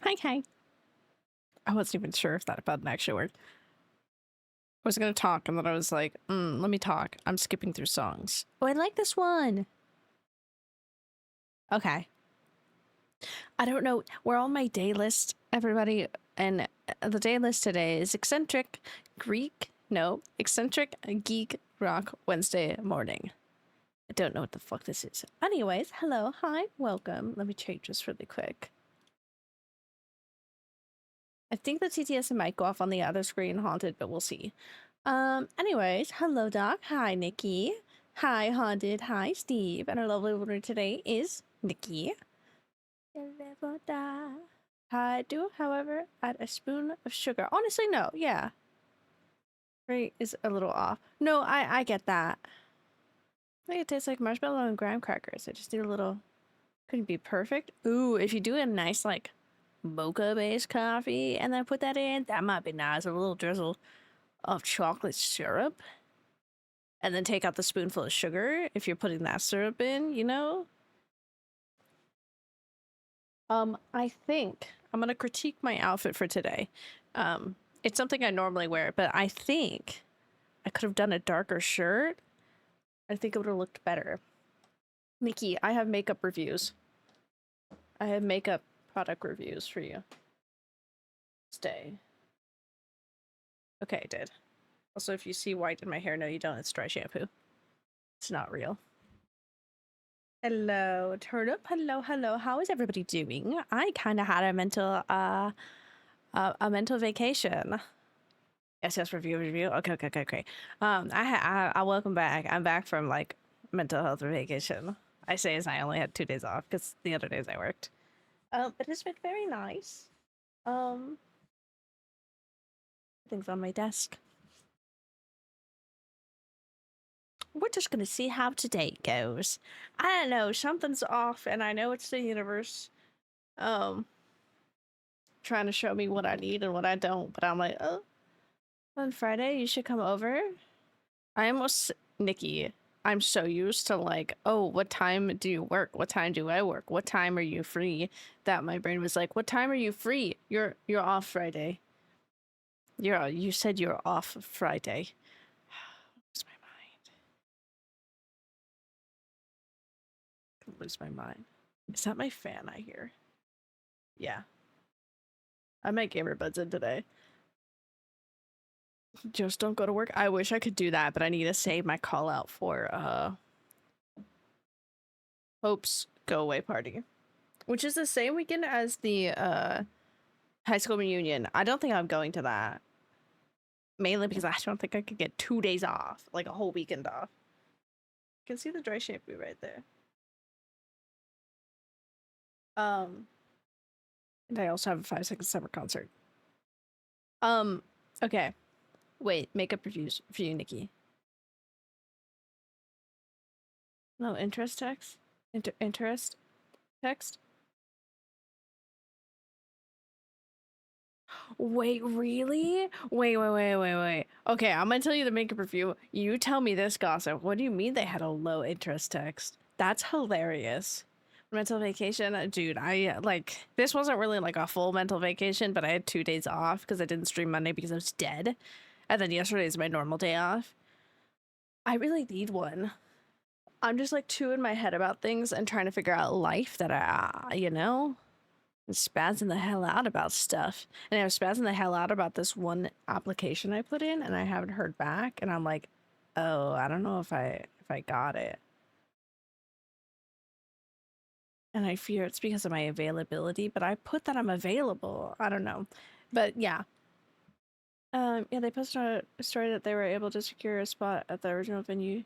Hi. I wasn't even sure if that button actually worked. I was gonna talk and then I was like, let me talk. I'm skipping through songs. Oh, I like this one. Okay. I don't know. We're on my day list, everybody. And the day list today is eccentric, geek, rock, Wednesday morning. I don't know what the fuck this is. Anyways, hello, hi, welcome. Let me change this really quick. I think the TTS might go off on the other screen, Haunted, but we'll see. Anyways, hello, Doc. Hi, Nikki. Hi, Haunted. Hi, Steve. And our lovely winner today is Nikki. I do, however, add a spoon of sugar. Honestly, no. Yeah. Rate is a little off. No, I get that. I think it tastes like marshmallow and graham crackers. I just need a little... Couldn't be perfect. Ooh, if you do a nice, like, mocha-based coffee and then put that in, that might be nice. A little drizzle of chocolate syrup. And then take out the spoonful of sugar if you're putting that syrup in, you know? I think I'm gonna critique my outfit for today. It's something I normally wear, but I think I could have done a darker shirt. I think it would have looked better. Nikki, I have makeup reviews. I have makeup product reviews for you. Stay. Okay, I did. Also, if you see white in my hair, no, you don't. It's dry shampoo. It's not real. Hello, Turnip. Hello. How is everybody doing? I kind of had a mental vacation. Yes, review. Okay. I welcome back. I'm back from like mental health vacation. I say as I only had 2 days off because the other days I worked. But it's been very nice. Things on my desk. We're just gonna see how today goes. I don't know, something's off, and I know it's the universe, trying to show me what I need and what I don't. But I'm like, oh, on Friday you should come over. I almost, Nikki, I'm so used to like, oh, what time do you work? What time do I work? What time are you free? That my brain was like, what time are you free? You're off Friday. You said you're off Friday. Lose my mind. Lose my mind. Is that my fan I hear? Yeah. I might gamer buds in today. Just don't go to work. I wish I could do that, but I need to save my call out for Hope's go away party, which is the same weekend as the high school reunion. I don't think I'm going to that, mainly because I don't think I could get 2 days off, like a whole weekend off. You can see the dry shampoo right there. And I also have a 5 Second Summer concert. Okay. Wait, makeup reviews for you, Nikki. No, interest text? Interest text? Wait, really? Wait. Okay, I'm gonna tell you the makeup review. You tell me this gossip. What do you mean they had a low interest text? That's hilarious. Mental vacation, dude. I like this wasn't really like a full mental vacation, but I had 2 days off because I didn't stream Monday because I was dead, and then yesterday is my normal day off. I really need one. I'm just like too in my head about things and trying to figure out life that I'm spazzing the hell out about stuff. And I was spazzing the hell out about this one application I put in and I haven't heard back. And I'm like, oh, I don't know if I got it. And I fear it's because of my availability, but I put that I'm available. I don't know. But yeah. Yeah, they posted a story that they were able to secure a spot at the original venue.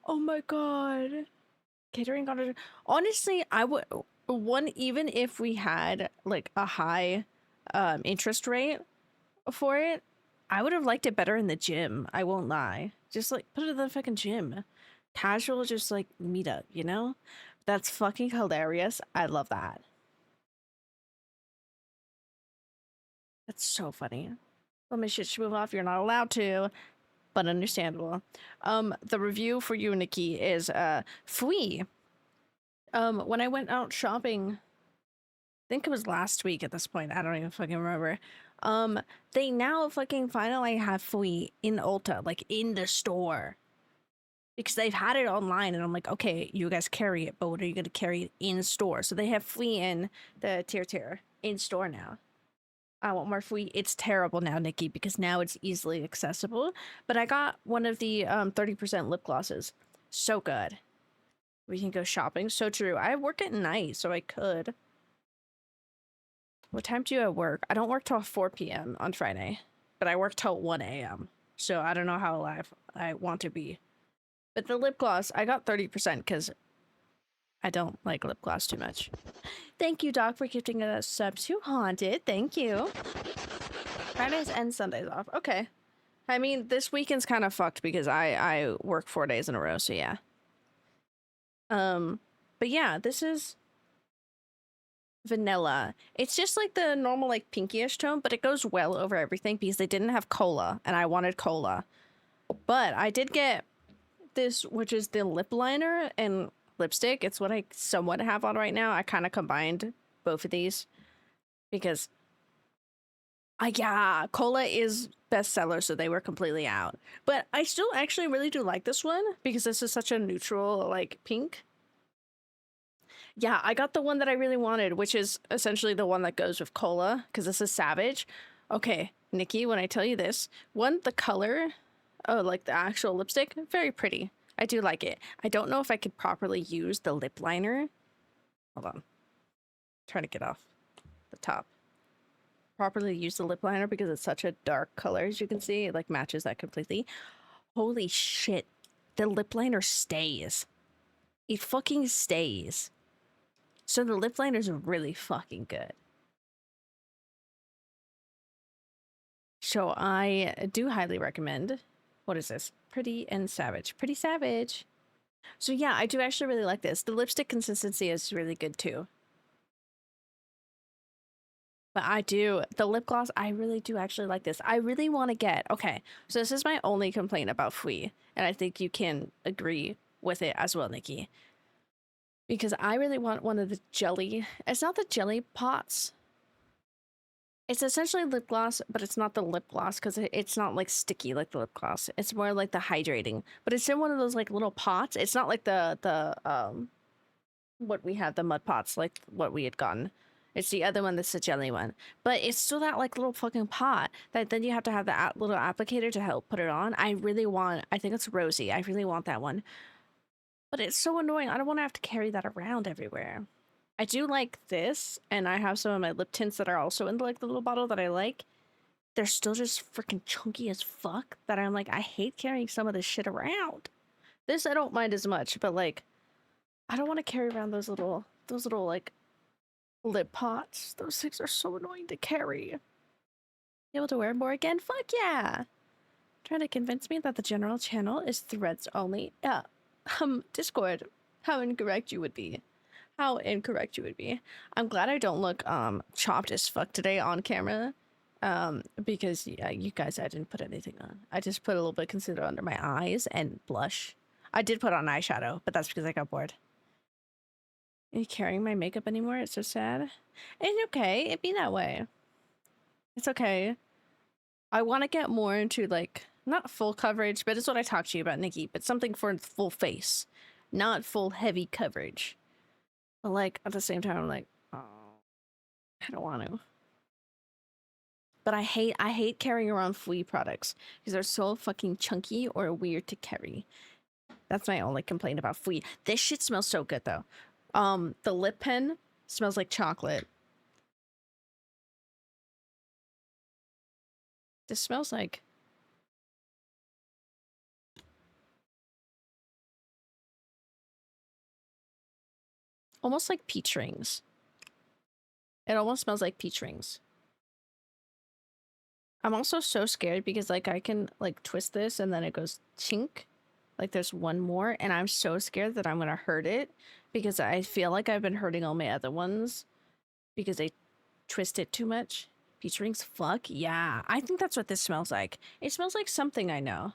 Oh my god. Catering on, honestly, I would one, even if we had like a high interest rate for it, I would have liked it better in the gym. I won't lie. Just like put it in the fucking gym. Casual, just like meet up, you know? That's fucking hilarious. I love that. That's so funny. Let me shit move off. You're not allowed to, but understandable. The review for you, Nikki, is Fui. When I went out shopping, I think it was last week at this point, I don't even fucking remember. They now fucking finally have Fui in Ulta, like in the store. Because they've had it online, and I'm like, okay, you guys carry it, but what are you gonna carry it in store? So they have Fui in the tier in store now. I want more Fui. It's terrible now, Nikki, because now it's easily accessible. But I got one of the 30% lip glosses. So good. We can go shopping. So true. I work at night, so I could. What time do you at work? I don't work till 4 p.m. on Friday, but I work till 1 a.m. So I don't know how alive I want to be. But the lip gloss, I got 30% because I don't like lip gloss too much. Thank you, Doc, for gifting us sub to Haunted. Thank you. Fridays and Sundays off. Okay. I mean, this weekend's kind of fucked because I work 4 days in a row, so yeah. But yeah, this is vanilla. It's just like the normal like pinkyish tone, but it goes well over everything because they didn't have cola and I wanted cola. But I did get this, which is the lip liner and lipstick. It's what I somewhat have on right now. I kind of combined both of these because yeah, cola is bestseller, so they were completely out. But I still actually really do like this one because this is such a neutral like pink. Yeah, I got the one that I really wanted, which is essentially the one that goes with cola, because this is Savage. Okay, Nikki, when I tell you this, one, the color, oh, like the actual lipstick, very pretty. I do like it. I don't know if I could properly use the lip liner. Hold on. Trying to get off the top. Properly use the lip liner because it's such a dark color, as you can see. It like matches that completely. Holy shit. The lip liner stays. It fucking stays. So the lip liner is really fucking good. So I do highly recommend. What is this? Pretty and Savage. Pretty Savage. So yeah, I do actually really like this. The lipstick consistency is really good too. But I do. The lip gloss, I really do actually like this. I really want to get. Okay, so this is my only complaint about Fui. And I think you can agree with it as well, Nikki. Because I really want one of the jelly. It's not the jelly pots. It's essentially lip gloss, but it's not the lip gloss because it's not like sticky like the lip gloss. It's more like the hydrating, but it's in one of those like little pots. It's not like the what we had, the mud pots, like what we had gotten. It's the other one that's the jelly one, but it's still that like little fucking pot that then you have to have the little applicator to help put it on. I think it's rosy. I really want that one, but it's so annoying. I don't want to have to carry that around everywhere. I do like this, and I have some of my lip tints that are also in like the little bottle that I like. They're still just freaking chunky as fuck that I'm like, I hate carrying some of this shit around. This I don't mind as much, but like, I don't want to carry around those little like lip pots. Those things are so annoying to carry. Be able to wear more again? Fuck yeah! Trying to convince me that the general channel is threads only. Yeah. Discord. How incorrect you would be. How incorrect you would be. I'm glad I don't look chopped as fuck today on camera. Because yeah, you guys, I didn't put anything on. I just put a little bit of concealer under my eyes and blush. I did put on eyeshadow, but that's because I got bored. Are you carrying my makeup anymore? It's so sad. It's okay. It'd be that way. It's okay. I want to get more into like, not full coverage, but it's what I talked to you about, Nikki, but something for full face. Not full heavy coverage. But like, at the same time, I'm like, oh, I don't want to. But I hate carrying around Fui products because they're so fucking chunky or weird to carry. That's my only complaint about Fui. This shit smells so good though. The lip pen smells like chocolate. This smells like almost like peach rings. It almost smells like peach rings. I'm also so scared because like I can like twist this and then it goes chink. Like there's one more and I'm so scared that I'm gonna hurt it because I feel like I've been hurting all my other ones because they twist it too much. Peach rings, fuck yeah. I think that's what this smells like. It smells like something I know.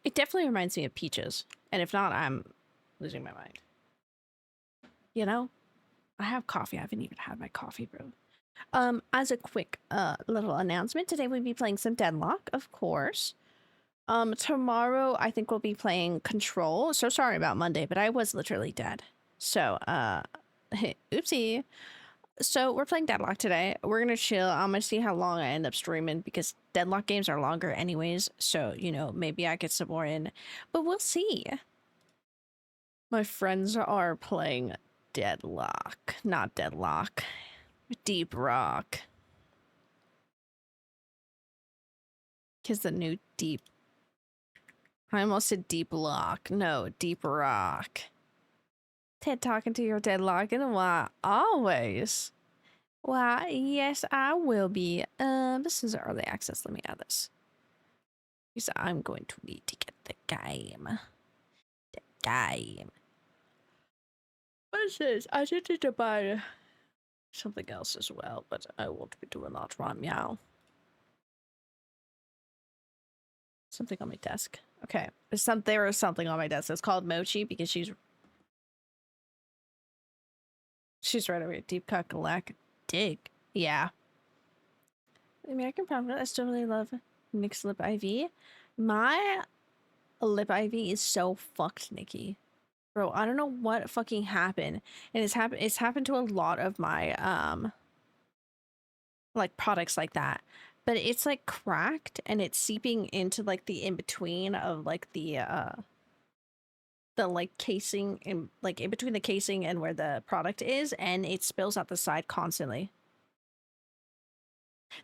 It definitely reminds me of peaches. And if not, I'm losing my mind. You know? I have coffee. I haven't even had my coffee, bro. As a quick little announcement, today we'll be playing some Deadlock, of course. Tomorrow I think we'll be playing Control. So sorry about Monday, but I was literally dead. So, oopsie. So we're playing Deadlock today. We're gonna chill. I'm gonna see how long I end up streaming because Deadlock games are longer anyways. So, you know, maybe I get some more in, but we'll see. My friends are playing Deadlock, not Deadlock. Deep Rock. Because the new Deep... I almost said Deep Lock. No, Deep Rock. Ted talking to your Deadlock in a while. Always. Why, yes, I will be. This is early access. Let me add this. Because I'm going to need to get the game. The game. What is this? I did need to buy something else as well, but I won't be doing that right now. Something on my desk. Okay. There is something on my desk. It's called Mochi because she's right over here. Deep Cut Galactic. Dig. Yeah. The American Prophet, I still really love Nick's lip IV. My lip IV is so fucked, Nikki. Bro, I don't know what fucking happened. And it's happened to a lot of my like products like that. But it's like cracked and it's seeping into like the in-between of like the like casing and like in between the casing and where the product is, and it spills out the side constantly.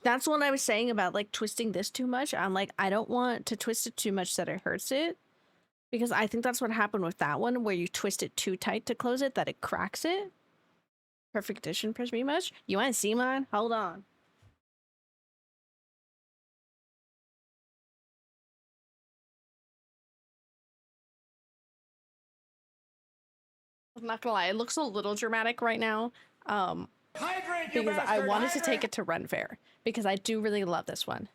That's what I was saying about like twisting this too much. I'm like, I don't want to twist it too much that it hurts it, because I think that's what happened with that one, where you twist it too tight to close it that it cracks it. Perfect addition, pretty much. You want to see mine? Hold on. I'm not gonna lie, it looks a little dramatic right now. Because I wanted to take it to Ren Fair because I do really love this one.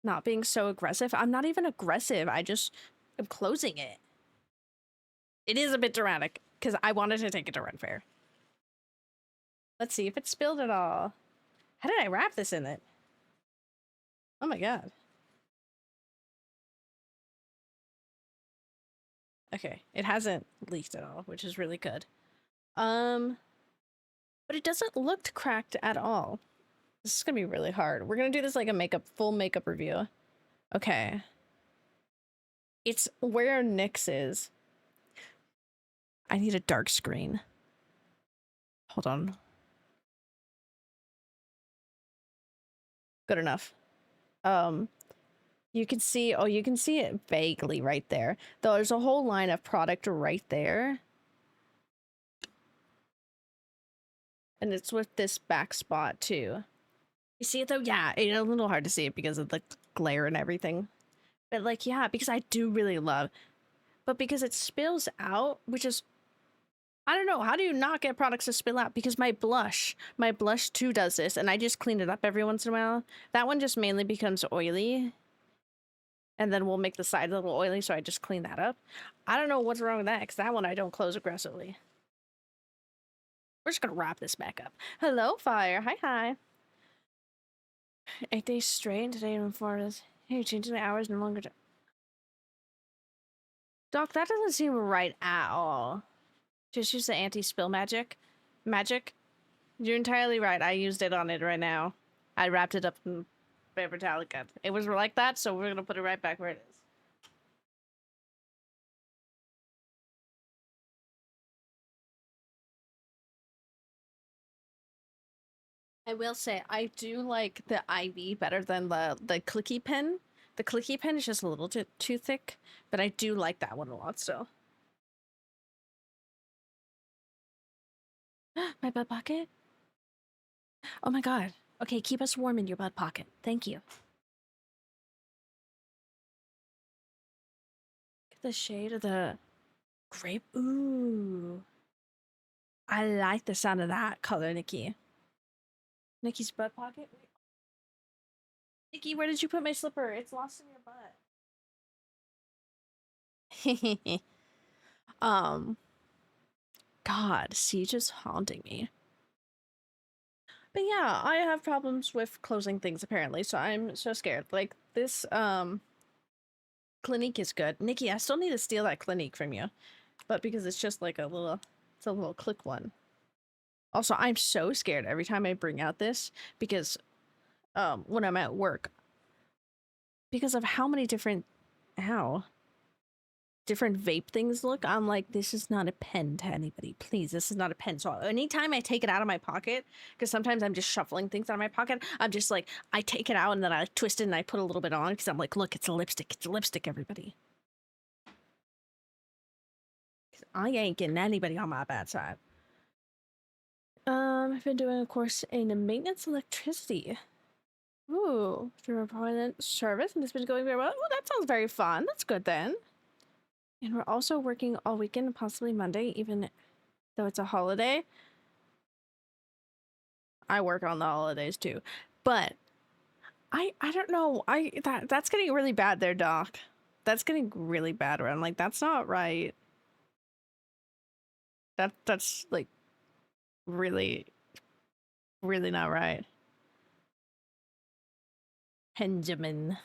Not being so aggressive. I'm not even aggressive. I just am closing it. It is a bit dramatic because I wanted to take it to Ren Fair. Let's see if it spilled at all. How did I wrap this in it? Oh my god. Okay, it hasn't leaked at all, which is really good. But it doesn't look cracked at all. This is gonna be really hard. We're gonna do this like a full makeup review. Okay. It's where Nyx is. I need a dark screen. Hold on. Good enough. You can see, oh, you can see it vaguely right there. Though there's a whole line of product right there. And it's with this back spot too. You see it though? Yeah, it's a little hard to see it because of the glare and everything. But like, yeah, because I do really love, but because it spills out, which is, I don't know, how do you not get products to spill out? Because my blush too does this, and I just clean it up every once in a while. That one just mainly becomes oily, and then we'll make the side a little oily, so I just clean that up. I don't know what's wrong with that, because that one I don't close aggressively. We're just gonna wrap this back up. Hello, Fire. Hi, hi. 8 days straight, today in Florida. Hey, changing the hours no longer. Doc, that doesn't seem right at all. Just use the anti-spill magic. You're entirely right. I used it on it right now. I wrapped it up in paper towel again. It was like that, so we're gonna put it right back where it is. I will say, I do like the IV better than the clicky pen. The clicky pen is just a little too thick, but I do like that one a lot still. My butt pocket? Oh my god. Okay, keep us warm in your butt pocket. Thank you. Get the shade of the grape. Ooh. I like the sound of that color, Nikki. Nikki's butt pocket? Wait. Nikki, where did you put my slipper? It's lost in your butt. um, God, Siege is haunting me. But yeah, I have problems with closing things apparently, so I'm so scared. Like this, Clinique is good. Nikki, I still need to steal that Clinique from you, but because it's just like it's a little click one. Also, I'm so scared every time I bring out this because, when I'm at work, because of how many different vape things look, I'm like, this is not a pen to anybody. Please, this is not a pen. So anytime I take it out of my pocket, because sometimes I'm just shuffling things out of my pocket, I'm just like, I take it out and then I twist it and I put a little bit on because I'm like, look, it's a lipstick. It's a lipstick, everybody. I ain't getting anybody on my bad side. I've been doing a course in maintenance electricity. Ooh, through a permanent service, and it's been going very well. Oh, that sounds very fun. That's good then. And we're also working all weekend, possibly Monday, even though it's a holiday. I work on the holidays too, but I don't know. That's getting really bad there, Doc. That's getting really bad. Where I'm like, that's not right. That's like really, really not right. Benjamin.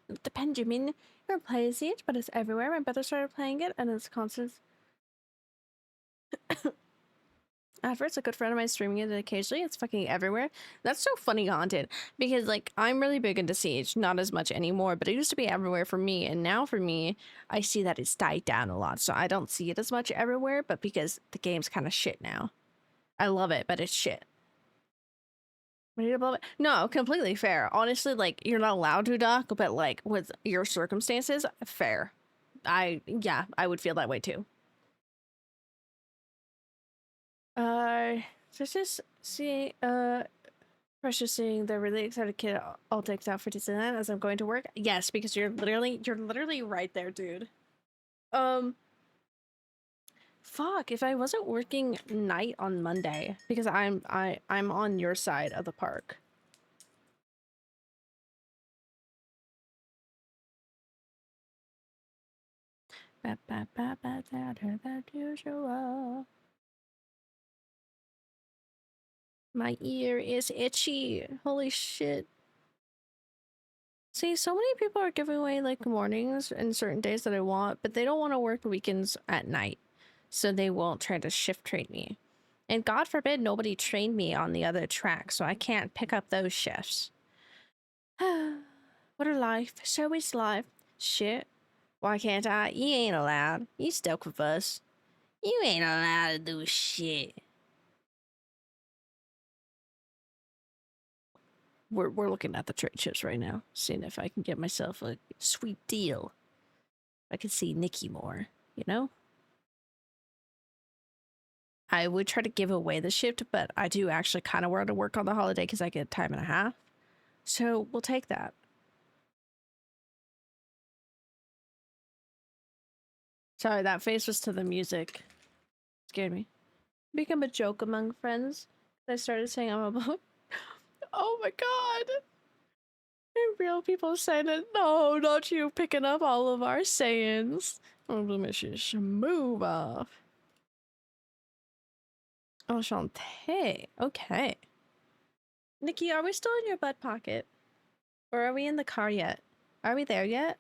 The Benjamin. You don't play Siege, but it's everywhere. My brother started playing it, and it's constant. At first, a good friend of mine streaming it occasionally. It's fucking everywhere. That's so funny, Haunted, because like I'm really big into Siege, not as much anymore, but it used to be everywhere for me, and now for me, I see that it's died down a lot, so I don't see it as much everywhere. But because the game's kind of shit now, I love it, but it's shit. Ready to blow it? No, completely fair. Honestly, like you're not allowed to, Doc, but like with your circumstances, fair. Yeah, I would feel that way too. Just see, Precious seeing the really excited kid all decked out for Disneyland as I'm going to work. Yes, because you're literally right there, dude. Fuck, if I wasn't working night on Monday, because I'm on your side of the park. My ear is itchy. Holy shit. See, so many people are giving away like mornings and certain days that I want, but they don't want to work weekends at night. So they won't try to shift train me. And God forbid nobody trained me on the other track, so I can't pick up those shifts. What a life. So is life. Shit. Why can't I? You ain't allowed. You stuck with us. You ain't allowed to do shit. We're looking at the trade chips right now, seeing if I can get myself a sweet deal. I can see Nikki more, you know? I would try to give away the shift, but I do actually kind of want to work on the holiday because I get time and a half. So we'll take that. Sorry, that face was to the music. Scared me. Become a joke among friends. I started saying I'm a Oh my god. Real people saying it. No, not you picking up all of our sayings. Oh, just move off. Oh, Shantae. Okay. Nikki, are we still in your butt pocket? Or are we in the car yet? Are we there yet?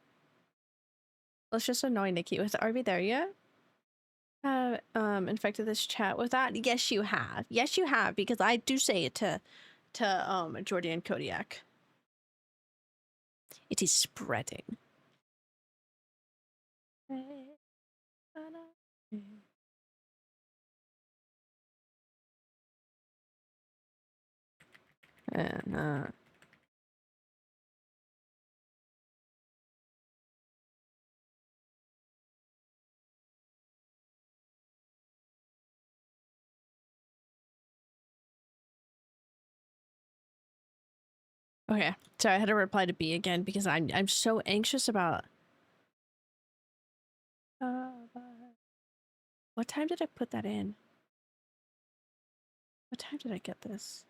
Let's just annoy Nikki with, are we there yet? Infected this chat with that? Yes, you have. Yes, you have, because I do say it to Jordy and Kodiak. It is spreading. Okay, so I had to reply to B again because I'm so anxious about. What time did I put that in? What time did I get this?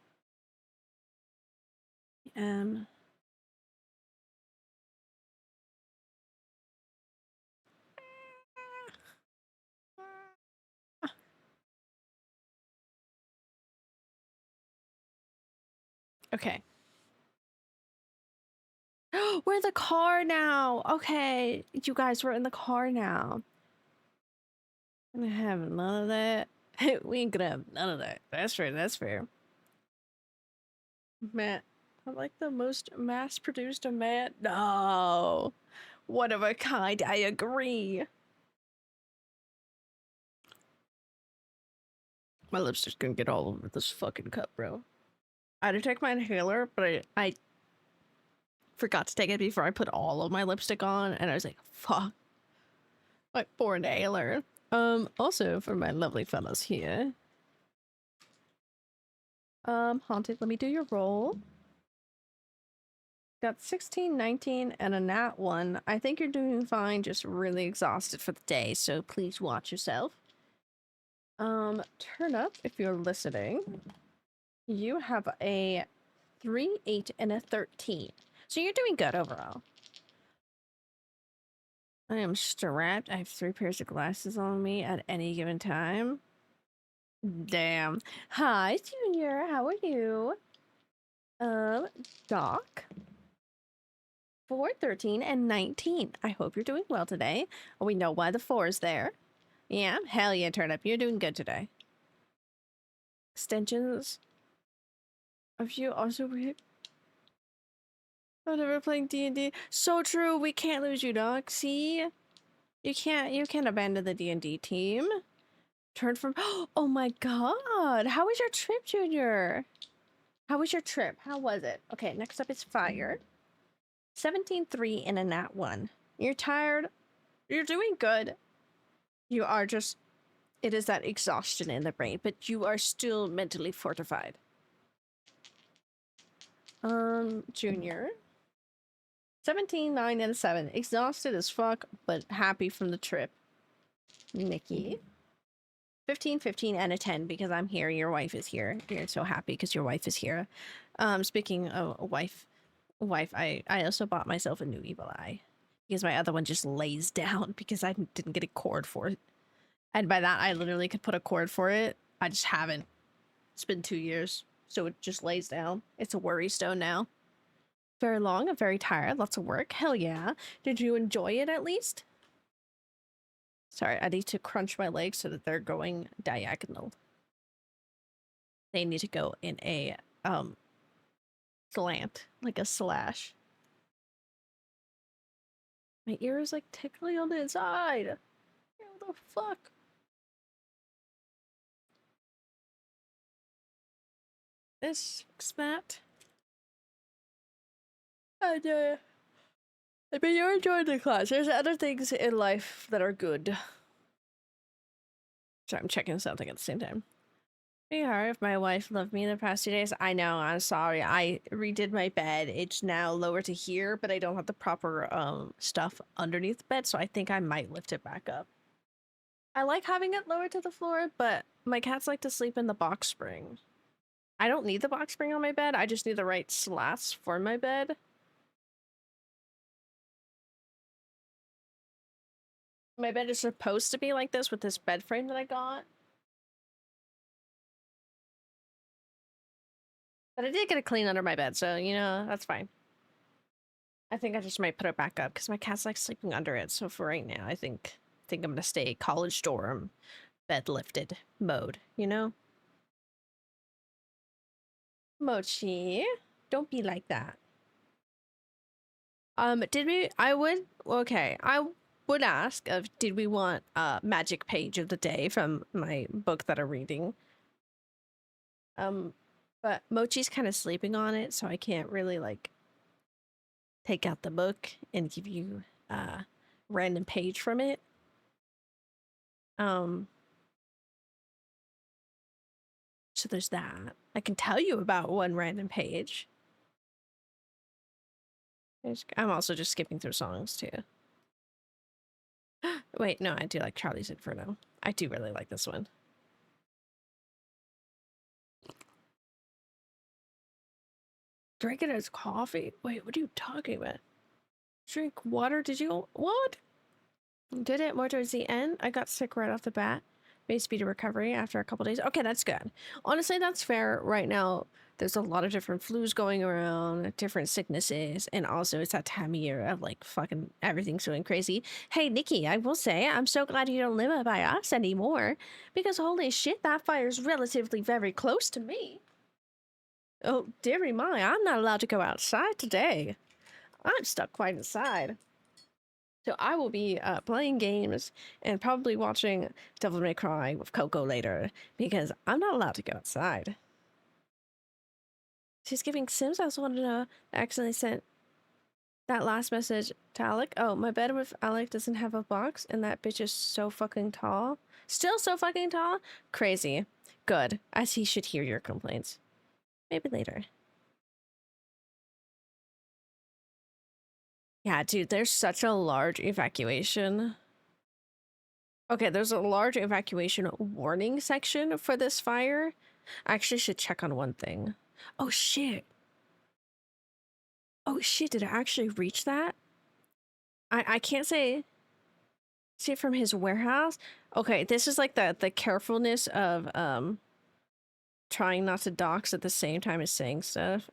Okay. We're in the car now. Okay. You guys, we're in the car now. I'm gonna have none of that. We ain't gonna have none of that. That's fair. That's fair. Matt. I'm like the most mass-produced Matt. No. One of a kind. I agree. My lipstick's gonna get all over this fucking cup, bro. I had to take my inhaler, but I forgot to take it before I put all of my lipstick on, and I was like, fuck. My poor inhaler. Also for my lovely fellas here. Haunted, let me do your roll. Got 16, 19, and a nat 1. I think you're doing fine, just really exhausted for the day, so please watch yourself. Turn up if you're listening. You have a 3, 8, and a 13. So you're doing good overall. I am strapped. I have 3 pairs of glasses on me at any given time. Damn. Hi, Junior. How are you? Doc. 4, 13, and 19. I hope you're doing well today. We know why the 4 is there. Yeah, hell yeah, Turnip. You're doing good today. Extensions. Of you also weird. I'm never playing D&D. So true. We can't lose you, Doc. See? You can't abandon the D&D team. Turn from oh my god. How was your trip, Junior? How was your trip? How was it? Okay, next up is fire. 17, 3, and a nat 1. You're tired. You're doing good. You are just it is that exhaustion in the brain, but you are still mentally fortified. Junior. 17, 9, and 7. Exhausted as fuck, but happy from the trip. Nikki. 15, 15, and a 10 because I'm here. Your wife is here. You're so happy because your wife is here. Speaking of a wife, I also bought myself a new evil eye because my other one just lays down because I didn't get a cord for it. And by that, I literally could put a cord for it. I just haven't. It's been 2 years, so it just lays down. It's a worry stone now. Very long. I'm very tired. Lots of work. Hell yeah. Did you enjoy it at least? Sorry, I need to crunch my legs so that they're going diagonal. They need to go in a slant, like a slash. My ear is like tickling on the inside. What the fuck? This spat. And I mean, you're enjoying the class. There's other things in life that are good. Sorry, I'm checking something at the same time. It'd be hard if my wife loved me in the past 2 days. I know, I'm sorry. I redid my bed. It's now lower to here, but I don't have the proper stuff underneath the bed, so I think I might lift it back up. I like having it lower to the floor, but my cats like to sleep in the box spring. I don't need the box spring on my bed. I just need the right slats for my bed. My bed is supposed to be like this with this bed frame that I got. But I did get it clean under my bed, so, you know, that's fine. I think I just might put it back up because my cat's like sleeping under it. So for right now, I think I'm gonna stay college dorm, bed lifted mode, you know? Mochi, don't be like that. I would ask of, did we want a magic page of the day from my book that I'm reading? But Mochi's kind of sleeping on it, so I can't really, like, take out the book and give you a random page from it. So there's that. I can tell you about one random page. I'm also just skipping through songs, too. Wait, no, I do like Charlie's Inferno. I do really like this one. Drink it as coffee? Wait, what are you talking about? Drink water? Did you? What? Did it more towards the end? I got sick right off the bat. Maybe speedy recovery after a couple days. Okay, that's good. Honestly, that's fair. Right now, there's a lot of different flus going around, different sicknesses, and also it's that time of year of like fucking everything's going crazy. Hey, Nikki, I will say I'm so glad you don't live by us anymore, because holy shit, that fire's relatively very close to me. Oh, dearie my, I'm not allowed to go outside today. I'm stuck quite inside. So I will be playing games and probably watching Devil May Cry with Coco later because I'm not allowed to go outside. She's giving Sims. I also wanted to know. I accidentally sent that last message to Alec. Oh, my bed with Alec doesn't have a box and that bitch is so fucking tall. Still so fucking tall? Crazy. Good, as he should hear your complaints. Maybe later. Yeah, dude, there's such a large evacuation. Okay, there's a large evacuation warning section for this fire. I actually should check on one thing. Oh shit. Oh shit, did it actually reach that? I can't say see it from his warehouse. Okay, this is like the carefulness of trying not to dox at the same time as saying stuff.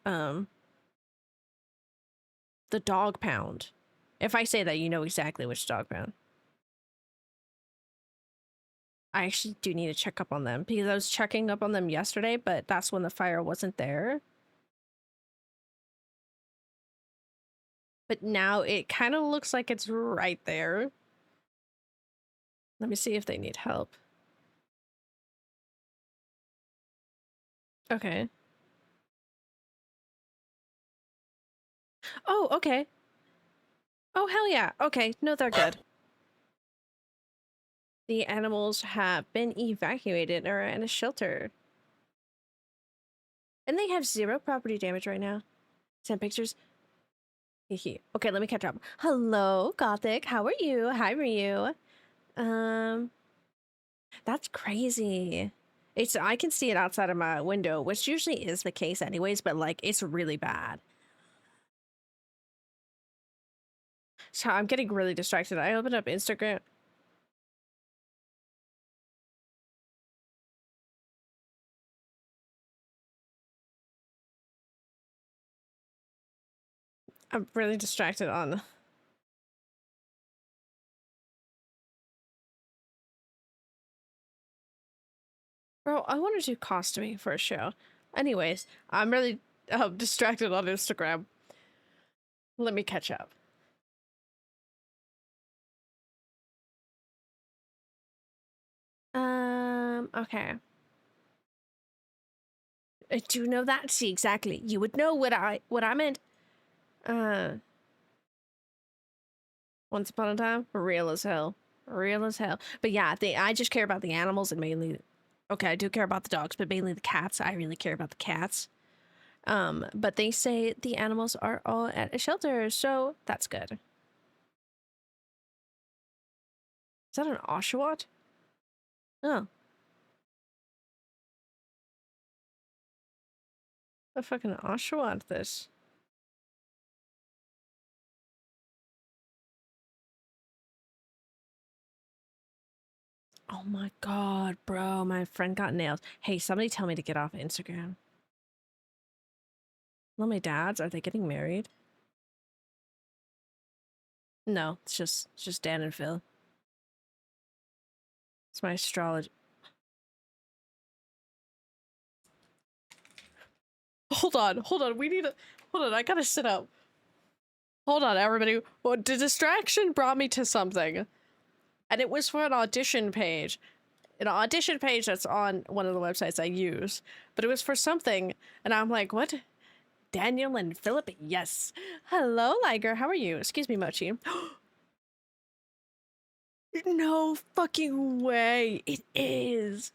The dog pound. If I say that, you know exactly which dog pound. I actually do need to check up on them because I was checking up on them yesterday, but that's when the fire wasn't there. But now it kind of looks like it's right there. Let me see if they need help. Okay. Oh, okay. Oh, hell yeah. Okay, no, they're good. The animals have been evacuated or are in a shelter. And they have 0 property damage right now. Send pictures. Okay, let me catch up. Hello, Gothic. How are you? Hi, Ryu. That's crazy. I can see it outside of my window, which usually is the case anyways, but like it's really bad. So I'm getting really distracted. I opened up Instagram. I'm really distracted on. Bro, I want to do costuming for a show. Anyways, I'm really distracted on Instagram. Let me catch up. Okay. I do know that. See, exactly. You would know what I meant. Once upon a time, real as hell. Real as hell. But yeah, I just care about the animals and mainly, okay, I do care about the dogs, but mainly the cats. I really care about the cats. But they say the animals are all at a shelter, so that's good. Is that an Oshawott? Oh. A fucking Oshawott this. Oh my god, bro, my friend got nailed. Hey, somebody tell me to get off Instagram. Well, my dads, are they getting married? No, it's just Dan and Phil. It's my astrology. Hold on, we need to, hold on, I gotta sit up. Hold on, everybody. Well, the distraction brought me to something. And it was for an audition page. An audition page that's on one of the websites I use. But it was for something, and I'm like, what? Daniel and Philip? Yes. Hello, Liger. How are you? Excuse me, Mochi. No fucking way. It is.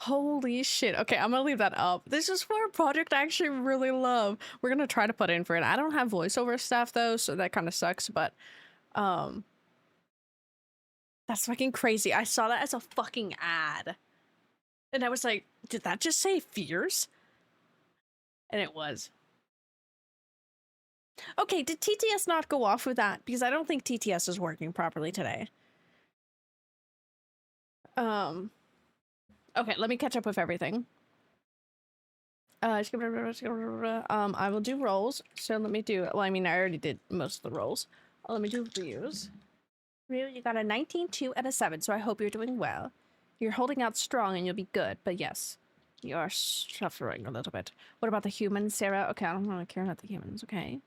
Holy shit. Okay, I'm gonna leave that up. This is for a project I actually really love. We're gonna try to put in for it. I don't have voiceover stuff though, so that kind of sucks, but that's fucking crazy. I saw that as a fucking ad. And I was like, did that just say Fears? And it was. Okay, did TTS not go off with that? Because I don't think TTS is working properly today. Okay, let me catch up with everything. I will do rolls. So let me do, well, I mean, I already did most of the rolls. Let me do views. Ryu, you got a 19, 2, and a 7, so I hope you're doing well. You're holding out strong and you'll be good, but yes, you are suffering a little bit. What about the humans, Sarah? Okay, I don't really care about the humans, okay?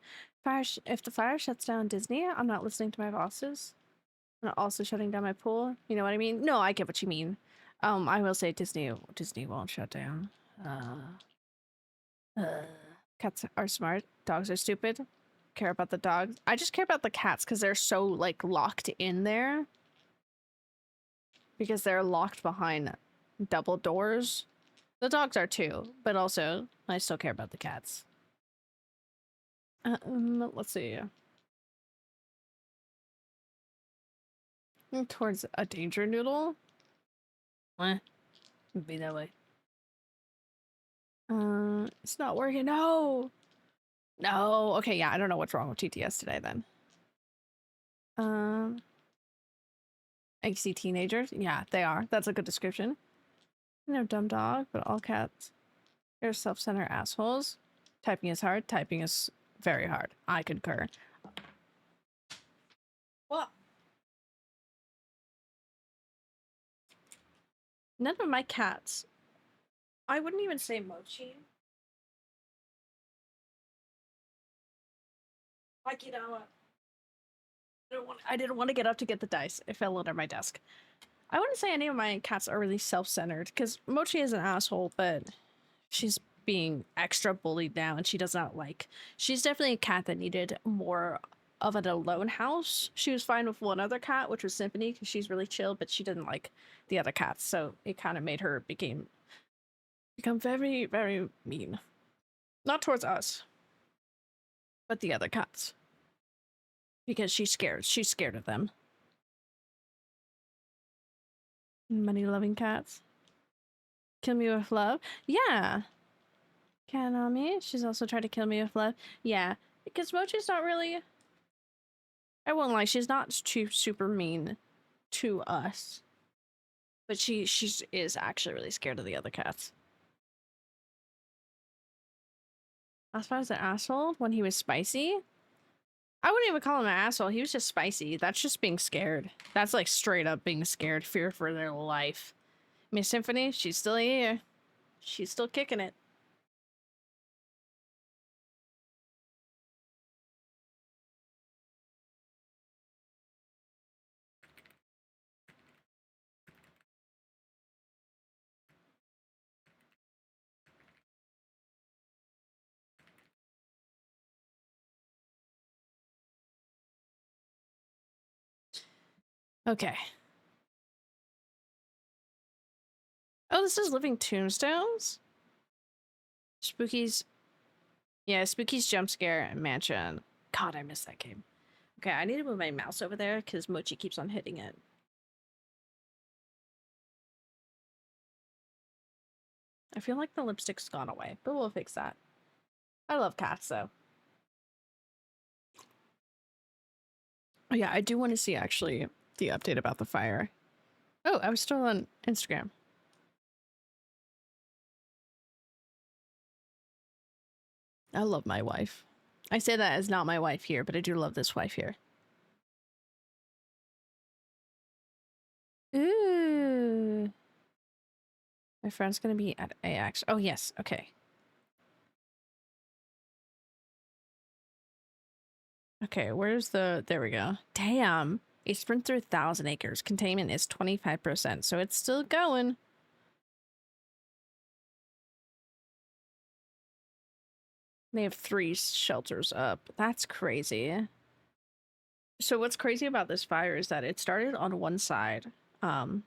If the fire shuts down Disney, I'm not listening to my bosses. I'm not also shutting down my pool. You know what I mean? No, I get what you mean. I will say Disney won't shut down. Cats are smart. Dogs are stupid. Care about the dogs. I just care about the cats because they're so like locked in there. Because they're locked behind double doors. The dogs are too, but also I still care about the cats. Let's see. Towards a danger noodle. Be that way. It's not working. No. No. Okay, yeah, I don't know what's wrong with TTS today then. Angsty teenagers. Yeah, they are. That's a good description. No dumb dog, but all cats. They're self-centered assholes. Typing is hard. Typing is very hard. I concur. What? None of my cats. I wouldn't even say Mochi. Like, you know, I didn't want to get up to get the dice. It fell under my desk. I wouldn't say any of my cats are really self-centered, because Mochi is an asshole, but she's being extra bullied now, and she does not like... She's definitely a cat that needed more of an alone house. She was fine with one other cat, which was Symphony, because she's really chill, but she didn't like the other cats, so it kind of made her become very, very mean. Not towards us, but the other cats. Because she's scared. She's scared of them. Money-loving cats. Kill me with love? Yeah. Kanami. She's also tried to kill me with love. Yeah. Because Mochi's not really... I won't lie, she's not too super mean to us. But she is actually really scared of the other cats. As far as an asshole, when he was spicy... I wouldn't even call him an asshole. He was just spicy. That's just being scared. That's like straight up being scared. Fear for their life. Miss Symphony, she's still here. She's still kicking it. Okay. Oh, this is Living Tombstones? Spooky's... Yeah, Spooky's Jump Scare Mansion. God, I missed that game. Okay, I need to move my mouse over there because Mochi keeps on hitting it. I feel like the lipstick's gone away, but we'll fix that. I love cats, though. Oh, yeah, I do want to see, actually, the update about the fire. Oh, I was still on Instagram. I love my wife. I say that as not my wife here, but I do love this wife here. Ooh. My friend's gonna be at AX. Oh, yes. Okay. Okay, where's the... There we go. Damn. A sprint through 1,000 acres. Containment is 25%, so it's still going. They have 3 shelters up. That's crazy. So what's crazy about this fire is that it started on one side of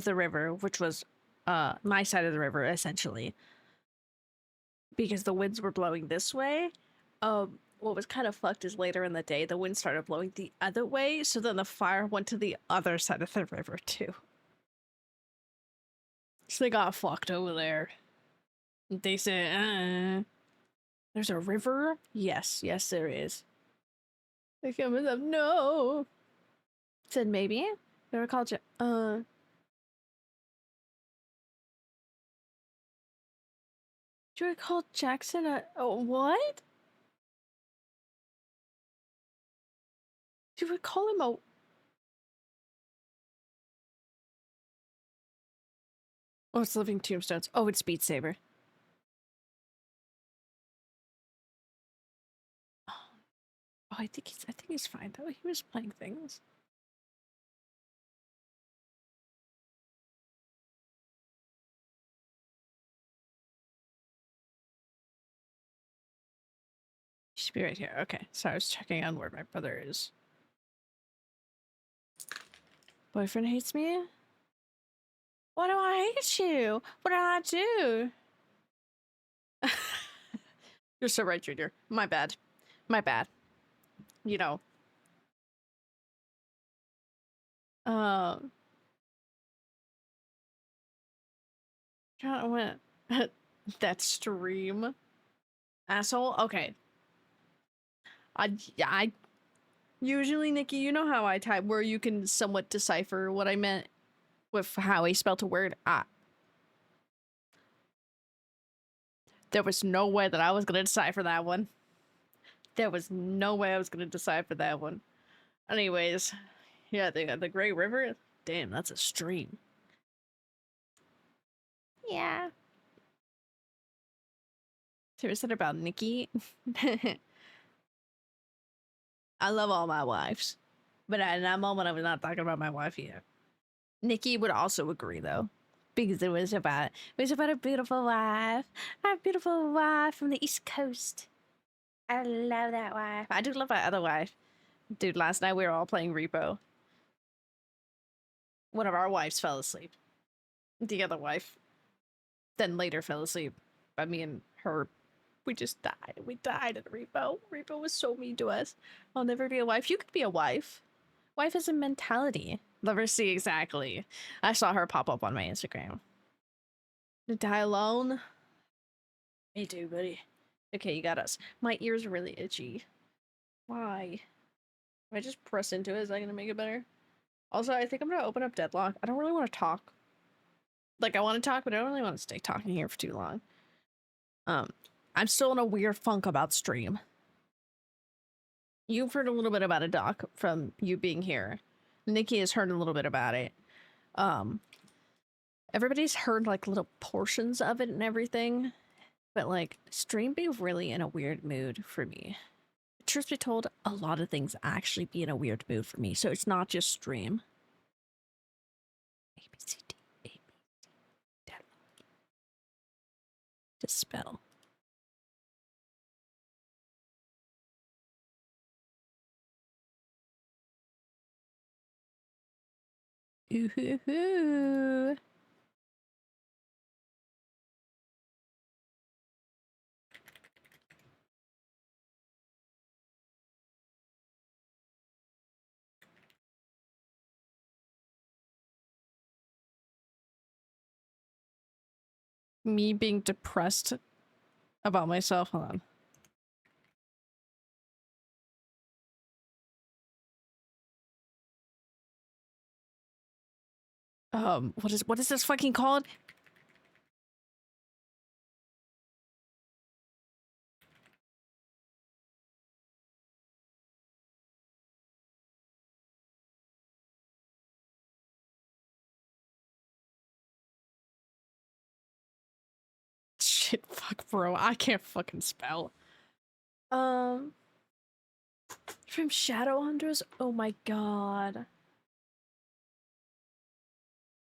the river, which was my side of the river, essentially. Because the winds were blowing this way. What was kind of fucked is later in the day, the wind started blowing the other way, so then the fire went to the other side of the river, too. So they got fucked over there. They said, There's a river? Yes, yes, there is. The humans have no. Said maybe. They were called. Do you recall Jackson? What? Do you recall him? Oh, it's Living Tombstones. Oh, it's Beat Saber. Oh, I think he's fine though. He was playing things. He should be right here. Okay, so I was checking on where my brother is. Boyfriend hates me? Why do I hate you? What did I do? You're so right, Junior. My bad. My bad. You know. Um. Trying to that stream. Asshole? Okay. I usually, Nikki, you know how I type where you can somewhat decipher what I meant with how he spelled a word. There was no way that I was gonna decipher that one. There was no way I was gonna decipher that one. Anyways, yeah, the Great River. Damn, that's a stream. Yeah. So said about Nikki. I love all my wives, but at that moment I was not talking about my wife yet. Nikki would also agree though, because it was about a beautiful wife from the East Coast. I love that wife. I do love my other wife. Dude, last night we were all playing Repo. One of our wives fell asleep. The other wife then later fell asleep. But me and her, we just died. We died at Repo. Repo was so mean to us. I'll never be a wife. You could be a wife. Wife is a mentality. Never see exactly. I saw her pop up on my Instagram. To die alone? Me too, buddy. Okay, you got us. My ear's really itchy. Why? If I just press into it, is that gonna make it better? Also, I think I'm gonna open up Deadlock. I don't really want to talk. Like, I want to talk, but I don't really want to stay talking here for too long. I'm still in a weird funk about stream. You've heard a little bit about it, Doc, from you being here. Nikki has heard a little bit about it. Everybody's heard, like, little portions of it and everything. But, like, stream be really in a weird mood for me. Truth be told, a lot of things actually be in a weird mood for me, so it's not just stream. A, B, C, D, A, B, C, Deadlock. Dispel. Ooh hoo hoo. Me being depressed about myself. Hold on. What is this fucking called? Shit, fuck, bro. I can't fucking spell. From Shadowhunters? Oh my god.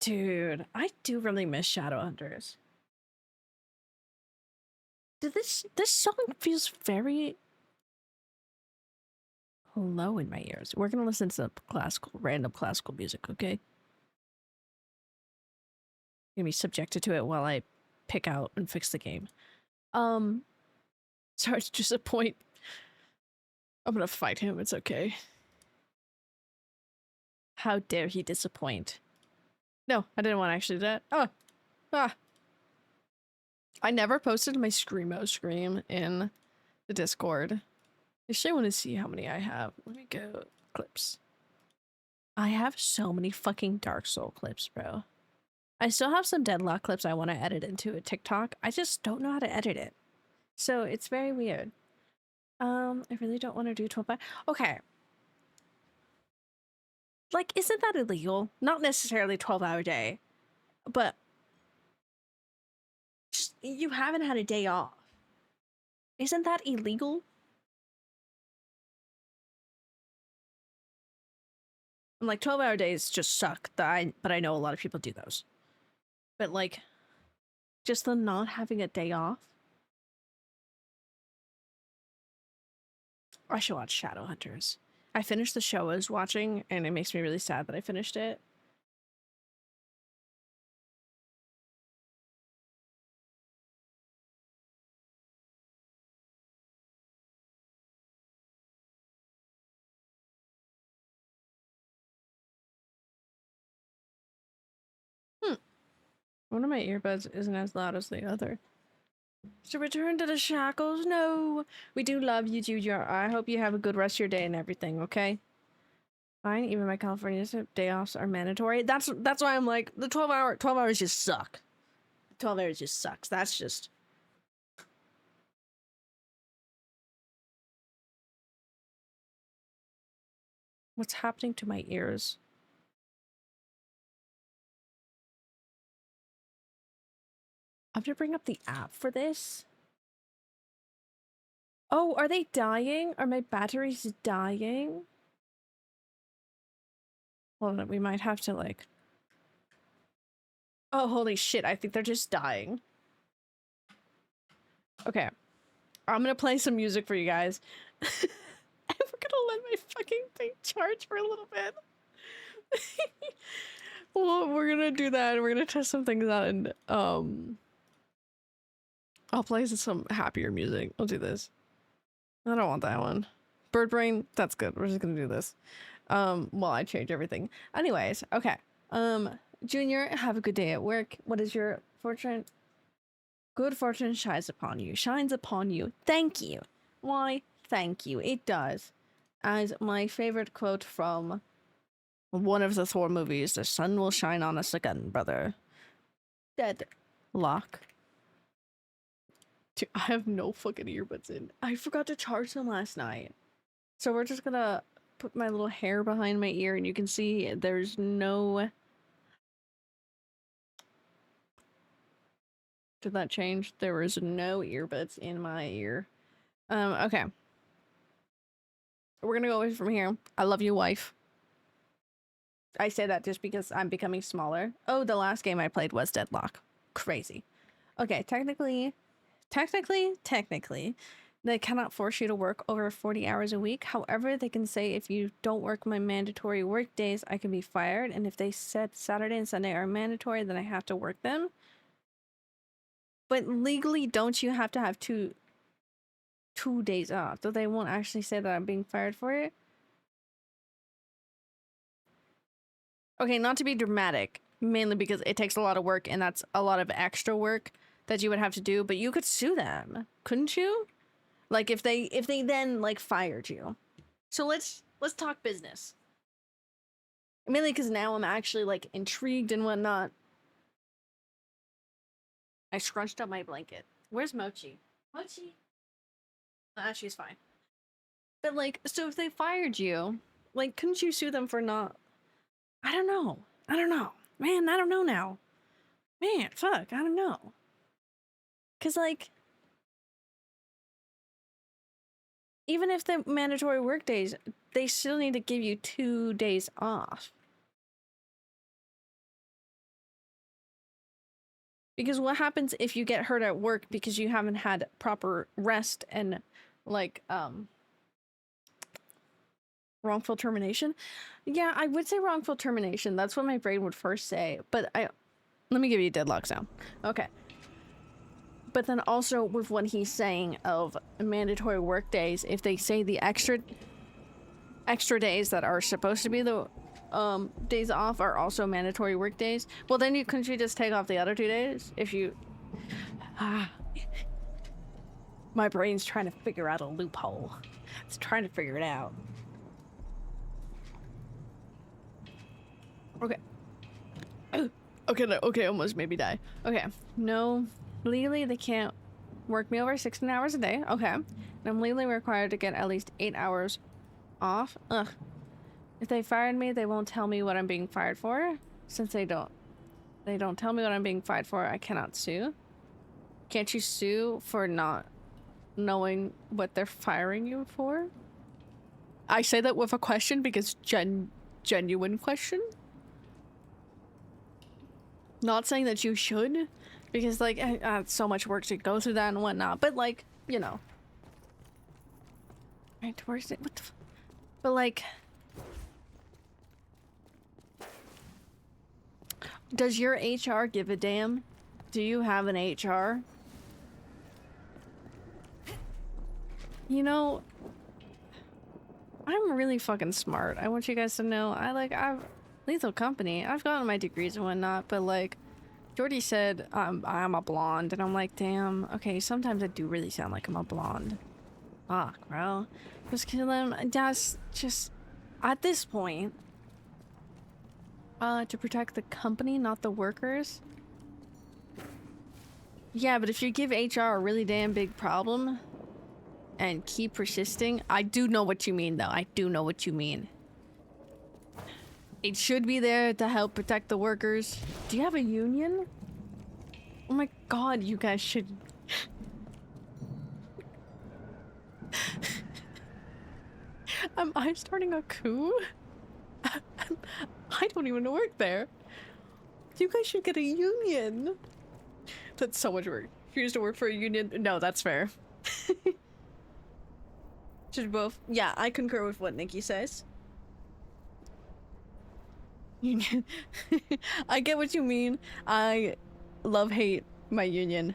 Dude, I do really miss Shadowhunters. Dude, this song feels very low in my ears. We're gonna listen to some random classical music, okay? Gonna be subjected to it while I pick out and fix the game. Sorry to disappoint. I'm gonna fight him, it's okay. How dare he disappoint? No, I didn't want to actually do that. I never posted my Screamo scream in the Discord. I actually want to see how many I have. Let me go clips. I have so many fucking Dark Soul clips, bro. I still have some Deadlock clips I want to edit into a TikTok. I just don't know how to edit it. So it's very weird. I really don't want to do 12 hours. Okay. Like, isn't that illegal? Not necessarily 12-hour day, but just, you haven't had a day off. Isn't that illegal? I'm like, 12-hour days just suck. But I know a lot of people do those. But like, just the not having a day off. I should watch Shadowhunters. I finished the show I was watching, and it makes me really sad that I finished it. One of my earbuds isn't as loud as the other. So return to the shackles? No. We do love you, Junior. I hope you have a good rest of your day and everything, okay? Fine, even my California day offs are mandatory. That's why I'm like, the 12 hours just suck. 12 hours just sucks. That's just... What's happening to my ears? I have to bring up the app for this. Oh, are they dying? Are my batteries dying? Hold on, we might have to like... Oh, holy shit, I think they're just dying. Okay. I'm gonna play some music for you guys. And we're gonna let my fucking thing charge for a little bit. Well, we're gonna do that, and we're gonna test some things out, and I'll play some happier music. I'll do this. I don't want that one. Bird Brain, that's good. We're just gonna do this. While I change everything. Anyways, okay. Junior, have a good day at work. What is your fortune? Good fortune shines upon you. Shines upon you. Thank you. Why? Thank you. It does. As my favorite quote from one of the Thor movies, the sun will shine on us again, brother. Deadlock. Dude, I have no fucking earbuds in. I forgot to charge them last night. So we're just gonna put my little hair behind my ear, and you can see there's no... Did that change? There was no earbuds in my ear. Okay. We're gonna go away from here. I love you, wife. I say that just because I'm becoming smaller. Oh, the last game I played was Deadlock. Crazy. Okay, technically, they cannot force you to work over 40 hours a week. However, they can say if you don't work my mandatory work days, I can be fired. And if they said Saturday and Sunday are mandatory, then I have to work them. But legally, don't you have to have two days off? So they won't actually say that I'm being fired for it? Okay, not to be dramatic, mainly because it takes a lot of work, and that's a lot of extra work that you would have to do, but you could sue them, couldn't you? Like if they then like fired you. So let's talk business. Mainly because now I'm actually like intrigued and whatnot. I scrunched up my blanket. Where's Mochi? Mochi? She's fine. But like, so if they fired you, like, couldn't you sue them for not... I don't know. Man, I don't know now. Man, fuck, I don't know. Cause like... Even if the mandatory work days, they still need to give you 2 days off. Because what happens if you get hurt at work because you haven't had proper rest and, like, wrongful termination? Yeah, I would say wrongful termination. That's what my brain would first say. But let me give you Deadlock sound. Okay. But then also with what he's saying of mandatory work days, if they say the extra days that are supposed to be the days off are also mandatory work days, well then couldn't you just take off the other 2 days if you... My brain's trying to figure out a loophole. It's trying to figure it out. Okay. Okay, no, okay, almost made me die. Okay, no, legally they can't work me over 16 hours a day. Okay, and I'm legally required to get at least 8 hours off. Ugh. If they fired me, they won't tell me what I'm being fired for. Since they don't tell me what I'm being fired for, I cannot sue. Can't you sue for not knowing what they're firing you for? I say that with a question because genuine question. Not saying that you should, because like it's so much work to go through that and whatnot. But like, you know, right? Where's it? What the? But like, does your HR give a damn? Do you have an HR? You know, I'm really fucking smart. I want you guys to know. I've Lethal Company. I've gotten my degrees and whatnot, but like, Jordy said I'm a blonde, and I'm like, damn. Okay, sometimes I do really sound like I'm a blonde. Fuck, bro. Just kill him. Just at this point, to protect the company, not the workers. Yeah, but if you give HR a really damn big problem and keep persisting, I do know what you mean, though. I do know what you mean. It should be there to help protect the workers. Do you have a union? Oh my god, you guys should... Am I starting a coup? I don't even work there. You guys should get a union. That's so much work. If you used to work for a union... No, that's fair. Should both... Yeah, I concur with what Nikki says. Union. I get what you mean. I hate my union.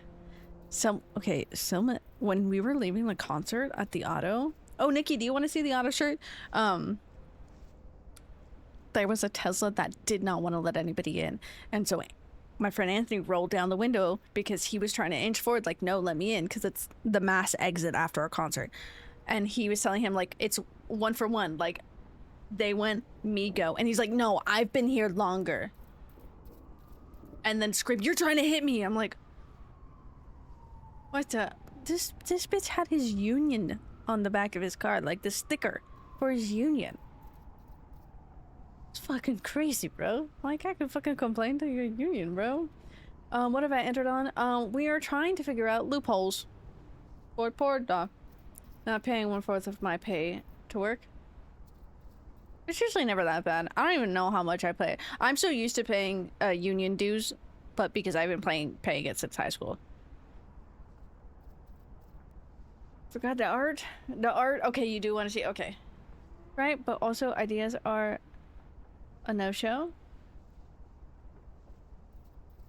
When we were leaving the concert at the auto... Oh, Nikki, do you want to see the auto shirt? There was a Tesla that did not want to let anybody in. And so my friend Anthony rolled down the window because he was trying to inch forward, like, no, let me in, because it's the mass exit after a concert. And he was telling him, like, it's 1 for 1. Like, they went, me go. And he's like, no, I've been here longer. And then screamed, you're trying to hit me. I'm like, what the? This bitch had his union on the back of his car, like the sticker for his union. It's fucking crazy, bro. Like, I could fucking complain to your union, bro. What have I entered on? We are trying to figure out loopholes. Poor dog. Not paying 1/4 of my pay to work. It's usually never that bad. I don't even know how much I pay. I'm so used to paying union dues, but because I've been paying it since high school. Forgot the art? The art? Okay, you do want to see. Okay. Right, but also ideas are a no-show.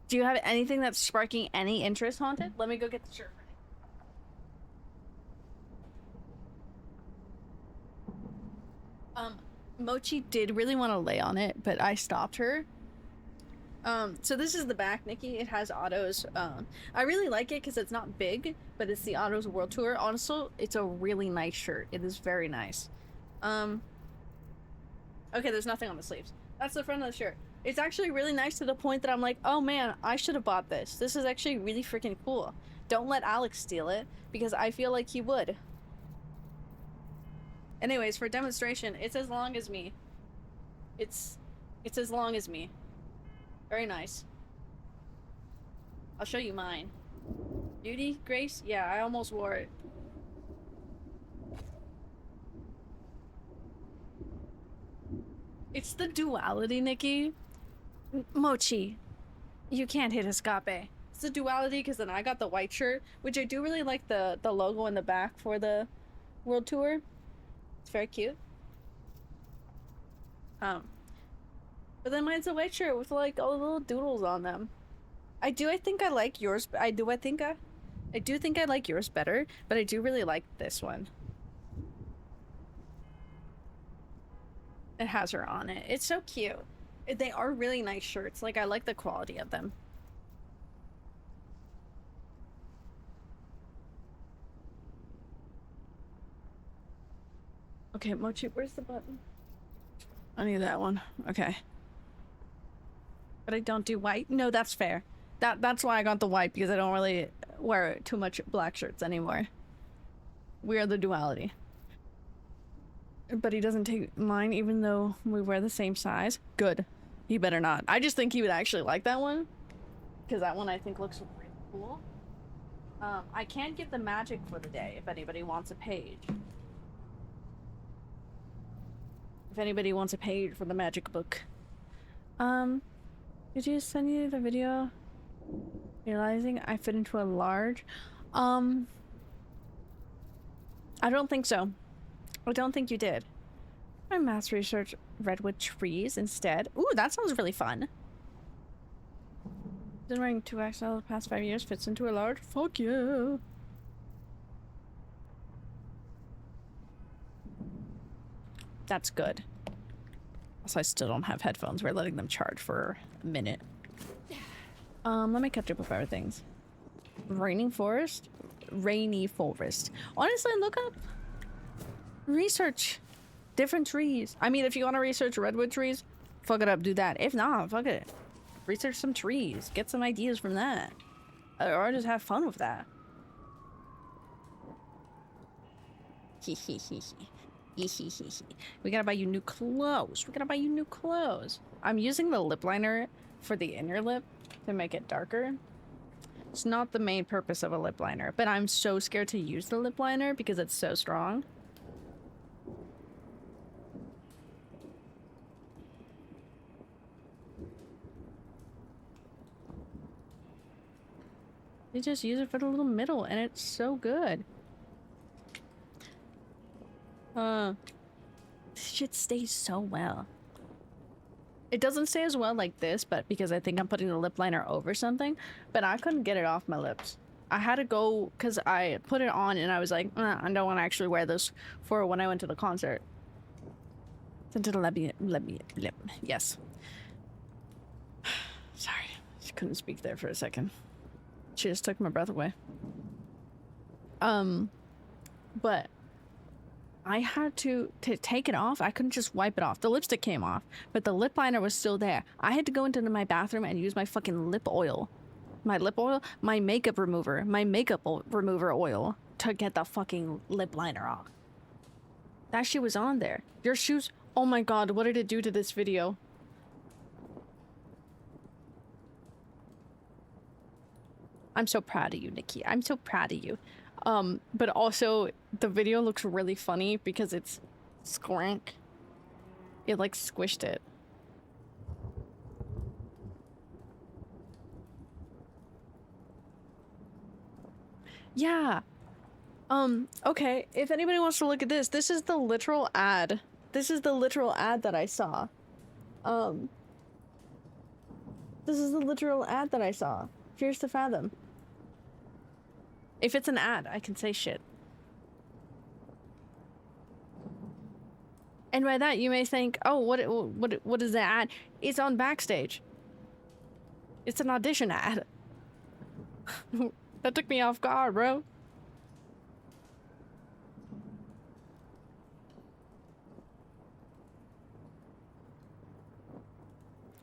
Do you have anything that's sparking any interest, Haunted? Let me go get the shirt. Mochi did really want to lay on it, but I stopped her. So this is the back, Nikki. It has Otto's. I really like it because it's not big, but it's the Otto's World Tour. Also, it's a really nice shirt. It is very nice. Okay, there's nothing on the sleeves. That's the front of the shirt. It's actually really nice to the point that I'm like, oh man, I should have bought this. This is actually really freaking cool. Don't let Alex steal it, because I feel like he would. Anyways, for demonstration, it's as long as me. It's as long as me. Very nice. I'll show you mine. Beauty, Grace? Yeah, I almost wore it. It's the duality, Nikki. Mochi, you can't hit escape. It's the duality because then I got the white shirt, which I do really like the logo in the back for the World Tour. It's very cute. But then mine's a white shirt with like all the little doodles on them. I think I like yours. I do think I like yours better, but I do really like this one. It has her on it. It's so cute. They are really nice shirts. Like, I like the quality of them. Okay, Mochi, where's the button? I need that one. Okay. But I don't do white. No, that's fair. That's why I got the white, because I don't really wear too much black shirts anymore. We are the duality. But he doesn't take mine even though we wear the same size. Good. He better not. I just think he would actually like that one. Because that one I think looks really cool. I can give the magic for the day if anybody wants a page. If anybody wants a page for the magic book. Did you send you the video realizing I fit into a large? I don't think so. I don't think you did. I mass research redwood trees instead. Ooh, that sounds really fun. Been wearing 2XL the past 5 years, fits into a large. Fuck yeah. That's good. Also, I still don't have headphones. We're letting them charge for a minute. Let me catch up with other things. Rainy forest? Rainy forest. Honestly, look up. Research different trees. I mean, if you want to research redwood trees, fuck it up, do that. If not, fuck it. Research some trees. Get some ideas from that. Or just have fun with that. We gotta buy you new clothes. We gotta buy you new clothes. I'm using the lip liner for the inner lip to make it darker. It's not the main purpose of a lip liner, but I'm so scared to use the lip liner because it's so strong. You just use it for the little middle and it's so good. This shit stays so well. It doesn't stay as well like this, but because I think I'm putting the lip liner over something, but I couldn't get it off my lips. I had to go because I put it on and I was like, I don't want to actually wear this for when I went to the concert. Into the lip. Yes. Sorry, I couldn't speak there for a second. She just took my breath away. But I had to take it off. I couldn't just wipe it off. The lipstick came off, but the lip liner was still there. I had to go into my bathroom and use my fucking lip oil. My lip oil? My makeup remover. My makeup remover oil to get the fucking lip liner off. That shit was on there. Your shoes... Oh my god, what did it do to this video? I'm so proud of you, Nikki. I'm so proud of you. But also, the video looks really funny because it's squank. It, like, squished it. Yeah. Okay, if anybody wants to look at this, this is the literal ad. This is the literal ad that I saw. This is the literal ad that I saw. Fears to Fathom. If it's an ad, I can say shit. And by that, you may think, oh, what is that ad? It's on Backstage. It's an audition ad. That took me off guard, bro.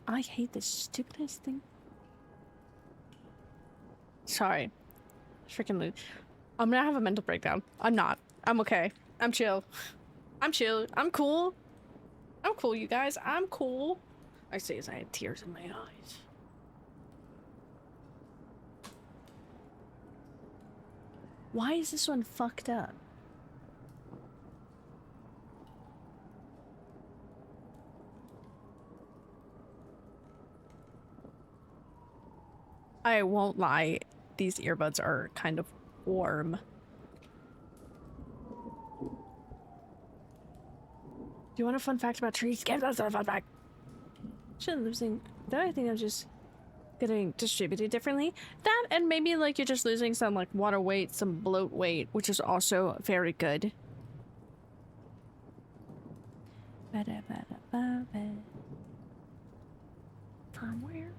I hate this stupidest thing. Sorry. Freaking lose. I'm gonna have a mental breakdown. I'm not. I'm okay. I'm chill. I'm chill. I'm cool. I'm cool, you guys. I'm cool. I say as I had tears in my eyes. Why is this one fucked up? I won't lie, these earbuds are kind of warm. Do you want a fun fact about trees? Give us a fun fact. Shouldn't losing. That I think I'm just getting distributed differently. That and maybe like you're just losing some like water weight, some bloat weight, which is also very good. Firmware?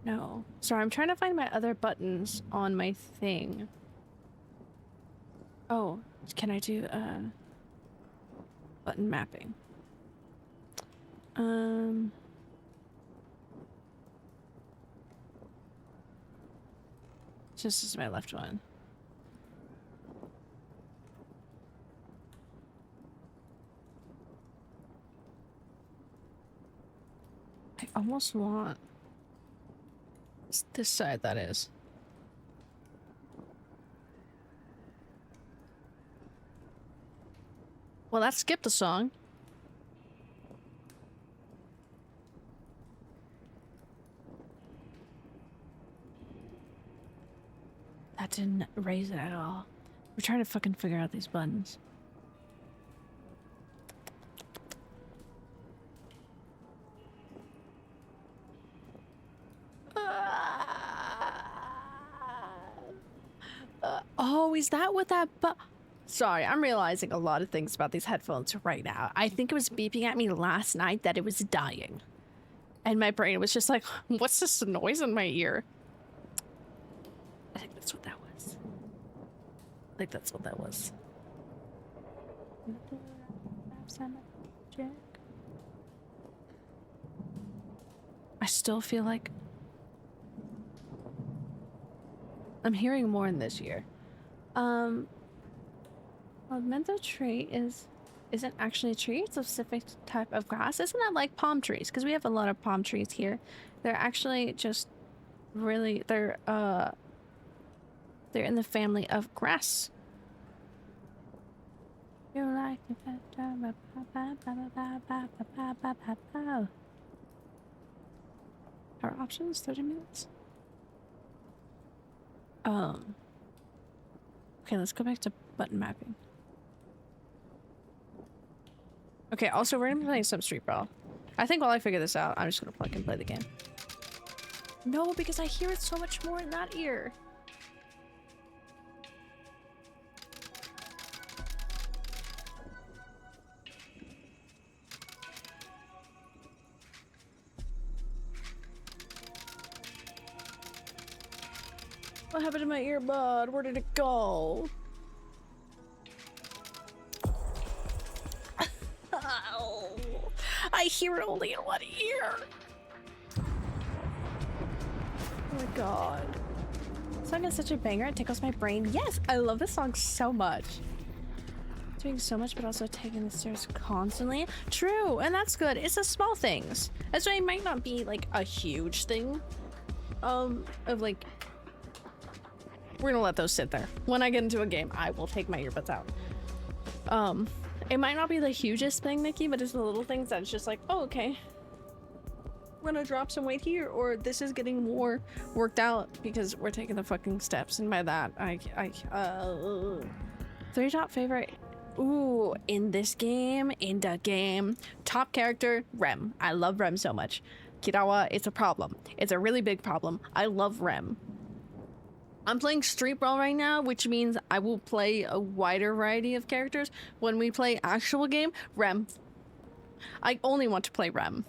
No. Sorry, I'm trying to find my other buttons on my thing. Oh, can I do Button mapping. This is my left one. I almost want this side, that is. Well, that skipped a song. That didn't raise it at all. We're trying to fucking figure out these buttons. Oh, is that what that Sorry, I'm realizing a lot of things about these headphones right now. I think it was beeping at me last night that it was dying. And my brain was just like, what's this noise in my ear? I think that's what that was. I think that's what that was. I still feel like I'm hearing more in this year. Augmented tree isn't actually a tree, it's a specific type of grass. Isn't that like palm trees? Because we have a lot of palm trees here. They're actually just really, they're in the family of grass. You like our options 30 minutes. Okay, let's go back to button mapping. Okay, also we're gonna be playing some Street Brawl. I think while I figure this out, I'm just gonna plug and play the game. No, because I hear it so much more in that ear. What happened to my earbud? Where did it go? Oh, I hear it only in one ear. Oh my god. This song is such a banger, it tickles my brain. Yes, I love this song so much. Doing so much, but also taking the stairs constantly. True, and that's good. It's the small things. That's why it might not be like a huge thing. Of like, we're gonna let those sit there. When I get into a game, I will take my earbuds out. It might not be the hugest thing, Nikki, but it's the little things that's just like, oh, okay. We're gonna drop some weight here, or this is getting more worked out because we're taking the fucking steps. And by that, three top favorite. Ooh, in this game, in the game. Top character, Rem. I love Rem so much. Kirawa, it's a problem. It's a really big problem. I love Rem. I'm playing Street Brawl right now, which means I will play a wider variety of characters. When we play actual game, Rem. I only want to play Rem.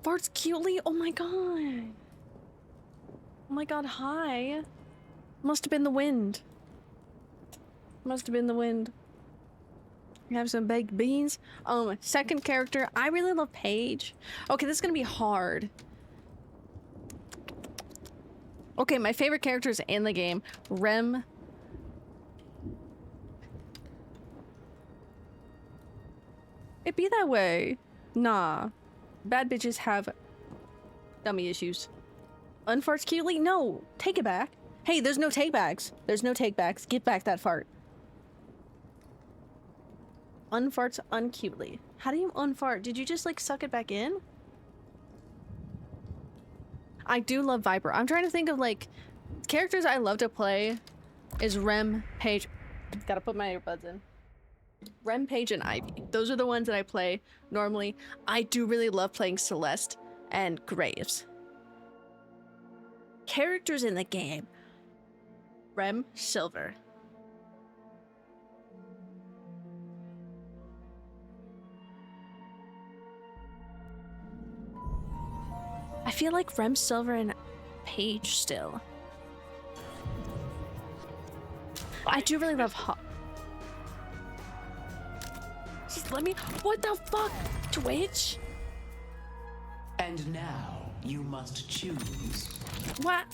Farts cutely? Oh my god. Oh my god, hi. Must have been the wind. Must have been the wind. We have some baked beans. Second character, I really love Paige. Okay, this is gonna be hard. Okay, my favorite characters in the game, Rem. It be that way. Nah. Bad bitches have dummy issues. Unfarts cutely? No. Take it back. Hey, there's no takebacks. There's no takebacks. Get back that fart. Unfarts uncutely. How do you unfart? Did you just like suck it back in? I do love Viper. I'm trying to think of like characters I love to play is Rem, Paige. Gotta put my earbuds in. Rem, Paige, and Ivy. Those are the ones that I play normally. I do really love playing Celeste and Graves. Characters in the game. Rem, Silver. I feel like Rem, Silver, and Paige still. I do really love Just let me. What the fuck? Twitch? And now you must choose. What?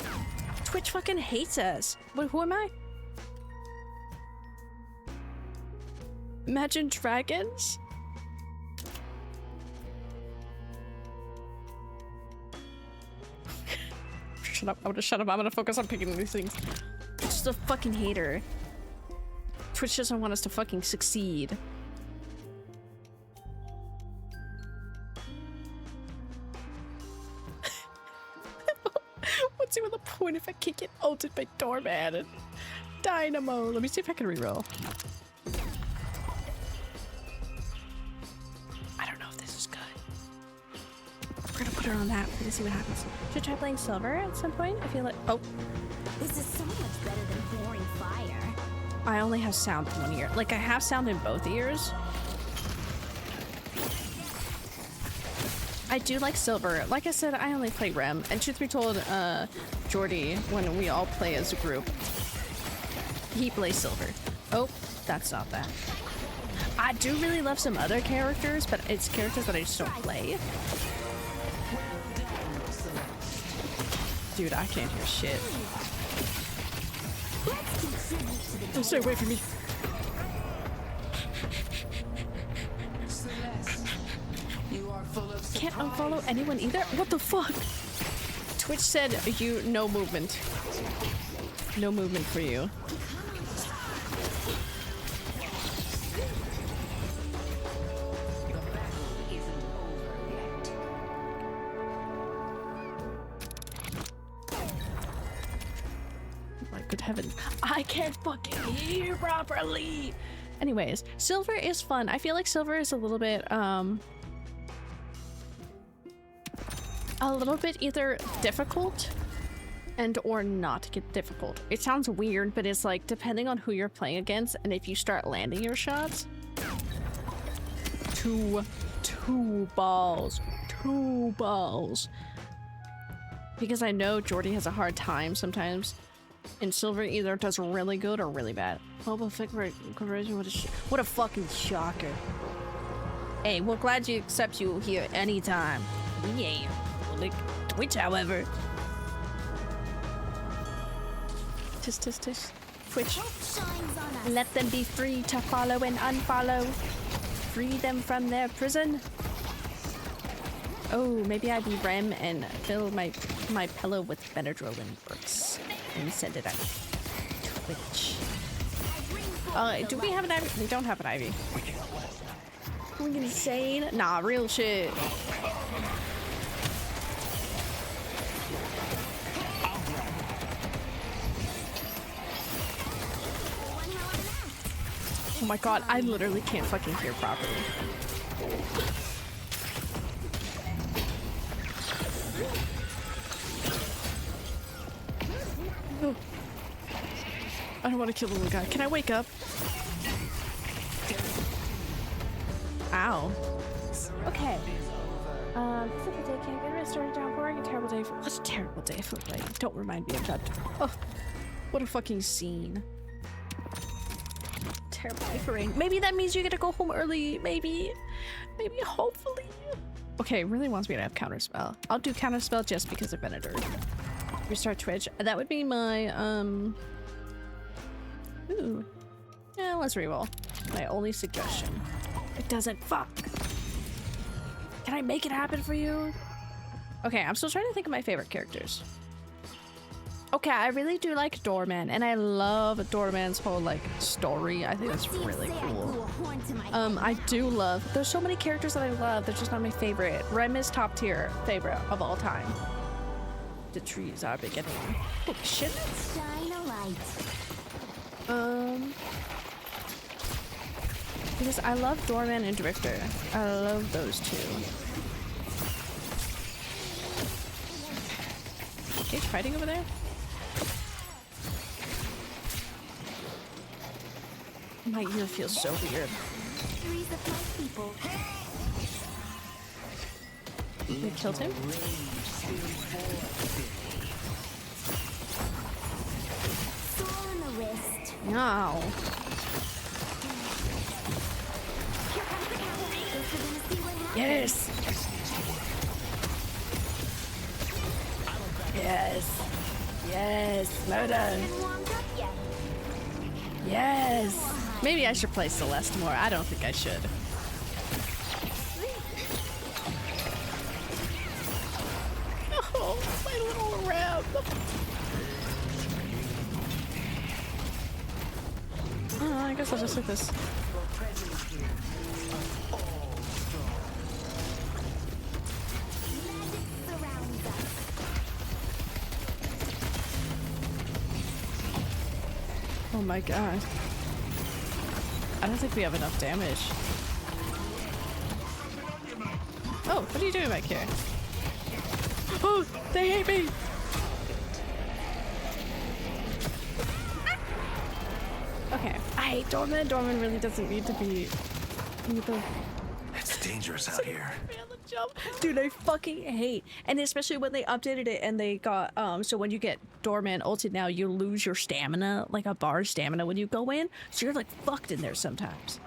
Twitch fucking hates us. Wait, who am I? Imagine Dragons? Shut up. I'm gonna shut up. I'm gonna focus on picking these things. Twitch is a fucking hater. Twitch doesn't want us to fucking succeed. What's even the point if I can't get ulted by Doorman and Dynamo? Let me see if I can reroll. I don't know if this is good. We're gonna put her on that. We're gonna see what happens. Should I try playing Silver at some point? I feel like— oh. This is so much better than pouring fire. I only have sound in one ear. Like, I have sound in both ears. I do like Silver. Like I said, I only play REM. And truth be told, Jordy, when we all play as a group, he plays Silver. Oh, that's not that. I do really love some other characters, but it's characters that I just don't play. Dude, I can't hear shit. Don't stay away from me. Can't unfollow anyone either? What the fuck? Twitch said you— no movement. No movement for you. My good heavens. I can't fucking hear properly. Anyways, Silver is fun. I feel like Silver is a little bit either difficult and or not get difficult. It sounds weird, but it's like depending on who you're playing against and if you start landing your shots. Two balls. Because I know Jordy has a hard time sometimes. And Silver either does really good or really bad. Mobile conversion, what a fucking shocker. Hey, we're glad to accept you here anytime. Yeah. Like Twitch, however. Tisk. Twitch. Let them be free to follow and unfollow. Free them from their prison. Oh, maybe I be REM and fill my pillow with Benadryl and Brooks and send it out. Twitch. Do we have an Ivy? We don't have an Ivy. Are we insane? Nah, real shit. Oh my god, I literally can't fucking hear properly. Oh. I don't want to kill the little guy. Can I wake up? Ow. Okay. Simple day can't get restored downpouring. A terrible day for— what's a terrible day for rain? Don't remind me of that. Oh, what a fucking scene. Terrible day for rain. Maybe that means you get to go home early. Maybe, hopefully. Okay, it really wants me to have counterspell. I'll do counterspell just because of Benedict. Restart Twitch. That would be my ooh. Yeah, let's reroll. My only suggestion. It doesn't— fuck. Can I make it happen for you? Okay, I'm still trying to think of my favorite characters. Okay, I really do like Doorman, and I love Doorman's whole like story. I think that's really cool. I do love— there's so many characters that I love. They're just not my favorite. Rem is top tier favorite of all time. The trees are beginning. Oh shit. Shine a light. Because I love Doorman and Drifter. I love those two. Is he fighting over there? My ear feels so weird. We killed him? No. Yes. Yes. Yes. Murder. Been warmed up yet? Yes. Maybe I should play Celeste more. I don't think I should. Oh, my little Rem. I guess I'll just like this. Surrounds us. Oh my god. I don't think we have enough damage. Oh, what are you doing back here? Oh, they hate me! Okay, I hate Dorman. Dorman really doesn't need to be either. It's dangerous out here. Dude, I fucking hate. And especially when they updated it and they got so when you get Dorman ulted now, you lose your stamina, like a bar stamina when you go in. So you're like fucked in there sometimes.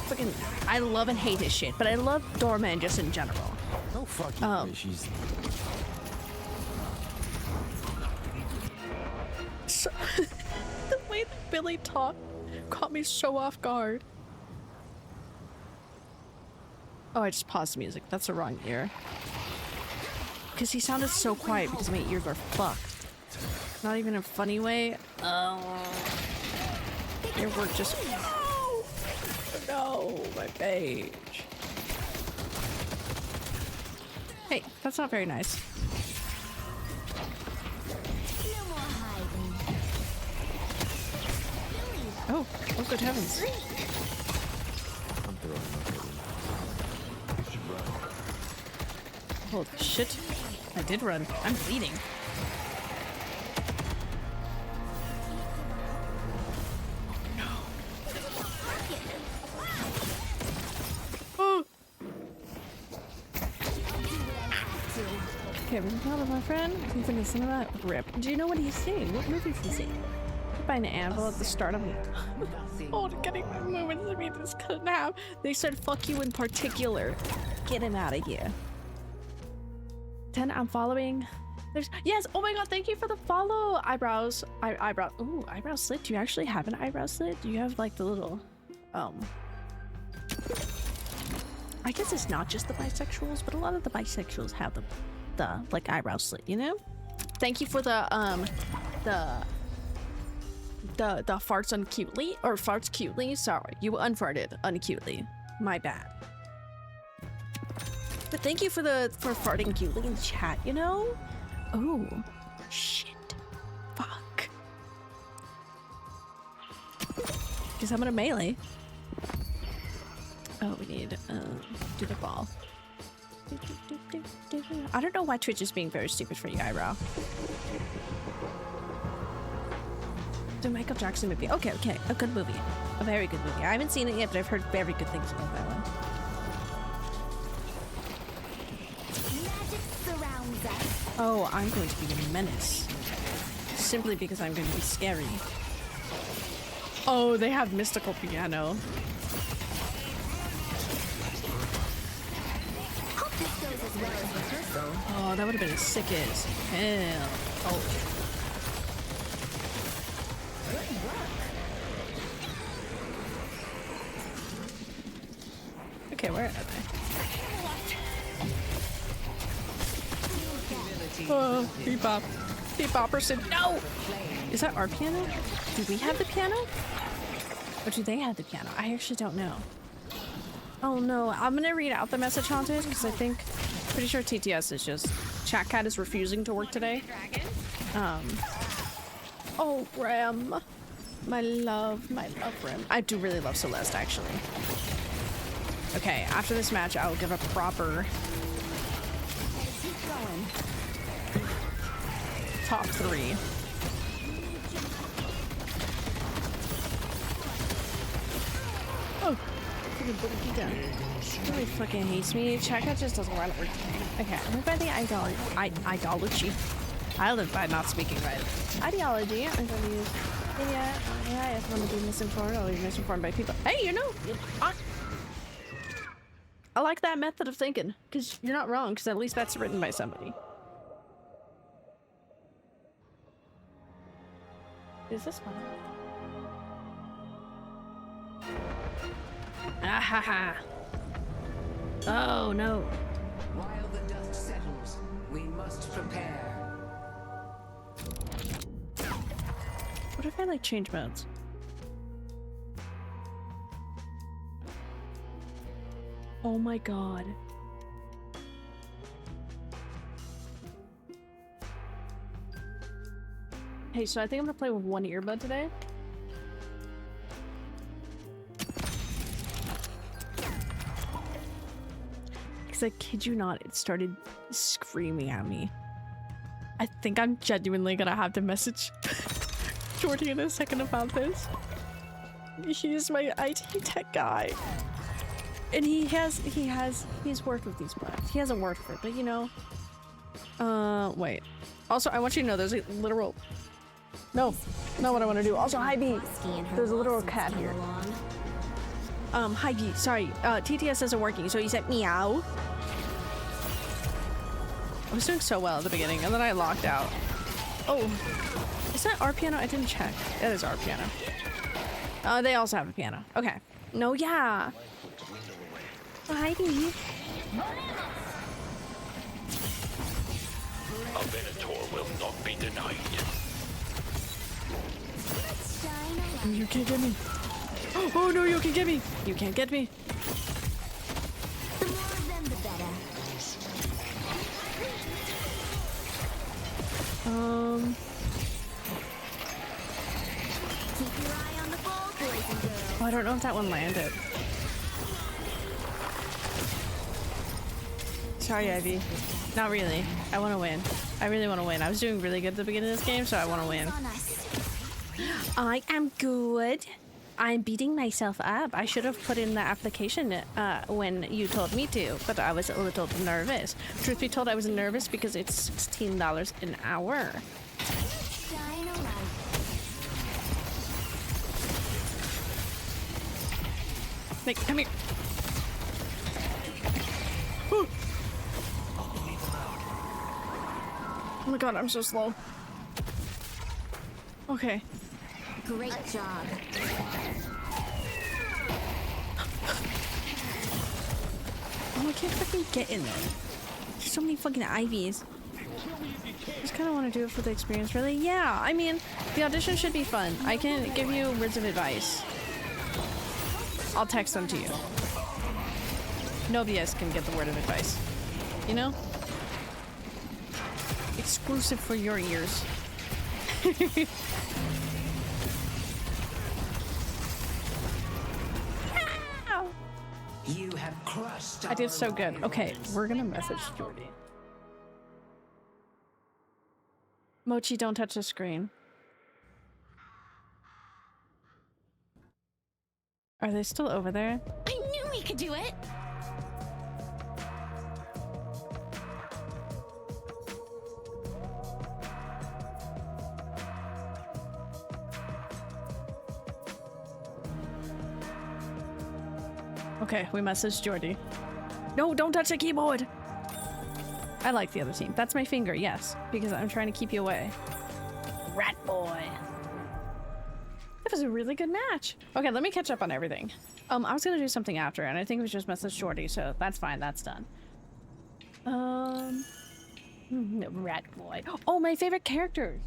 Fucking I love and hate his shit, but I love Dorman just in general. No fucking she's So the way that Billy talked caught me so off guard. Oh, I just paused the music. That's the wrong ear. Because he sounded so quiet because my ears are fucked. Not even in a funny way. Your work just... No, my page. Hey, that's not very nice. No more hiding. Oh, oh good heavens. I'm throwing Holy shit. I did run. I'm bleeding. Oh! Okay, we're proud of my friend. He's in the cinema. Rip. Do you know what he's seeing? What movie is he seeing? By an anvil at the start of oh, getting the moments to me this couldn't have. They said fuck you in particular. Get him out of here. 10, I'm following. There's yes, oh my god, thank you for the follow. Eyebrows. Eyebrow. Ooh, eyebrow slit. Do you actually have an eyebrow slit? Do you have like the little I guess it's not just the bisexuals, but a lot of the bisexuals have the like eyebrow slit, you know? Thank you for the farts uncutely or farts cutely. Sorry, you unfarted uncutely. My bad. But thank you for farting cutely in the chat, you know? Oh, shit. Fuck. Guess I'm gonna melee. Oh, we need do the ball. I don't know why Twitch is being very stupid for you, Eyebrow. The Michael Jackson movie. Okay, okay, a good movie. A very good movie. I haven't seen it yet, but I've heard very good things about that one. Magic surrounds us. Oh, I'm going to be a menace. Simply because I'm going to be scary. Oh, they have mystical piano. Hope this goes as well as rehearsal. Oh, that would have been sick as hell. Oh. Good work. Okay, where are they? Oh, bebop. Bebopperson. No! Is that our piano? Do we have the piano? Or do they have the piano? I actually don't know. Oh no, I'm gonna read out the message haunted because I think, pretty sure TTS is just, Chat Cat is refusing to work today. Oh, Rem. My love, Rem. I do really love Celeste, actually. Okay, after this match, I will give a proper Keep going. top 3. Oh, fucking put it down. Really fucking hates me. Chaka just doesn't want to work today. Okay, I live by the ideology. I live by not speaking right. Ideology. I'm going to use. Yeah, if I'm going to be misinformed, I'll be misinformed by people. Hey, you know. I like that method of thinking, because you're not wrong, because at least that's written by somebody. Is this one? Ah ha ha. Oh no. While the dust settles, we must prepare. What if I like change modes? Oh my god. Hey, so I think I'm gonna play with one earbud today. Because I kid you not, it started screaming at me. I think I'm genuinely gonna have to message Jordy in a second about this. He's my IT tech guy. And he's worked with these products. He hasn't worked for it, but you know. Wait. Also, I want you to know there's a literal... No, not what I want to do. Also, hi B. There's a literal cat here. Hi B. Sorry, TTS isn't working, so he said meow. I was doing so well at the beginning, and then I locked out. Oh, is that our piano? I didn't check. That is our piano. They also have a piano. Okay. No, yeah. Oh, hi B. A Venator will not be denied. You can't get me. Oh no, you can get me. You can't get me. The more of them, the better. Keep your eye on the ball, boys and girls. Oh, I don't know if that one landed. Sorry, Ivy. Not really. I want to win. I really want to win. I was doing really good at the beginning of this game, so I want to win. On us. I am good. I'm beating myself up. I should have put in the application when you told me to, but I was a little nervous. Truth be told, I was nervous because it's $16 an hour. Shine a light. Nick, come here. Oh my god, I'm so slow. Okay. Great job. Oh, I can't fucking get in there. There's so many fucking Ivies. I just kind of want to do it for the experience, really. Yeah, I mean, the audition should be fun. I can give you words of advice. I'll text them to you. No BS can get the word of advice. You know? Exclusive for your ears. You have crushed. I did so our good. Okay, rivals. we're gonna message Jordy. Mochi, don't touch the screen. Are they still over there? I knew we could do it. Okay, we messaged Jordy. No, don't touch the keyboard! I like the other team. That's my finger, yes. Because I'm trying to keep you away. Rat boy. That was a really good match. Okay, let me catch up on everything. I was gonna do something after, and I think it was just message Jordy, so that's fine, that's done. Rat boy. Oh, my favorite characters.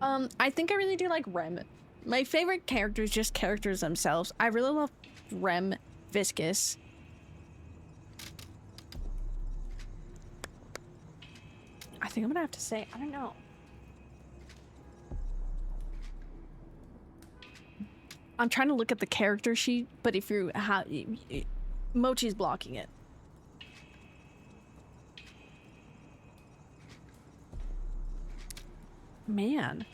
I think I really do like Rem. My favorite characters, just characters themselves. I really love Rem, Viscous. I think I'm gonna have to say, I don't know. I'm trying to look at the character sheet, but if you Mochi's blocking it. Man.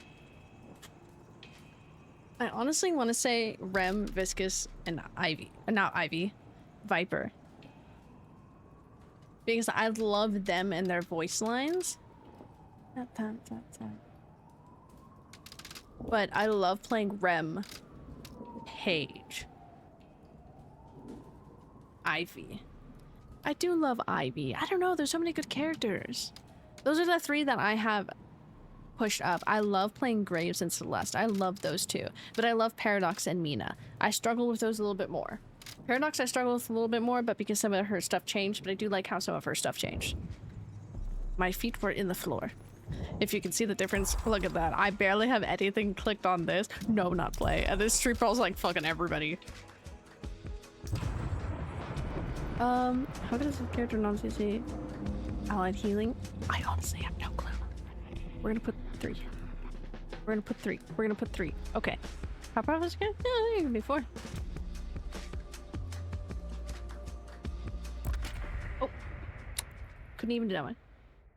I honestly want to say Rem, Viscous, and Ivy. Not Ivy. Viper. Because I love them and their voice lines. But I love playing Rem. Page. Ivy. I do love Ivy. I don't know, there's so many good characters. Those are the 3 that I have pushed up. I love playing Graves and Celeste. I love those 2. But I love Paradox and Mina. I struggle with those a little bit more. Paradox I struggle with a little bit more, but because some of her stuff changed, but I do like how some of her stuff changed. My feet were in the floor. If you can see the difference, look at that. I barely have anything clicked on this. No, not play. And this street brawl's like fucking everybody. How does this character not see allied healing? I honestly have no clue. We're gonna put 3. We're gonna put 3. We're gonna put 3. Okay. How probably is good? Yeah, I think it can be 4. Oh. Couldn't even do that one.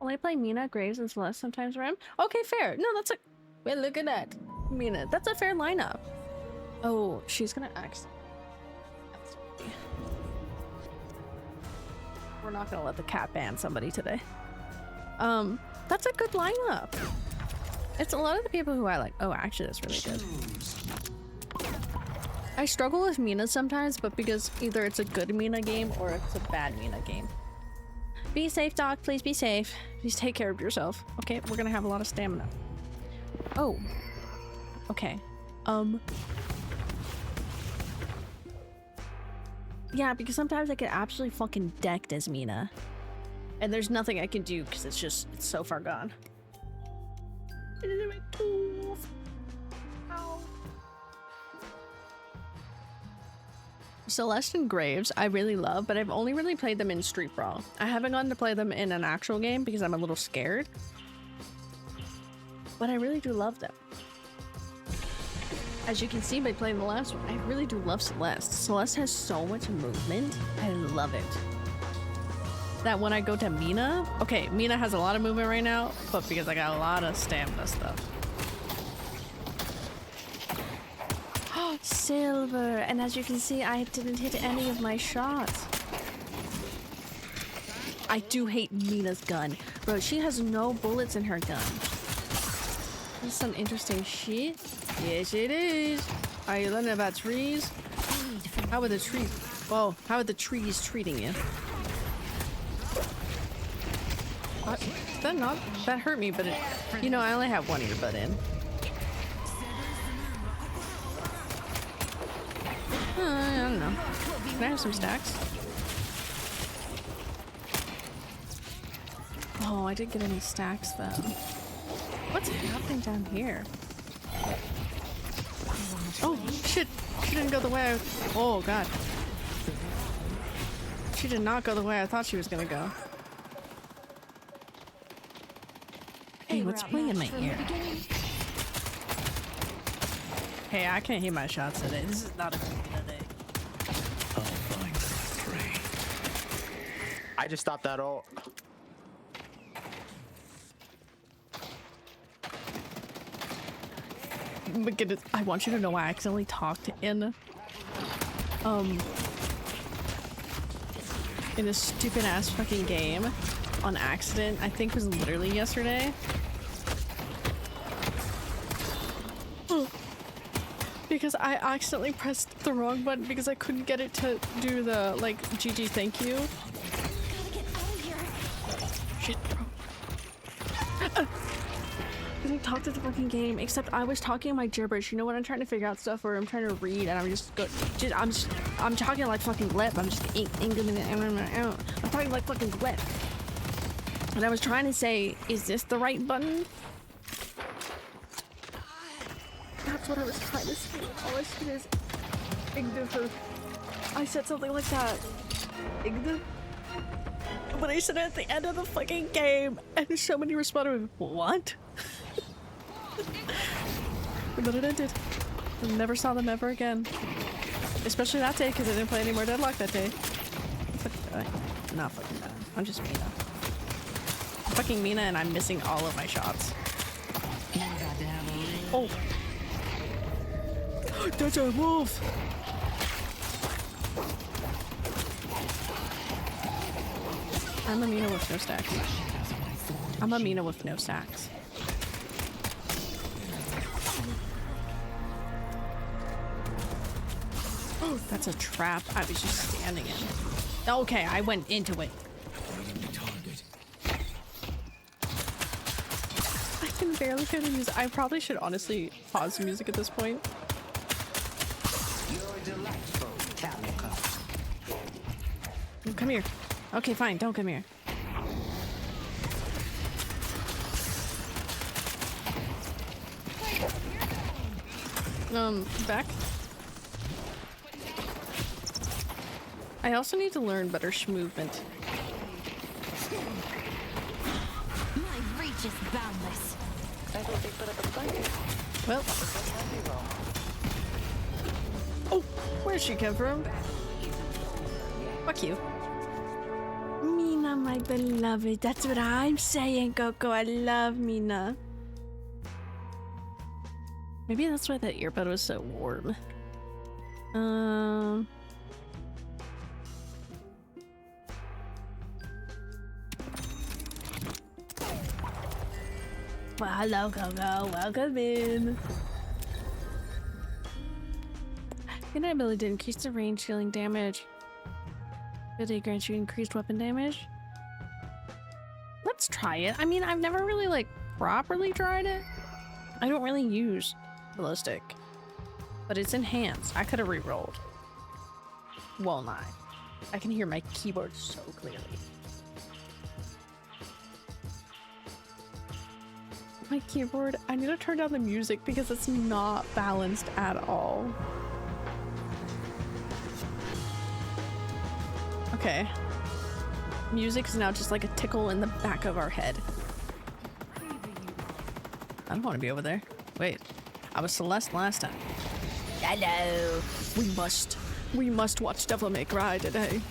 Only play Mina, Graves, and Celeste, sometimes Rem. Okay, fair. No, that's a... Wait, look at that. Mina, that's a fair lineup. Oh, she's gonna axe. We're not gonna let the cat ban somebody today. That's a good lineup. It's a lot of the people who I like. Oh, actually, that's really good. I struggle with Mina sometimes, but because either it's a good Mina game or it's a bad Mina game. Be safe, Doc. Please be safe. Please take care of yourself. Okay, we're gonna have a lot of stamina. Oh. Okay. Yeah, because sometimes I get absolutely fucking decked as Mina. And there's nothing I can do because it's so far gone. Ow. Celeste and Graves I really love, but I've only really played them in Street Brawl. I haven't gotten to play them in an actual game because I'm a little scared. But I really do love them. As you can see by playing the last one, I really do love Celeste. Celeste has so much movement. I love it. That when I go to Mina... Okay, Mina has a lot of movement right now, but because I got a lot of stamina stuff. Oh, silver! And as you can see, I didn't hit any of my shots. I do hate Mina's gun. Bro, she has no bullets in her gun. This is some interesting shit. Yes, it is. Are you learning about trees? How are the trees? Whoa, how are the trees treating you? What? That not? That hurt me, but it, you know, I only have one earbud in. I don't know. Can I have some stacks? Oh, I didn't get any stacks though. What's happening down here? Oh shit! She didn't go the way I... Oh god. She did not go the way I thought she was gonna go. Hey, what's playing in my ear? Hey, I can't hear my shots today. This is not a good day. I'll find the prey. I just stopped that all. But get it, I want you to know I accidentally talked in a stupid ass fucking game on accident. I think it was literally yesterday. Because I accidentally pressed the wrong button because I couldn't get it to do the like GG thank you. Gotta get out of here. Shit, bro. Didn't talk to the fucking game, except I was talking my gibberish. You know when I'm trying to figure out stuff or I'm trying to read and I'm talking like fucking lip. I'm just I'm talking like fucking lip. And I was trying to say, is this the right button? That's what I was trying to say. All I said is Ignifer. I said something like that. Ignifer. But I said it at the end of the fucking game, and somebody responded with, what? And then it ended. I never saw them ever again. Especially that day, because I didn't play any more Deadlock that day. I'm not fucking bad. I'm just Mina. I'm fucking Mina, and I'm missing all of my shots. Oh! That's a wolf! I'm a Mina with no stacks. I'm a Mina with no stacks. Oh, that's a trap I was just standing in. Okay, I went into it. Target. I can barely hear the music. I probably should honestly pause the music at this point. You're delightful, Calico. Come here. Okay, fine. Don't come here. Back. I also need to learn better movement. My reach is boundless. Well. Oh, where'd she come from? Fuck you. Mina, my beloved. That's what I'm saying, Coco. I love Mina. Maybe that's why that earbud was so warm. Well, hello, Coco. Welcome in. Your ability to increase the range healing damage. Ability grants you increased weapon damage. Let's try it. I mean, I've never really like properly tried it. I don't really use ballistic, but it's enhanced. I could have re-rolled. Well, not. I can hear my keyboard so clearly. My keyboard, I need to turn down the music because it's not balanced at all. Okay. Music is now just like a tickle in the back of our head. I don't want to be over there. Wait, I was Celeste last time. Hello. We must watch Devil May Cry today.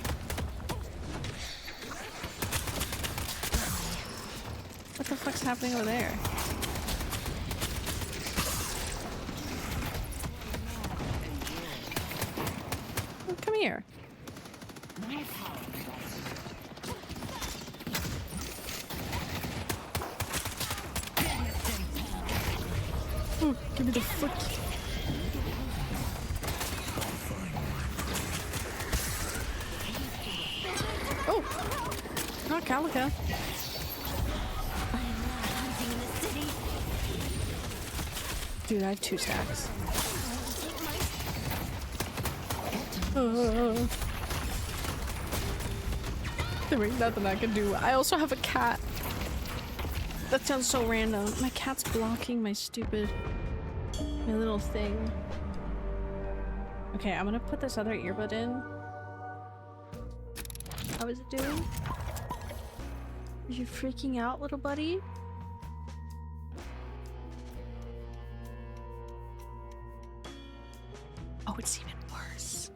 What the fuck's happening over there? Oh, come here. Oh, give me the foot. Oh, not Calico. Dude, I have 2 stacks. There ain't nothing I can do. I also have a cat. That sounds so random. My cat's blocking my little thing. Okay, I'm gonna put this other earbud in. How is it doing? Are you freaking out, little buddy? Oh, it's even worse.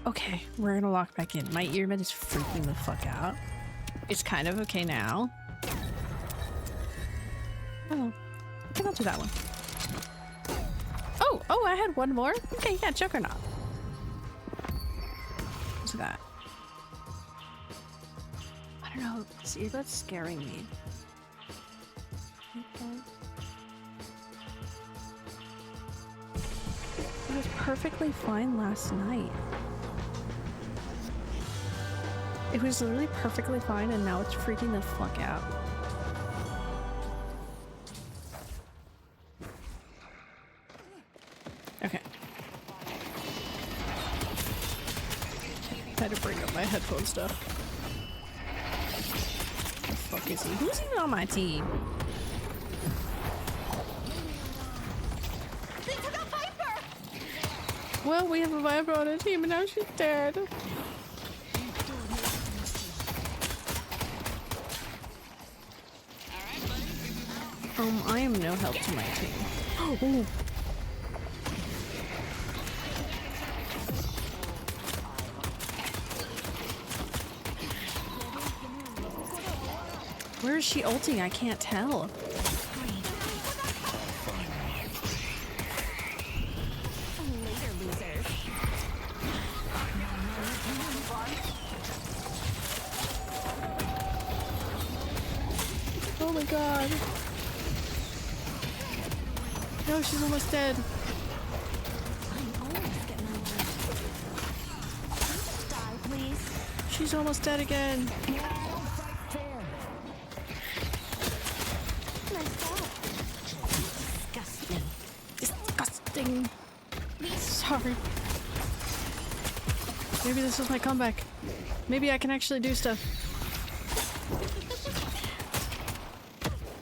Okay, we're gonna lock back in. My earbud is freaking the fuck out. It's kind of okay now. Oh, I think I'll do that one. Oh, I had one more? Okay, yeah, Juggernaut. What's that? I don't know, this earbud's scaring me. Okay. It was perfectly fine last night. It was literally perfectly fine and now it's freaking the fuck out. Okay. I had to bring up my headphone stuff. The fuck is he? Who's even on my team? They took out Viper! Well, we have a Viper on our team and now she's dead. I am no help to my team. Oh. Where is she ulting? I can't tell. Later, losers. my god. No, she's almost dead. I'm almost getting my way. Die, please. She's almost dead again. Nice job. Disgusting. Disgusting. Sorry. Maybe this is my comeback. Maybe I can actually do stuff.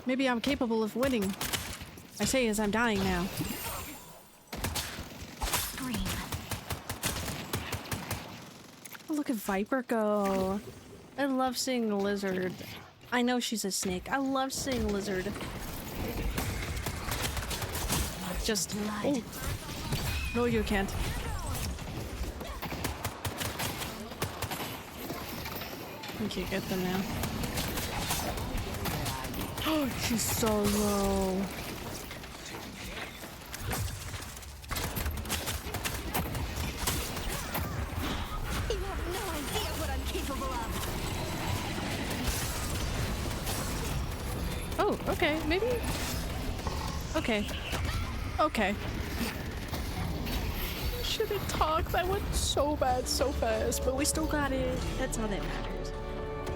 Maybe I'm capable of winning. I say as I'm dying now. Scream. Oh, look at Viper go. I love seeing a lizard. I know she's a snake. I love seeing a lizard. Just... Oh. No, you can't. We can't get them now. Oh, she's so low. You have no idea what I'm capable of. Oh, okay, maybe. Okay. Okay. Shouldn't talk. That went so bad, so fast, but we still got it. That's all that matters.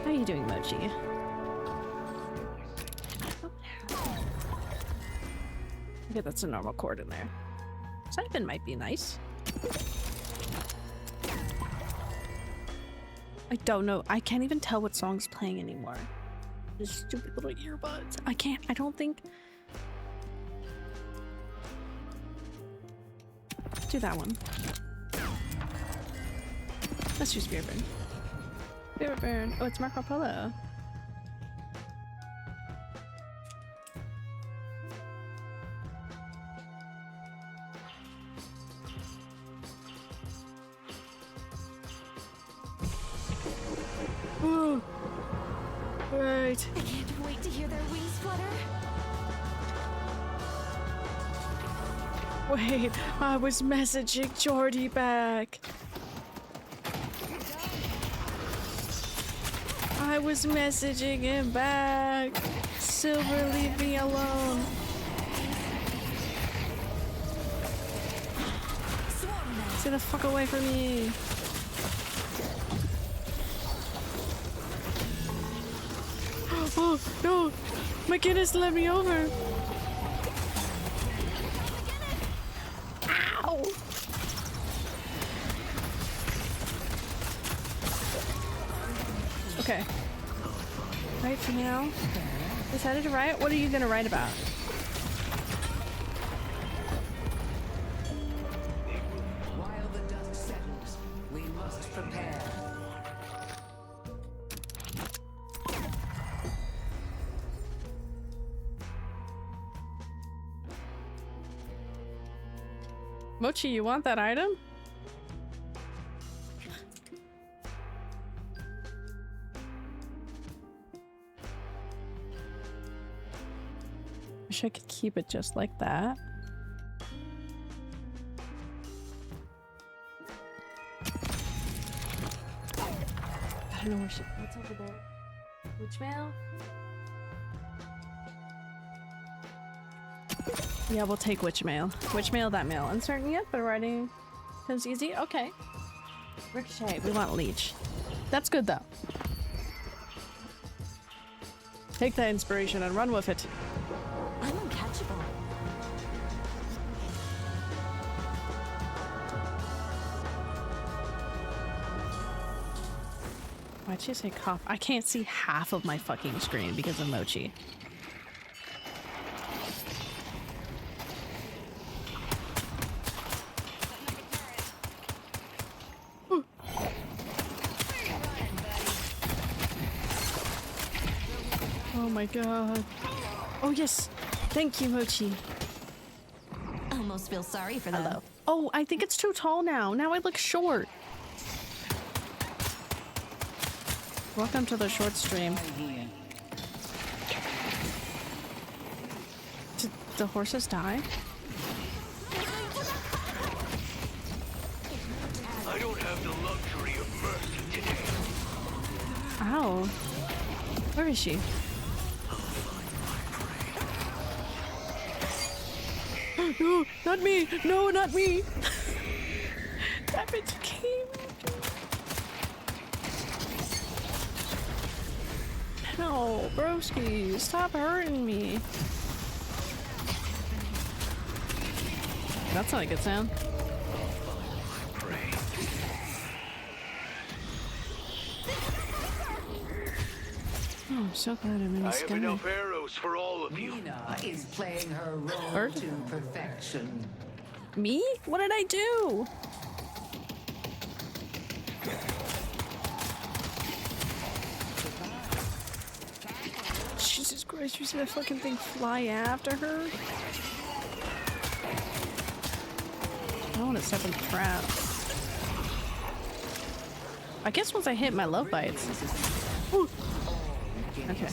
How are you doing, Mochi? Okay, that's a normal chord in there. Siphon might be nice. I don't know. I can't even tell what song's playing anymore. These stupid little earbuds. I can't. I don't think. Let's do that one. Let's do Spirit Burn. Spirit Burn. Oh, it's Marco Polo. Ooh. Right. I can't wait to hear their wings flutter. Wait, I was messaging Jordy back. I was messaging him back. Silver, leave me alone. Get the fuck away from me. Oh, no. McGinnis let me over. Ow. Okay. Right for now. Decided to write? What are you gonna write about? While the dust settles, we must prepare. Mochi, you want that item? Wish I could keep it just like that. I don't know where she. What's over there? Which mail? Yeah, we'll take which mail. Which mail, that mail. Uncertain yet, but writing comes easy. Okay. Ricochet. We want leech. That's good though. Take that inspiration and run with it. I'm uncatchable. Why'd she say cough? I can't see half of my fucking screen because of Mochi. Oh my god. Oh yes. Thank you, Mochi. Almost feel sorry for them. Hello. Oh, I think it's too tall now. Now I look short. Welcome to the short stream. Did the horses die? I don't have the luxury of mercy today. Ow. Where is she? No, not me! No, not me! That bitch came. No, broski, stop hurting me. That's not a good sound. Oh, I'm so glad I'm in I this have guy. enough arrows for all of you. Mina is playing her role Bird? to perfection. Me? What did I do? Jesus Christ, you see that fucking thing fly after her? I don't want to step in the trap. I guess once I hit my love bites. Ooh. Okay.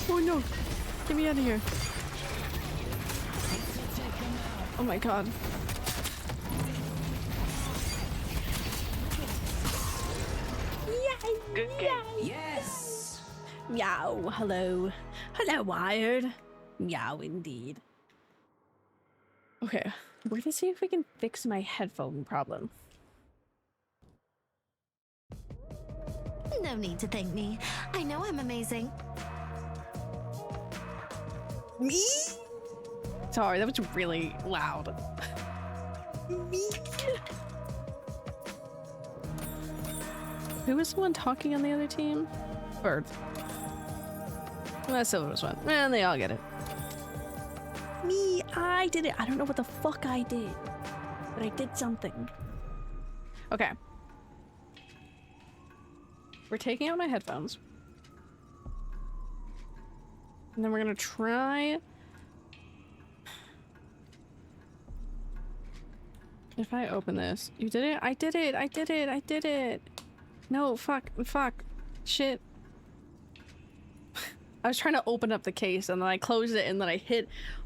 Oh no! Get me out of here! Oh my god. Yay! Good game. Yes! Meow, hello. Hello, Wired. Meow, indeed. Okay, we're gonna see if we can fix my headphone problem. No need to thank me. I know I'm amazing. Me? Sorry, that was really loud. Me? Who was the one talking on the other team? Bird. Well, Silver was one. And they all get it. Me, I did it. I don't know what the fuck I did, but I did something. Okay. We're taking out my headphones. And then we're gonna try... If I open this... You did it? I did it! I did it! I did it! No, fuck. Fuck. Shit. I was trying to open up the case and then I closed it and then I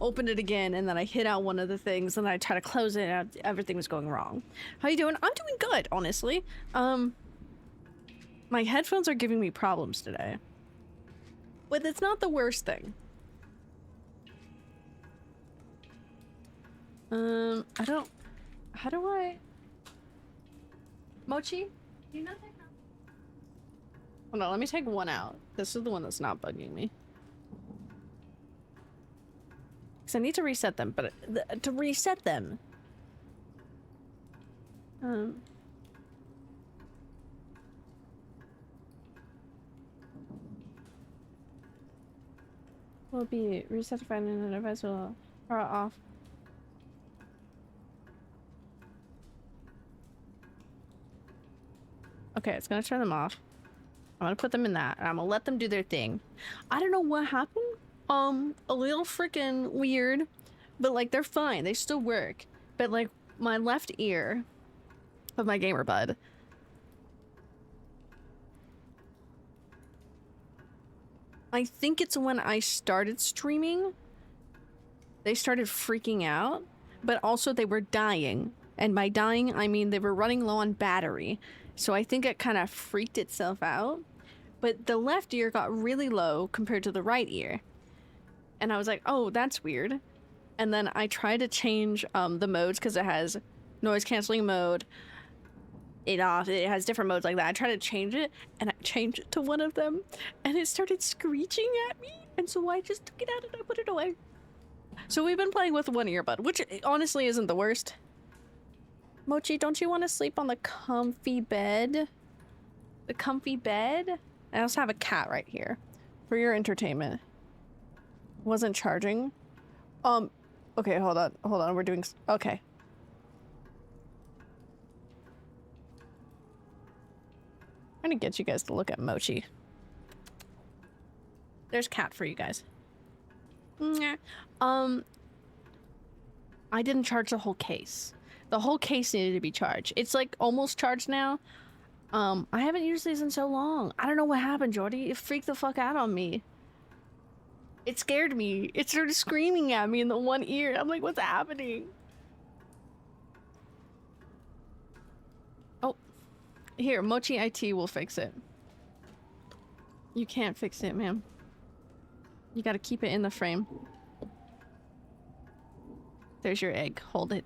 opened it again and then I hit out one of the things and then I tried to close it and everything was going wrong. How you doing? I'm doing good, honestly. My headphones are giving me problems today. But it's not the worst thing. I don't... How do I... Mochi? Do you know that? Hold on, let me take one out. This is the one that's not bugging me. Because I need to reset them, but to reset them... will be reset to find an device will power off. Okay, it's gonna turn them off. I'm gonna put them in that, and I'm gonna let them do their thing. I don't know what happened. A little freaking weird, but like they're fine. They still work. But like my left ear of my gamer bud. I think it's when I started streaming. They started freaking out, but also they were dying. And by dying, I mean they were running low on battery. So I think it kind of freaked itself out. But the left ear got really low compared to the right ear. And I was like, oh, that's weird. And then I tried to change the modes because it has noise canceling mode. It has different modes like that. I tried to change it and I changed it to one of them and it started screeching at me. And so I just took it out and I put it away. So we've been playing with one earbud, which honestly isn't the worst. Mochi, don't you want to sleep on the comfy bed? The comfy bed? I also have a cat right here for your entertainment. Wasn't charging. Okay, hold on. We're doing... Okay. I'm trying to get you guys to look at Mochi. There's cat for you guys. I didn't charge the whole case. The whole case needed to be charged. It's like almost charged now. I haven't used these in so long. I don't know what happened, Jordy. It freaked the fuck out on me. It scared me. It started screaming at me in the one ear. I'm like, what's happening? Here, Mochi IT will fix it. You can't fix it, ma'am. You gotta keep it in the frame. There's your egg. Hold it.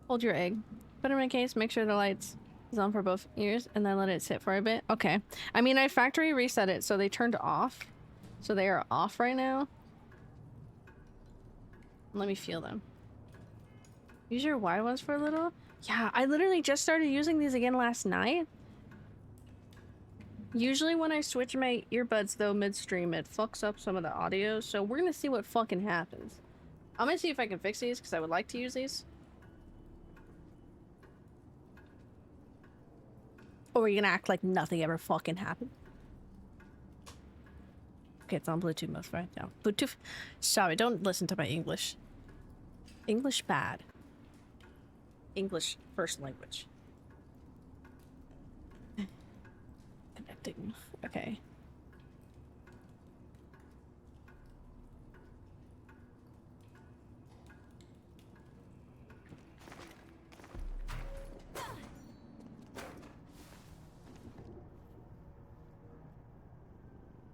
Hold your egg. Put it in my case, make sure the lights is on for both ears, and then let it sit for a bit. Okay. I mean, I factory reset it, so they turned off. So they are off right now. Let me feel them. Use your wide ones for a little? Yeah, I literally just started using these again last night. Usually when I switch my earbuds though midstream, it fucks up some of the audio, so we're gonna see what fucking happens. I'm gonna see if I can fix these, because I would like to use these. Or are you gonna act like nothing ever fucking happened? Okay, it's on Bluetooth most right now. Bluetooth? Sorry, don't listen to my English. English bad. English first language. Connecting. Okay.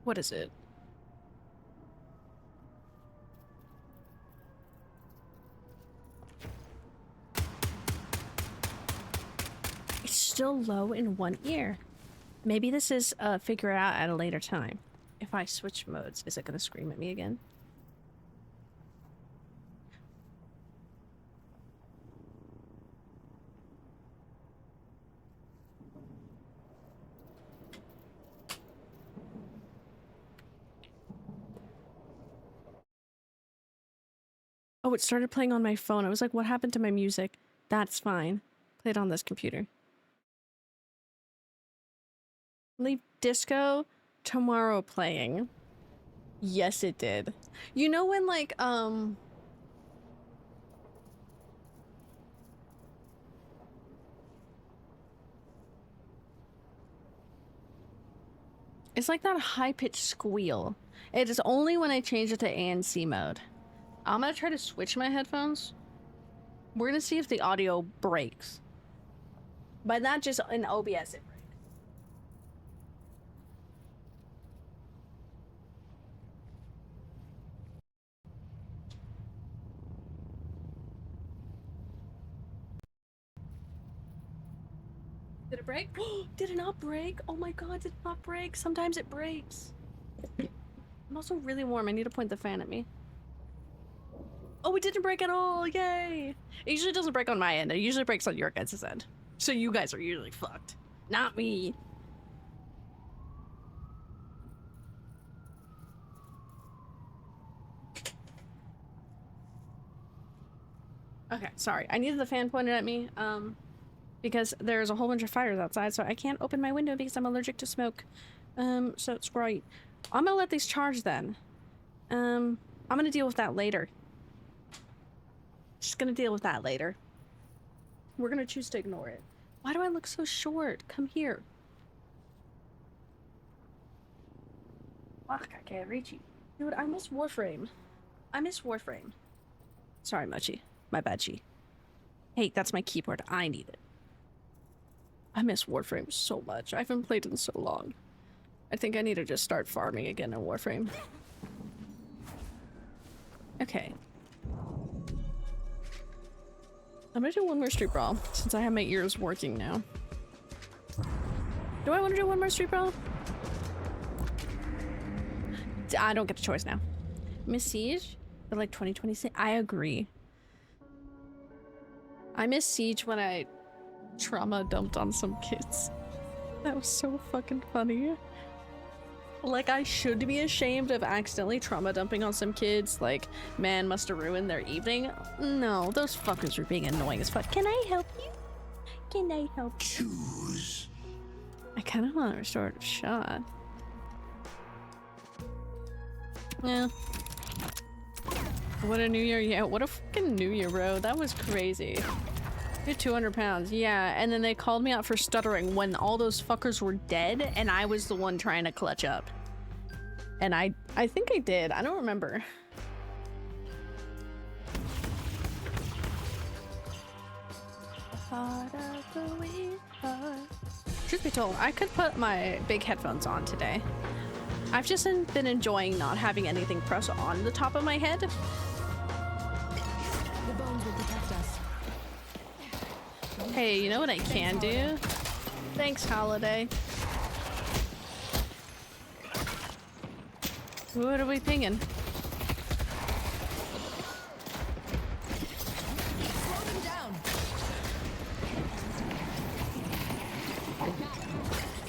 What is it? It's still low in one ear. Maybe this is figure it out at a later time. If I switch modes, is it gonna scream at me again? Oh, it started playing on my phone. I was like, what happened to my music? That's fine. Play it on this computer. Leave disco tomorrow playing. Yes, it did. You know when like, it's like that high-pitched squeal. It is only when I change it to ANC mode. I'm gonna try to switch my headphones. We're gonna see if the audio breaks. By that, just in OBS it breaks. Did it break? Did it not break? Oh my god, did it not break? Sometimes it breaks. I'm also really warm. I need to point the fan at me. Oh, it didn't break at all. Yay. It usually doesn't break on my end. It usually breaks on your guys' end. So you guys are usually fucked. Not me. Okay, sorry. I needed the fan pointed at me, because there's a whole bunch of fires outside, so I can't open my window because I'm allergic to smoke. So it's great. I'm gonna let these charge then. I'm gonna deal with that later. Just gonna deal with that later. We're gonna choose to ignore it. Why do I look so short? Come here. Fuck, I can't reach you. Dude, I miss Warframe. I miss Warframe. Sorry, Mochi. My bad, Chi. Hey, that's my keyboard. I need it. I miss Warframe so much. I haven't played in so long. I think I need to just start farming again in Warframe. Okay. I'm gonna do one more street brawl, since I have my ears working now. Do I want to do one more street brawl? I don't get a choice now. Miss Siege? But like 2026? I agree. I miss Siege when I trauma dumped on some kids. That was so fucking funny. Like, I should be ashamed of accidentally trauma dumping on some kids. Like, man must have ruined their evening. No, those fuckers were being annoying as fuck. Can I help you? Can I help you? Choose. I kind of want a restorative shot. Yeah. What a new year. Yeah, what a fucking new year, bro. That was crazy. You're 200 pounds. Yeah, and then they called me out for stuttering when all those fuckers were dead and I was the one trying to clutch up. And I think I did. I don't remember. Heart of the weak heart. Truth be told, I could put my big headphones on today. I've just been enjoying not having anything pressed on the top of my head. The bones will protect us. Hey, you know what I can do? Thanks, Holiday. What are we pinging? Slow them down.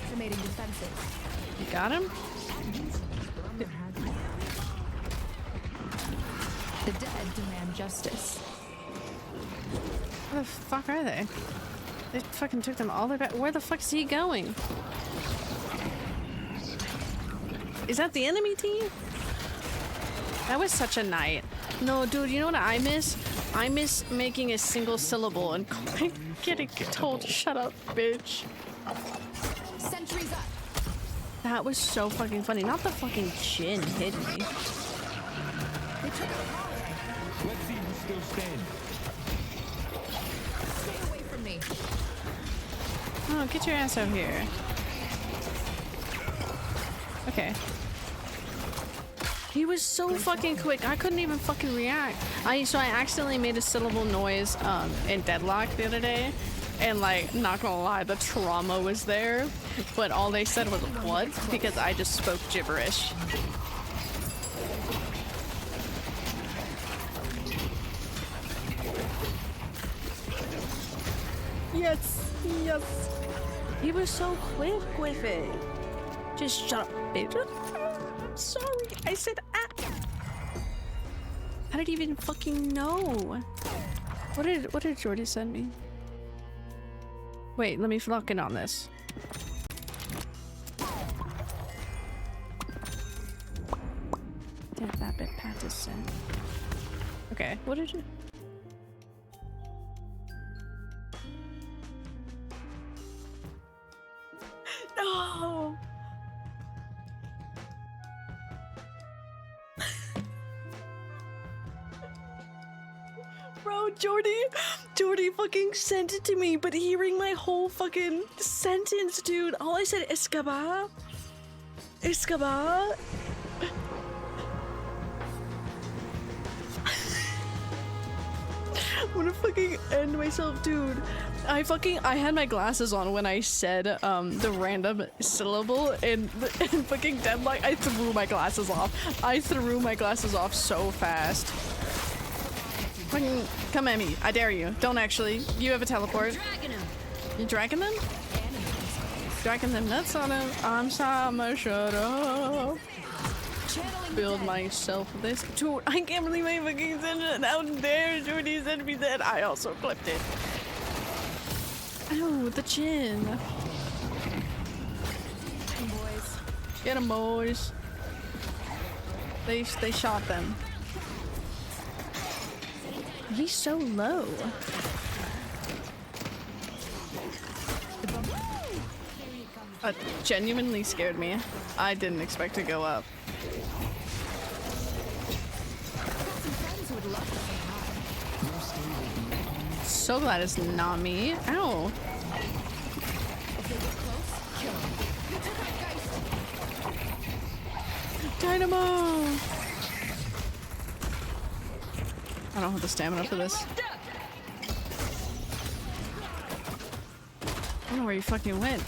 Estimating defenses. You got him? The dead demand justice. Where the fuck are they? They fucking took them all the way back. Where the fuck is he going? Is that the enemy team? That was such a night. No, dude, you know what I miss? I miss making a single syllable and getting told, shut up, bitch. Sentries up. That was so fucking funny. Not the fucking chin hit me. Let's see who's still standing. Stay away from me. Oh, get your ass over here. Okay. He was so fucking quick. I couldn't even fucking react. So I accidentally made a syllable noise in Deadlock the other day. And like, not gonna lie, the trauma was there. But all they said was, what? Because I just spoke gibberish. Yes, yes. He was so quick with it. Just shut up, bitch. I'm sorry. I said ah. How did he even fucking know? What did Jordy send me? Wait, let me lock in on this. Dead Rabbit Patterson. Okay, what did you? No! Bro, Jordy fucking sent it to me, but hearing my whole fucking sentence, dude, all I said, Escaba? Escaba? I'm gonna fucking end myself, dude. I had my glasses on when I said the random syllable in fucking Deadlock. I threw my glasses off. I threw my glasses off so fast. Fucking come at me. I dare you. Don't actually. You have a teleport. You dragging them? Dragging them nuts on him. I'm sorry, I'ma shut up. Build myself this. Dude, I can't believe I fucking sent it. How dare Jordy send me that? I also clipped it. Ow, the chin. Get him, boys. They shot them. He's so low. That genuinely scared me. I didn't expect to go up. So glad it's not me. Ow. Dynamo! I don't have the stamina for this. I don't know where you fucking went.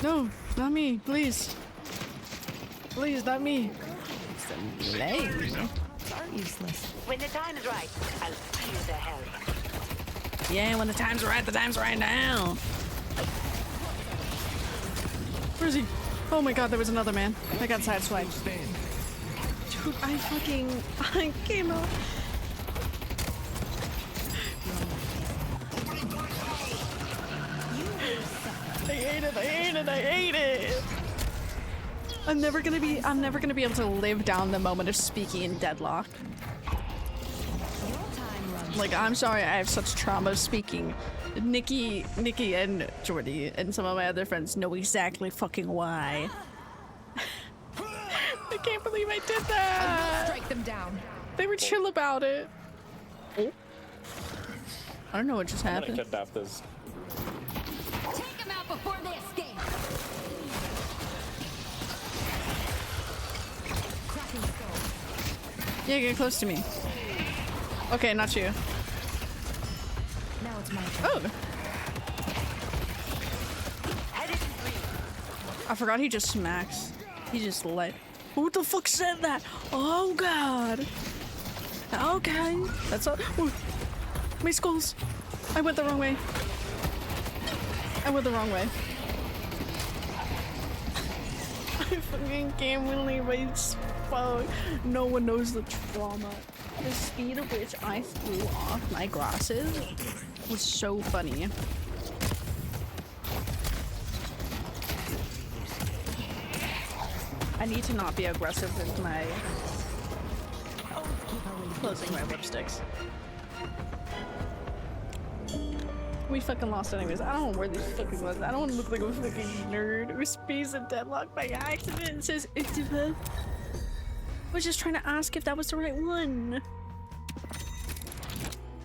No, not me, please. Please, not me. It's a leg. Useless. When the time's right, I'll feel the help. Yeah, when the time's right now. Where is he? Oh my god, there was another man. I got sideswiped. Dude, I came out. I hate it. I'm never gonna be able to live down the moment of speaking in Deadlock. Like, I'm sorry, I have such trauma of speaking. Nikki and Jordy and some of my other friends know exactly fucking why. I can't believe I did that. Strike them down. They were chill about it. I don't know what just happened. Kidnap this. Take them out before they escape. Yeah, get close to me. Okay, not you. Now it's my turn. Oh! I forgot he just smacks. He just let. Who the fuck said that? Oh god! Okay. That's all. Oh. My skulls! I went the wrong way. I went the wrong way. I fucking can't believe I spoke. No one knows the trauma. The speed at which I threw off my glasses was so funny. I need to not be aggressive with my closing my lipsticks. We fucking lost anyways. I don't know where these fucking was. I don't want to look like a fucking nerd who speaks in Deadlock by accident and says I was just trying to ask if that was the right one.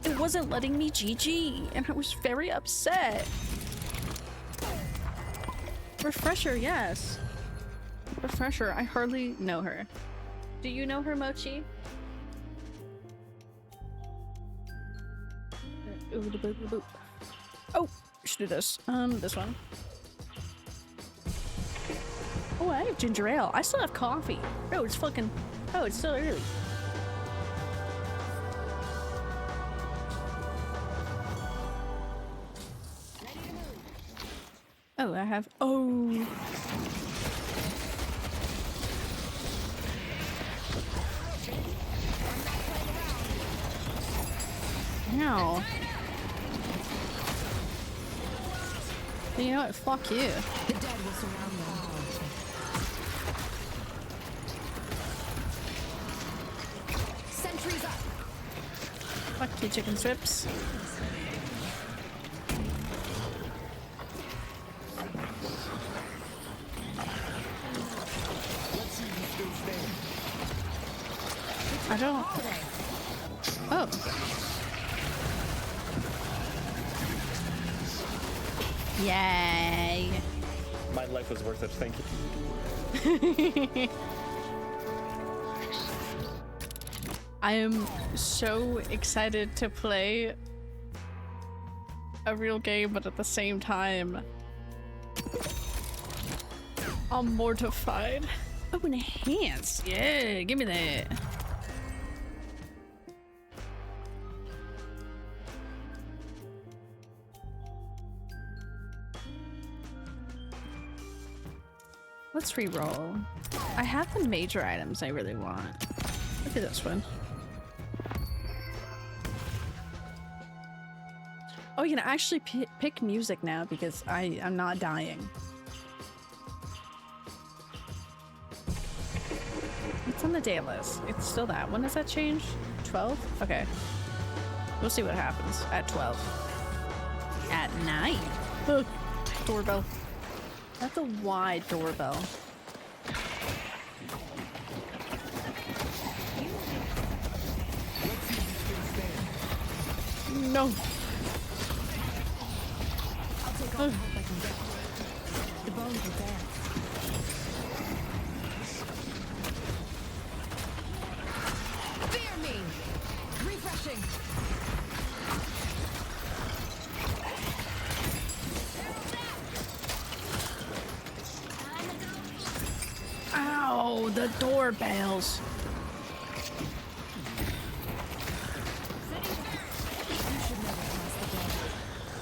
It wasn't letting me GG and I was very upset. Refresher, yes. Refresher, I hardly know her. Do you know her, Mochi? Oh, should do this. This one. Oh, I have ginger ale. I still have coffee. Oh, it's fucking. Oh, it's still early. Oh, I have. Oh. Ow. You know what? Fuck you. The dead will surround them. Sentries up. Fuck you, chicken strips. I don't. Oh. Yay. My life was worth it. Thank you. I am so excited to play a real game, but at the same time, I'm mortified. Oh, enhance. Yeah, give me that. Let's re-roll. I have the major items I really want. Look at this one. Oh, you can actually pick music now because I'm not dying. It's on the day list. It's still that. When does that change? 12? Okay. We'll see what happens at 12. At night. Ugh. Doorbell. That's a wide doorbell. No. I'll take all the help I can get. The bones are there. Fear me! Refreshing! Ow, the doorbells.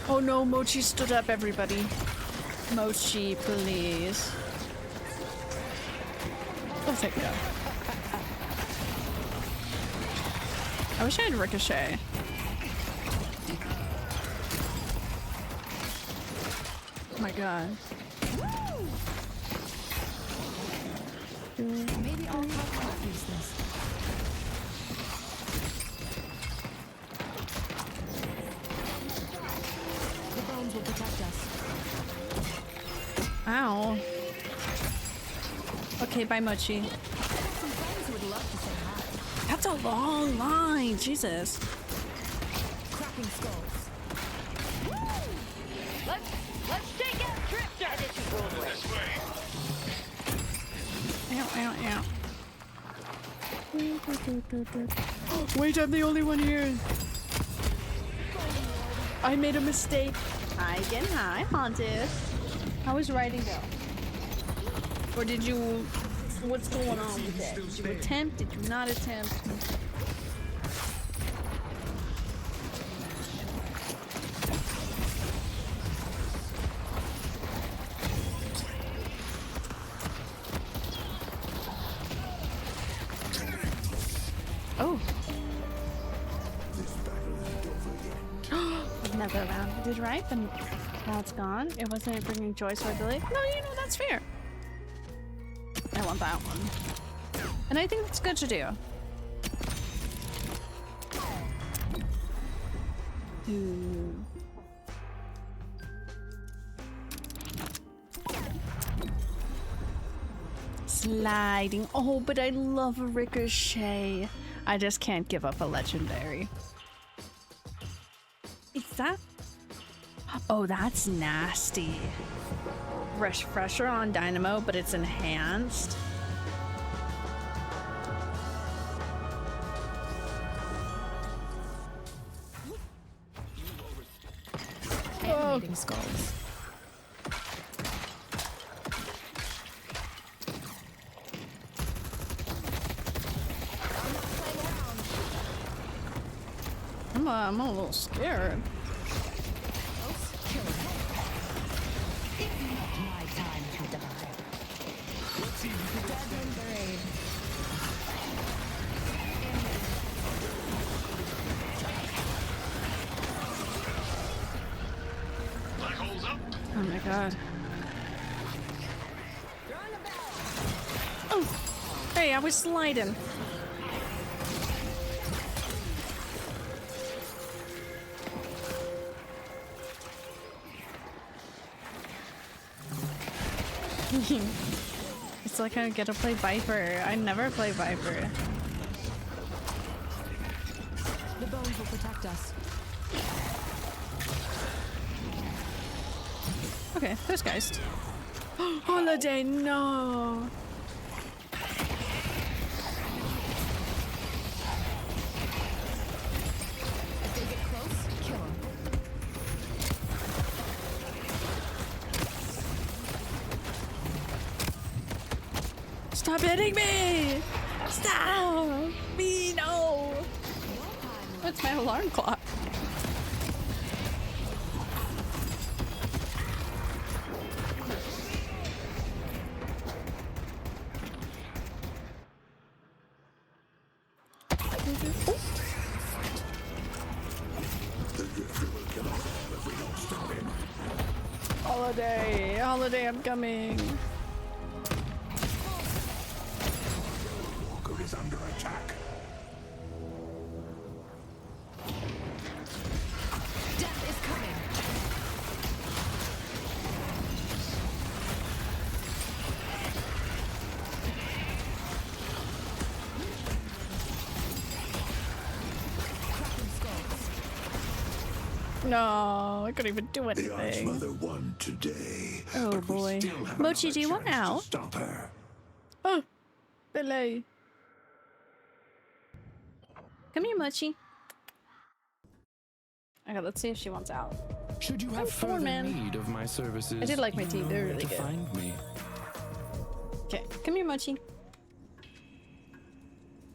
Oh no, Mochi stood up, everybody. Mochi, please. Oh, thank God. I wish I had Ricochet. Oh my God. Maybe I'll use this. The bones will protect us. Ow. Okay, bye, Mochi. Some friends would love to say hi. That's a long line, Jesus. Cracking skulls. Let's take a trip down this roadway. This way. Ow, ow, ow. Wait, I'm the only one here. I made a mistake. Hi again, hi, Haunted. How was writing go? Or did you... What's going on with it? Did you attempt? Did you not attempt? Oh. Never around. I did right, but now it's gone. It wasn't bringing joy, so I delayed. No, you know, that's fair. I want that one. And I think that's good to do. Ooh. Sliding. Oh, but I love a ricochet. I just can't give up a legendary. Is that? Oh, that's nasty. Fresher on Dynamo, but it's enhanced. Animating skulls. I'm a little scared. My time to die. Let's see who can Deadlock VOD. Black holes up. Oh my god. Oh! Hey, I was sliding. It's like I get to play Viper. I never play Viper. The bones will protect us. Okay, those guys. Holiday, no! If they get close, kill them. Stop hitting me! Stop! Me, no! What's my alarm clock? Holiday! Holiday, I'm coming! Walker is under attack. Death is coming. Cracking skulls. No, I couldn't even do The anything. Archmother won today. Oh but we boy. still have Mochi, another do you want chance to out? Stop her. Oh, Billy. Come here, Mochi. Okay, let's see if she wants out. Should you have I'm torn, further man. need of my services, I did like my you teeth, know they're where really to good. find me. Okay, come here, Mochi.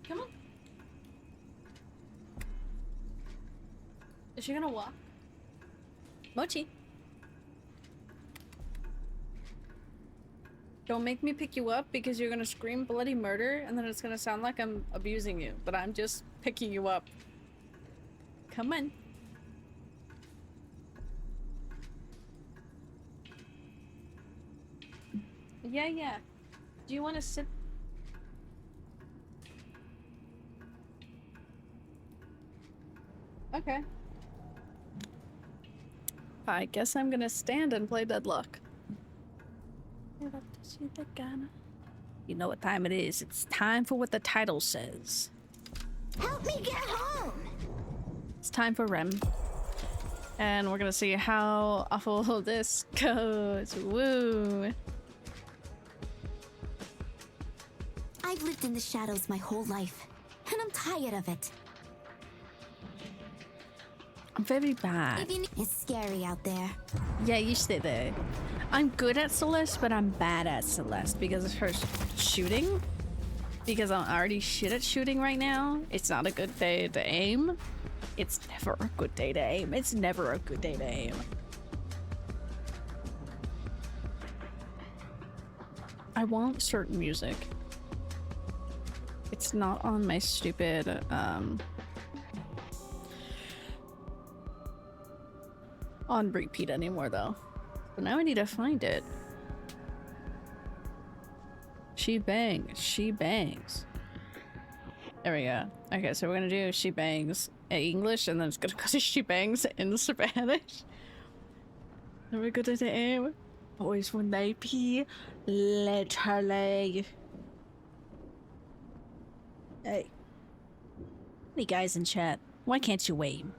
Come on. Is she gonna walk? Mochi. Don't make me pick you up because you're gonna scream bloody murder and then it's gonna sound like I'm abusing you, but I'm just picking you up. Come on. Yeah, yeah. Do you want to sit? Okay. I guess I'm gonna stand and play Deadlock. You know what time it is. It's time for what the title says. Help me get home. It's time for REM. And we're gonna see how awful this goes. Woo! I've lived in the shadows my whole life. and I'm tired of it. I'm very bad. It's scary out there. Yeah, you stay there. I'm good at Celeste, but I'm bad at Celeste because of her shooting. Because I'm already shit at shooting right now. It's not a good day to aim. It's never a good day to aim. It's never a good day to aim. I want certain music. It's not on my stupid, on repeat anymore though. But now I need to find it. She bangs. She bangs. There we go. Okay, so we're gonna do she bangs in English and then it's gonna go to she bangs in Spanish. Then we're gonna aim. Boys when they pee, literally. Hey. Hey guys in chat, why can't you aim?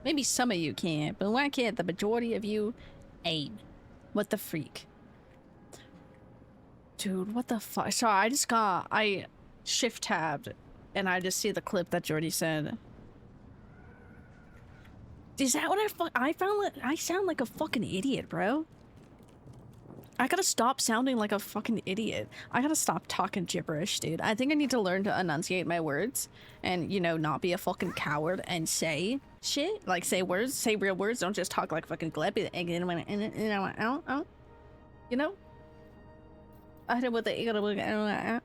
Maybe some of you can, but why can't the majority of you aim? What the freak? Dude, what the fuck? Sorry, I shift tabbed and I just see the clip that Jordy said. Is that what I found? I sound like a fucking idiot, bro. I gotta stop sounding like a fucking idiot. I gotta stop talking gibberish, dude. I think I need to learn to enunciate my words and, you know, not be a fucking coward and say shit. Like, say words, say real words. Don't just talk like fucking gleb. You know? I don't know what the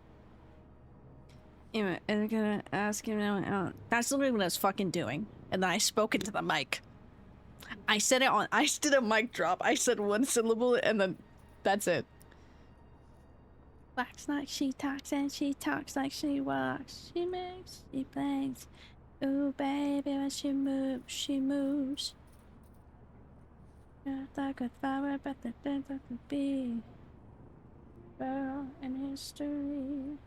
I'm gonna ask him now. That's literally what I was fucking doing. And then I spoke into the mic. I said it on. I did a mic drop. I said one syllable and then that's it. Walks like she talks and she talks like she walks. She moves, she bangs. Ooh, baby, when she moves. Like a flower, but the dance of the bee. Girl in history.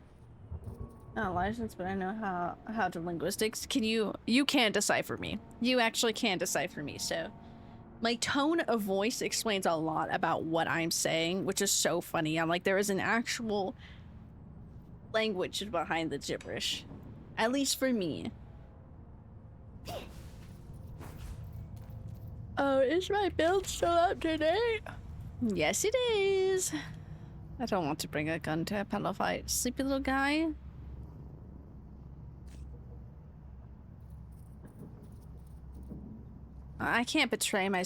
Not licensed, but I know how to linguistics. Can you can't decipher me. You actually can't decipher me, so my tone of voice explains a lot about what I'm saying, which is so funny. I'm like, there is an actual language behind the gibberish. At least for me. Oh, is my build still up to date? Yes, it is. I don't want to bring a gun to a pillow fight. Sleepy little guy. I can't betray my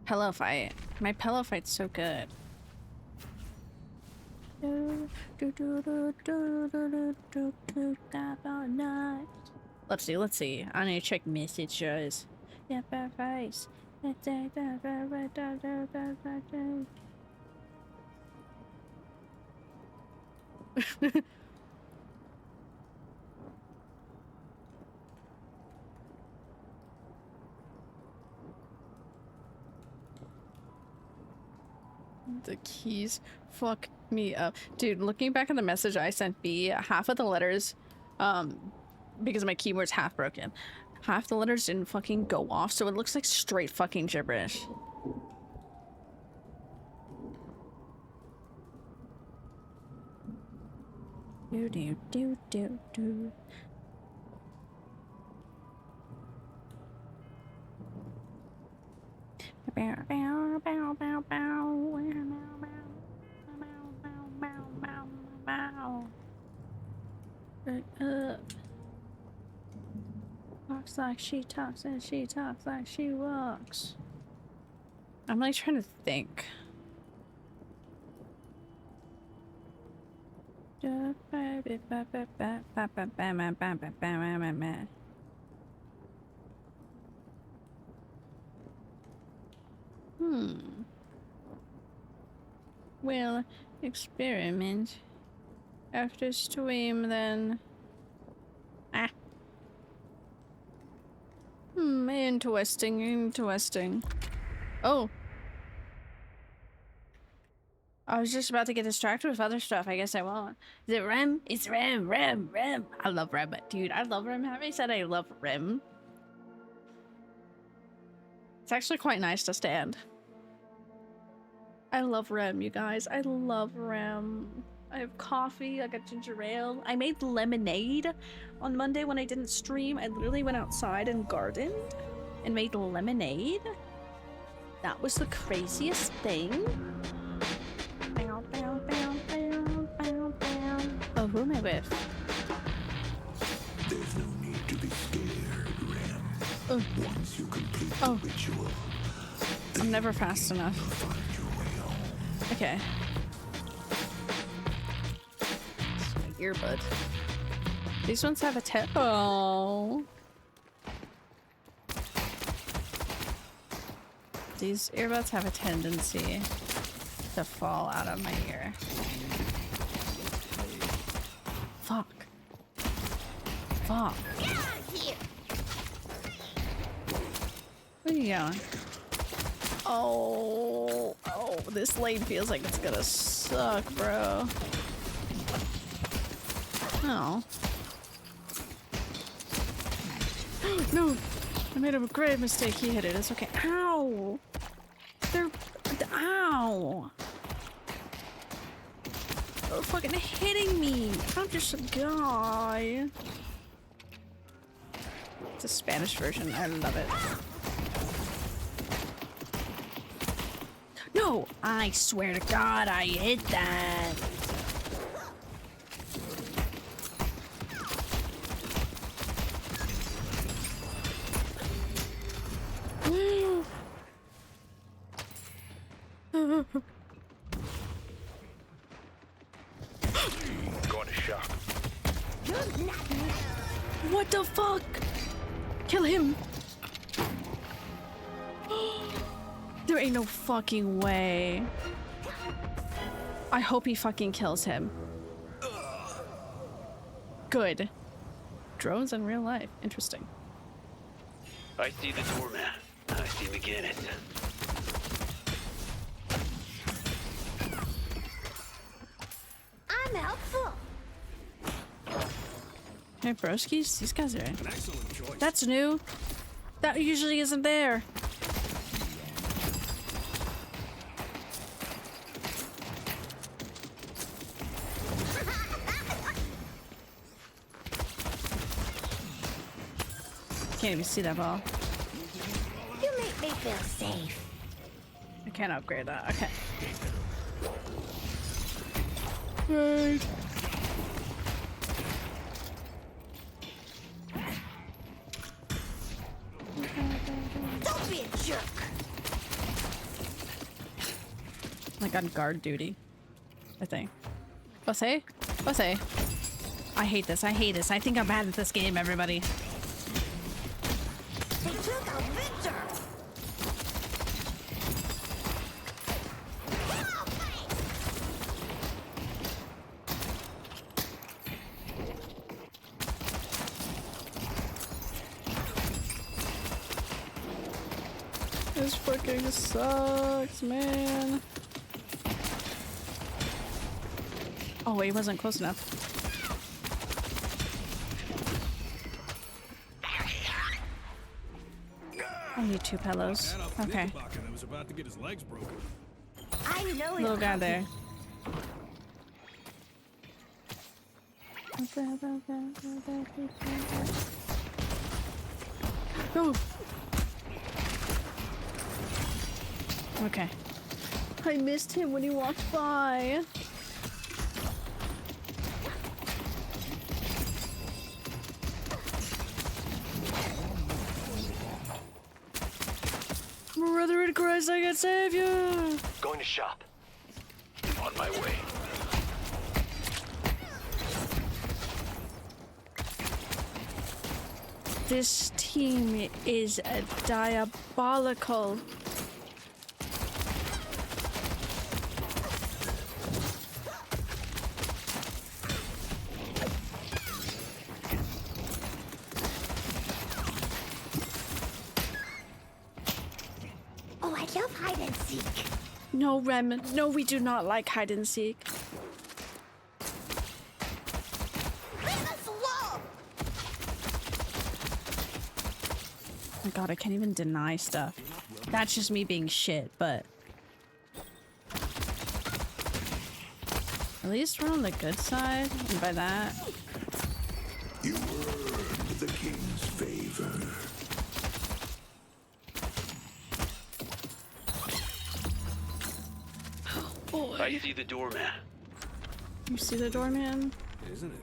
pillow fight. My pillow fight's so good. Let's see. I need to check messages. Yeah, face. The keys fuck me up. Dude, looking back at the message I sent B, half of the letters, because my keyboard's half broken, half the letters didn't fucking go off, so it looks like straight fucking gibberish. Do do do do do. Bow bow bow bow bow. Walks like she talks and she talks like she walks. I'm like trying to think. We'll experiment after stream then. Interesting. Oh. I was just about to get distracted with other stuff. I guess I won't. Is it REM? It's REM. I love REM. Dude, I love REM. Having said I love REM. It's actually quite nice to stand. I love REM, you guys. I love REM. I have coffee. I got ginger ale. I made lemonade on Monday when I didn't stream. I literally went outside and gardened and made lemonade. That was the craziest thing. Bow, bow, bow, bow, bow, bow. Oh, who am I with? There's no need to be scared, Rem. Once you complete the ritual, I'm never fast enough. find your way home. Okay. It's my earbud. These ones have a tempo. These earbuds have a tendency to fall out of my ear. Fuck. Fuck. Where are you going? Oh, this lane feels like it's gonna suck, bro. Oh. No! I made a grave mistake. He hit it. It's okay. Ow! They're... Ow! They're fucking hitting me! I'm just a guy. It's a Spanish version. I love it. No! I swear to God, I hit that! Going to shop. What the fuck? Kill him! There ain't no fucking way. I hope he fucking kills him. Good. Drones in real life. Interesting. I see the doorman. I see McGinnis. I'm helpful. Hey, broskies, these guys are... That's new. That usually isn't there. Can't even see that ball. You make me feel safe. I can't upgrade that. Okay. Right. Don't be a jerk. Like on guard duty, I think. Bossé? Bossé. I hate this. I hate this. I think I'm bad at this game, everybody. They took a Victor. This fucking sucks, man. Oh, he wasn't close enough. I need 2 pillows. Okay. I was about to get his legs broken. I know Little it. guy there. Oh. Okay. I missed him when he walked by. Brother in Christ, I can save you! Going to shop. On my way. This team is diabolical. Oh, I love hide and seek. No, Rem. No, we do not like hide and seek. Leave us alone. Oh my god, I can't even deny stuff. That's just me being shit, but... At least we're on the good side, and by that, You earned the king's favor. boy. I see the doorman. You see the doorman? Isn't it?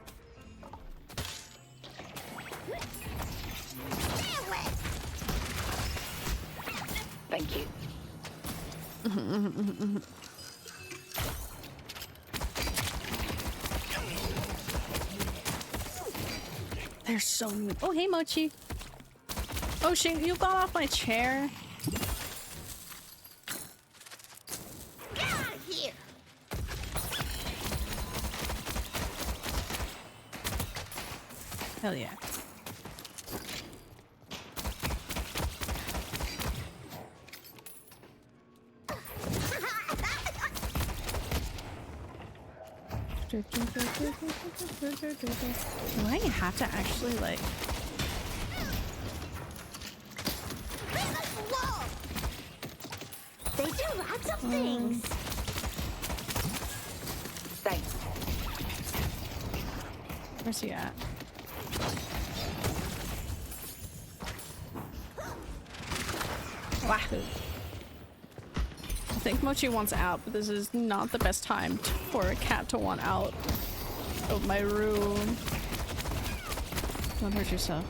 Thank you. They're so mean. Oh, hey, Mochi. Oh, shit, you got off my chair. Get out of here! Hell yeah. Do I have to actually, like... They do lots of things. Thanks. Where's he at? Wahoo. I think Mochi wants out, but this is not the best time for a cat to want out of my room. Don't hurt yourself.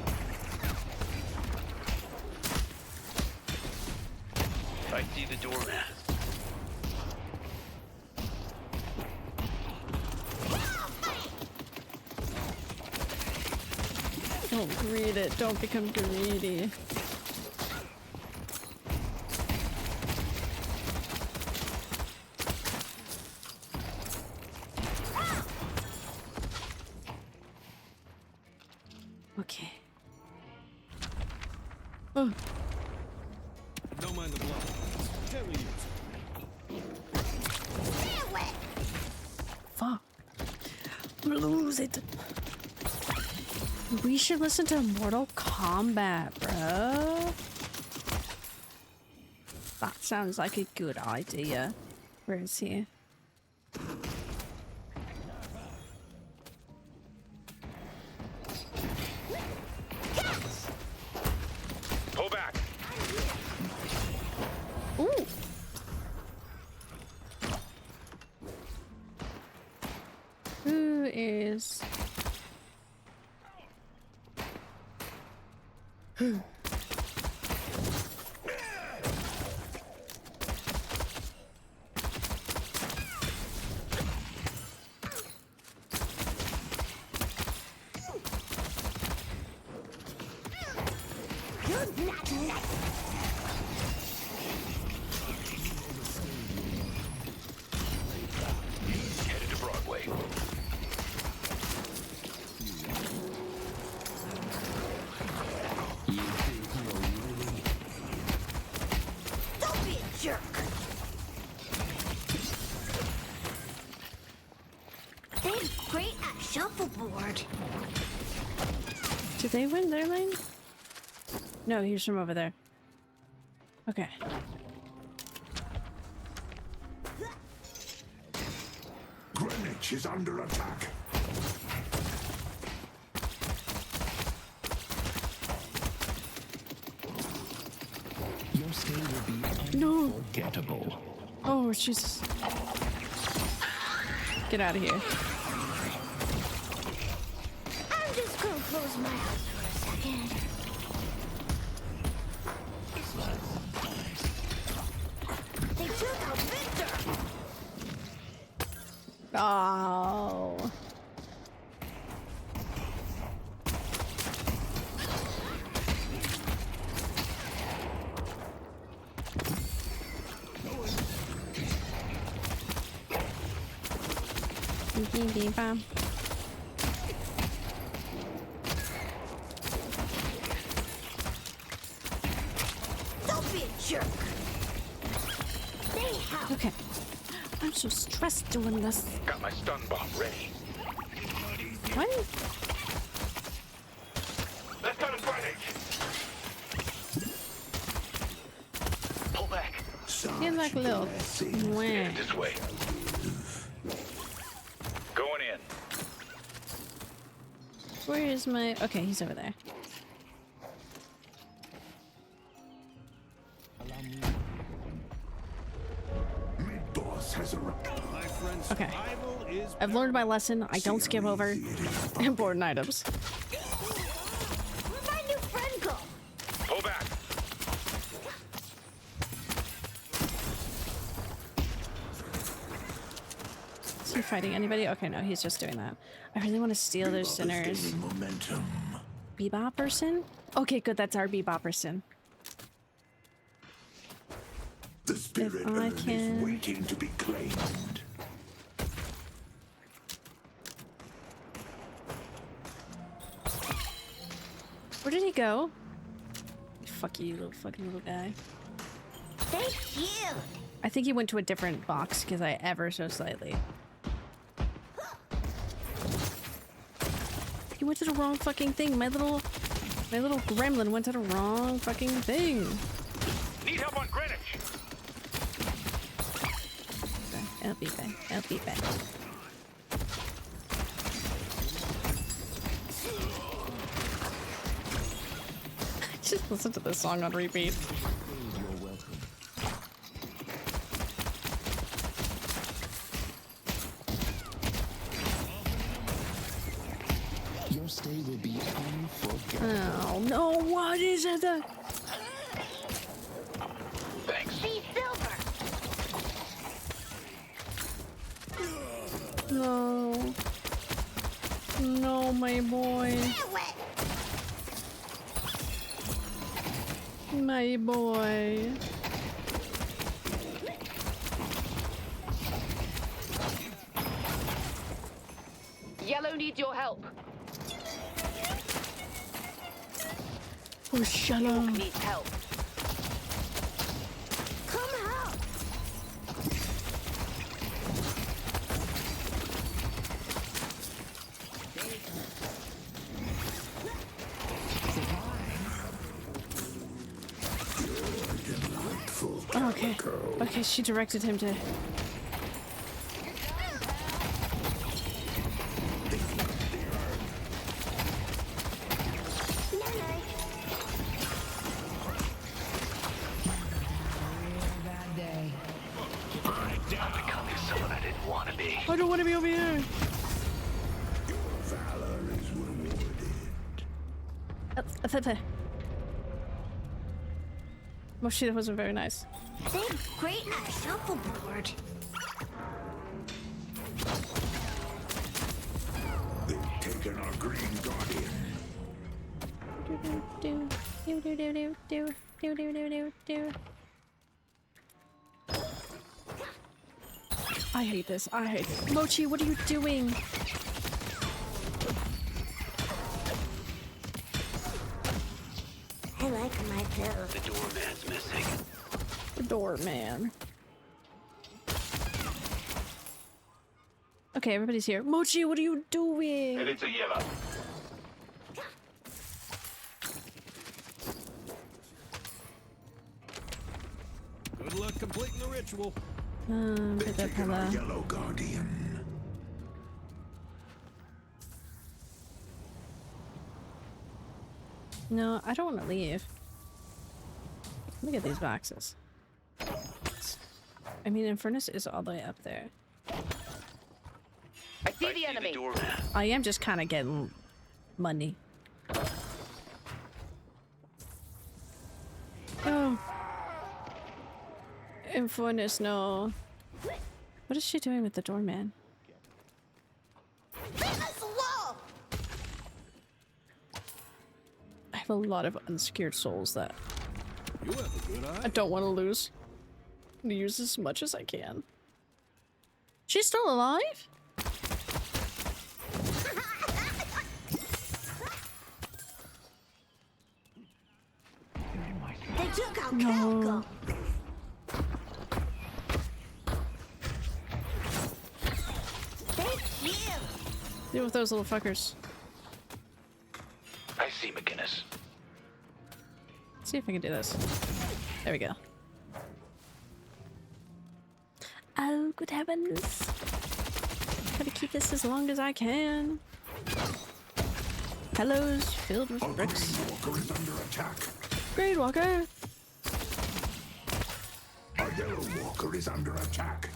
I see the doorman. Don't greed it. Don't become greedy. Okay. Oh. Don't mind the blood. Gently use Fuck. Lose it. We should listen to Mortal Kombat, bro. That sounds like a good idea. Where is he? Pull back. Ooh. Who is... Headed to Broadway. Don't be a jerk. They're great at shuffleboard. Did they win their lane? No, he's from over there. Okay. Greenwich is under attack. Your stay will be No. unforgettable. Oh, Jesus. Get out of here. I'm just gonna close my eyes for a second. They took out Victor. Oh. Bam. Don't be a jerk. They have. Okay. I'm so stressed doing this. Got my stun bomb ready. What? Let's go to frontage. Pull back. You're like a little wang. This way. Where is my... Okay, he's over there. Mid-boss has arrived. My friend's Okay. survival is I've learned my lesson. I don't skip over important items. Where'd my new friend go? Pull back. Is he fighting anybody? Okay, no, he's just doing that. I really want to steal their sinners. Momentum. Bebop person? Okay, good. That's our Bebop person. The spirit I urn can- is waiting to be claimed. Where did he go? Fuck you, little fucking little guy. Thank you. I think he went to a different box because I ever so slightly. He went to the wrong fucking thing. My little gremlin went to the wrong fucking thing. Need help on Greenwich. I'll be back. I'll be back. Just listen to this song on repeat. You're welcome. Your stay will be unforgettable. Oh no! What is it? Thanks. Be silver. No. No, my boy. My boy. Yellow needs your help. Oh, shut up. Needs help. Come help. Okay. Okay, she directed him to... Bad day. I'm becoming someone I didn't want to be. I don't want to be over here. Valor is rewarded. Moshi, that wasn't very nice. Big, great shuffleboard. They've taken our green guardian. I hate this. I hate it. Mochi, what are you doing? I like my pill. The doorman's missing. The doorman. Okay, everybody's here. Mochi, what are you doing? Headed to yellow. Good luck completing the ritual. They've taken our yellow guardian. No, I don't want to leave. Look at these boxes. I mean, Infernus is all the way up there. I see the enemy. doorman. I am just kind of getting money. Oh. Infernus, no. What is she doing with the doorman? Famous wall. I have a lot of unsecured souls that You have a good I eye. don't want to lose. I'm gonna use as much as I can. She's still alive? They took out No. Calco. Thank you. Deal with those little fuckers. I see McGinnis. See if I can do this. There we go. Oh, good heavens. Gotta keep this as long as I can. pillows filled with A bricks. green walker is under attack. Great walker. A yellow walker is under attack.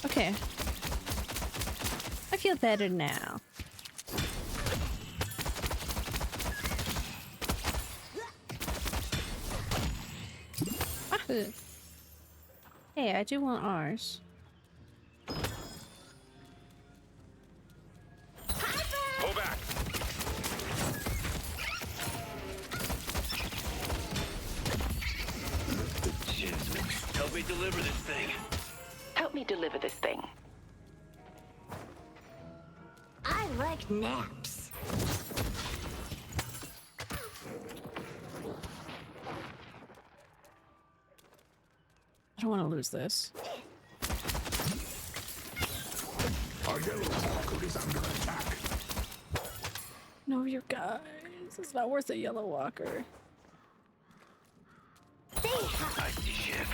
Okay. I feel better now. Wahoo. Hey, I do want ours. Pull back. Help me deliver this thing. Help me deliver this thing. I like naps. I don't want to lose this. A yellow walker is under attack. No, you guys. It's not worth a yellow walker. I see ship.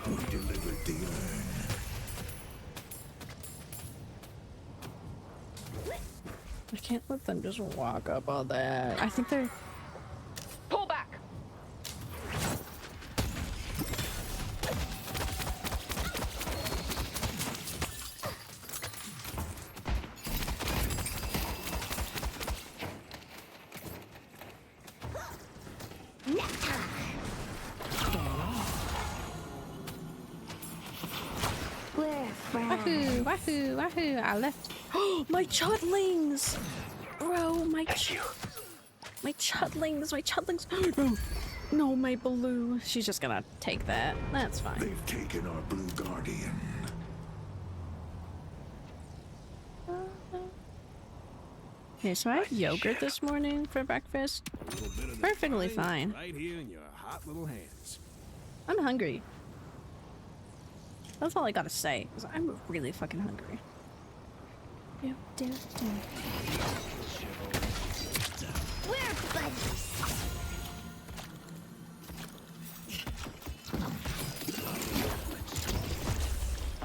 We delivered the urn. I can't let them just walk up all that. I think they're... Pull back. We're friends. Wahoo! Wahoo! Wahoo! I left. Oh, my chudlings! Bro, my chudlings! My chudlings! No! No, my blue. She's just gonna take that. That's fine. They've taken our blue guardian. Okay, so I had yogurt this morning for breakfast. A little bit of the Perfectly time fine. Right here in your hot little hands. I'm hungry. That's all I gotta say, because I'm really fucking hungry. We're buddies.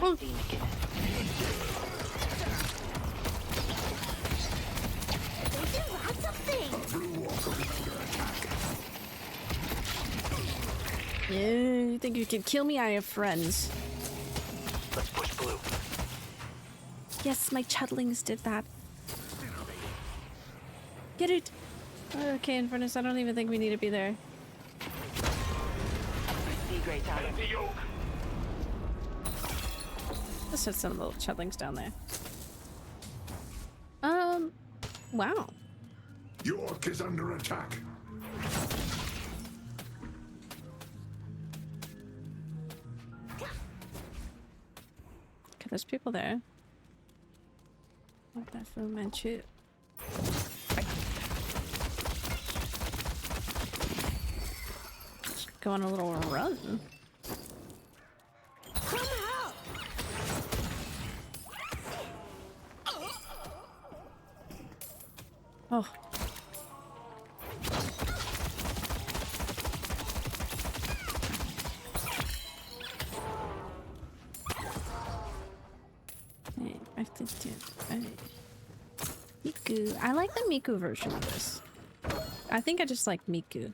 Oh. They do lots of things. Blue walker is under attack. Yeah, you think you can kill me? I have friends. Let's push blue. Yes, my chudlings did that. Get it! Okay, Infernus, I don't even think we need to be there. Be great out. The yoke. Let's set some little chudlings down there. Wow. York is under attack. Okay, there's people there. Like that film and shit. Just go on a little run. Come help. Oh. Hey, I think Miku. I like the Miku version of this. I think I just like Miku.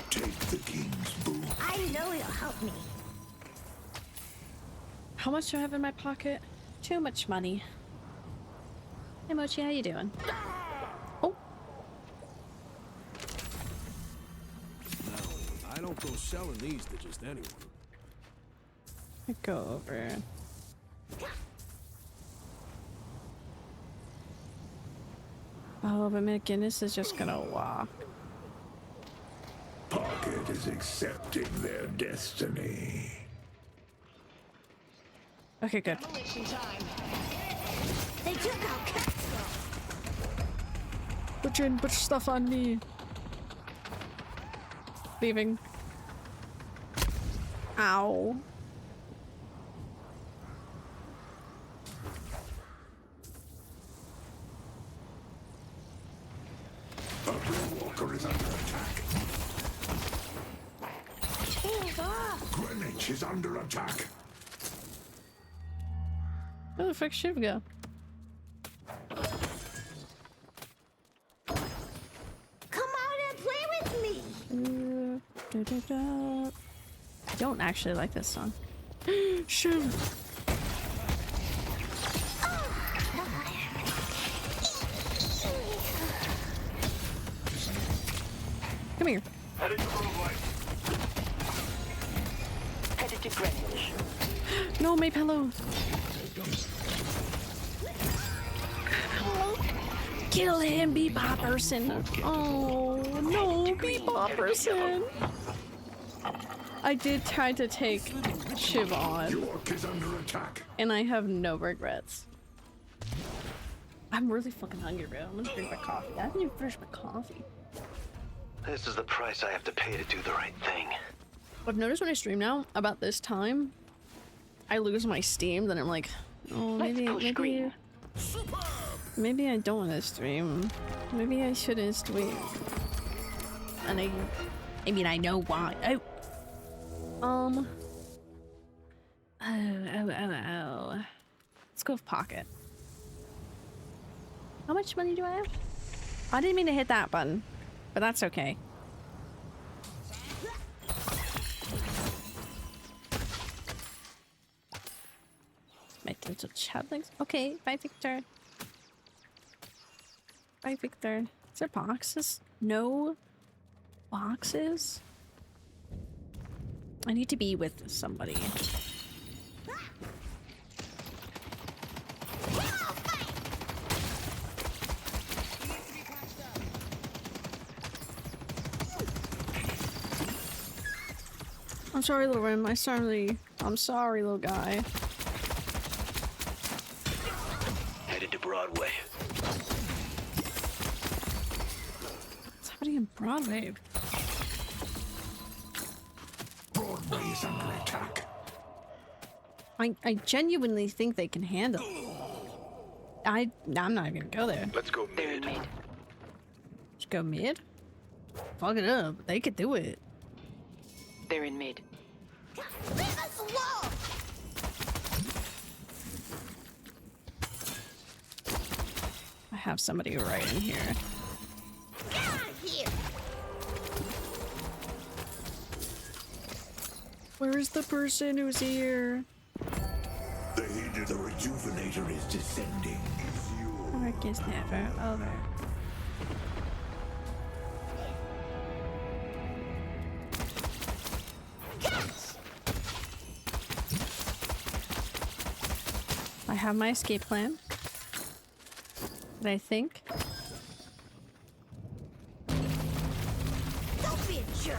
Take the king's boot. I know you'll help me. How much do I have in my pocket? Too much money. Hey Mochi, how you doing? Oh, No, I don't go selling these to just anyone. I go over. Oh, but McGinnis is just gonna walk. Pocket is accepting their destiny. Okay, good. They took out Castle. Put your stuff on me. Leaving. Ow. A blue walker watch is under attack. Where the fuck Shiv go? Come out and play with me. I don't actually like this song. Shiv. Come here. Headed to roadway. Headed to Greenwich. No, my pillow. Kill him, Bebop person. Oh no, Bebop person. I did try to take Shiv on, York is under attack. and I have no regrets. I'm really fucking hungry, bro. I'm gonna drink my coffee. I haven't even finished my coffee. This is the price I have to pay to do the right thing. I've noticed when I stream now, about this time, I lose my steam, then I'm like, oh, maybe I don't want to stream. Maybe I shouldn't stream. And I mean, I know why. Oh. Let's go with pocket. How much money do I have? I didn't mean to hit that button, but that's okay. My dental chat links. Okay, bye Victor. Bye Victor. Is there boxes? No boxes? I need to be with somebody. I'm sorry, little Rem. I'm sorry, little guy. Headed to Broadway. Somebody in Broadway. Broadway is under attack. I genuinely think they can handle it. I'm not even gonna go there. Let's go They're in mid. mid. Just go mid? Fuck it up. They could do it. They're in mid. Leave us alone. I have somebody right in here. Get out of here. Where is the person who's here? The heat of the rejuvenator is descending. Work is never over. I have my escape plan. But I think Don't be a jerk.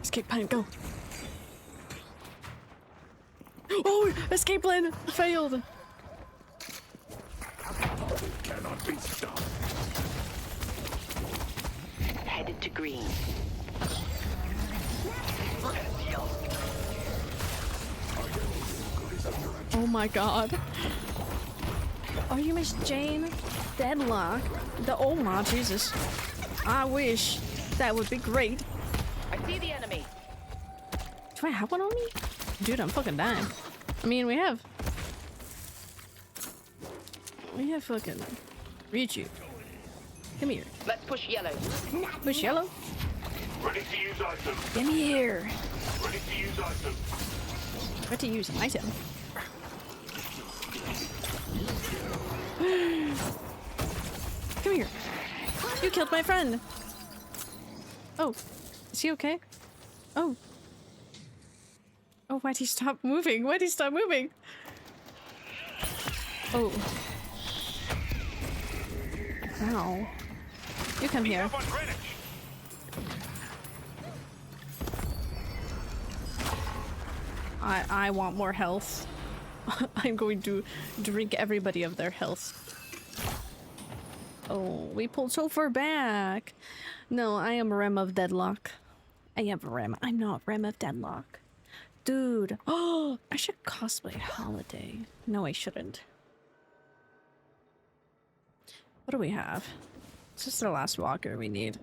escape plan, go. Oh, escape plan failed. It cannot be stopped. Headed to green. Oh my god. Oh, you Miss Jane? Deadlock. Oh my Jesus. I wish. That would be great. I see the enemy. Do I have one on me? Dude, I'm fucking dying. I mean, we have fucking Richu. Come here. Let's push yellow. Push yellow. Ready to use item. Come here. Ready to use item. What to use an item? Come here. You killed my friend. Oh, is he okay? Oh. Oh, why'd he stop moving? Why'd he stop moving? Oh. Ow. You come here. Up on Greenwich. I want more health. I'm going to drink everybody of their health. Oh, we pulled so far back. No, I am Rem of Deadlock. I am Rem. I'm not Rem of Deadlock. Dude. Oh, I should cosplay Holiday. No, I shouldn't. What do we have? This is the last walker we need.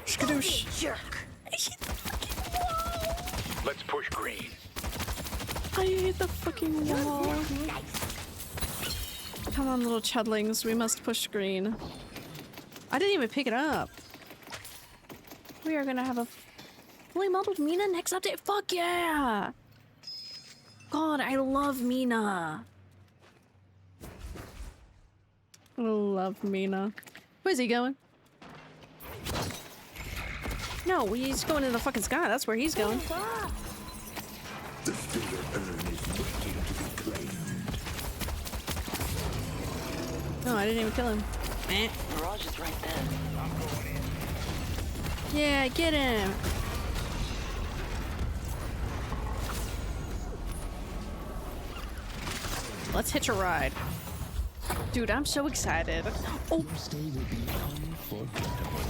Skadoosh. Jerk. I hit the fucking wall. Let's push green. I hate the fucking wall. Come on, little chudlings. We must push green. I didn't even pick it up. We are gonna have a fully modeled Mina next update. Fuck yeah! God, I love Mina. I love Mina. Where's he going? No, he's going in the fucking sky. That's where he's going. The filler urn is waiting to be claimed. No, I didn't even kill him. Eh. Mirage is right there. Yeah, get him. Let's hitch a ride. Dude, I'm so excited. Oh. Your stay will be unforgettable.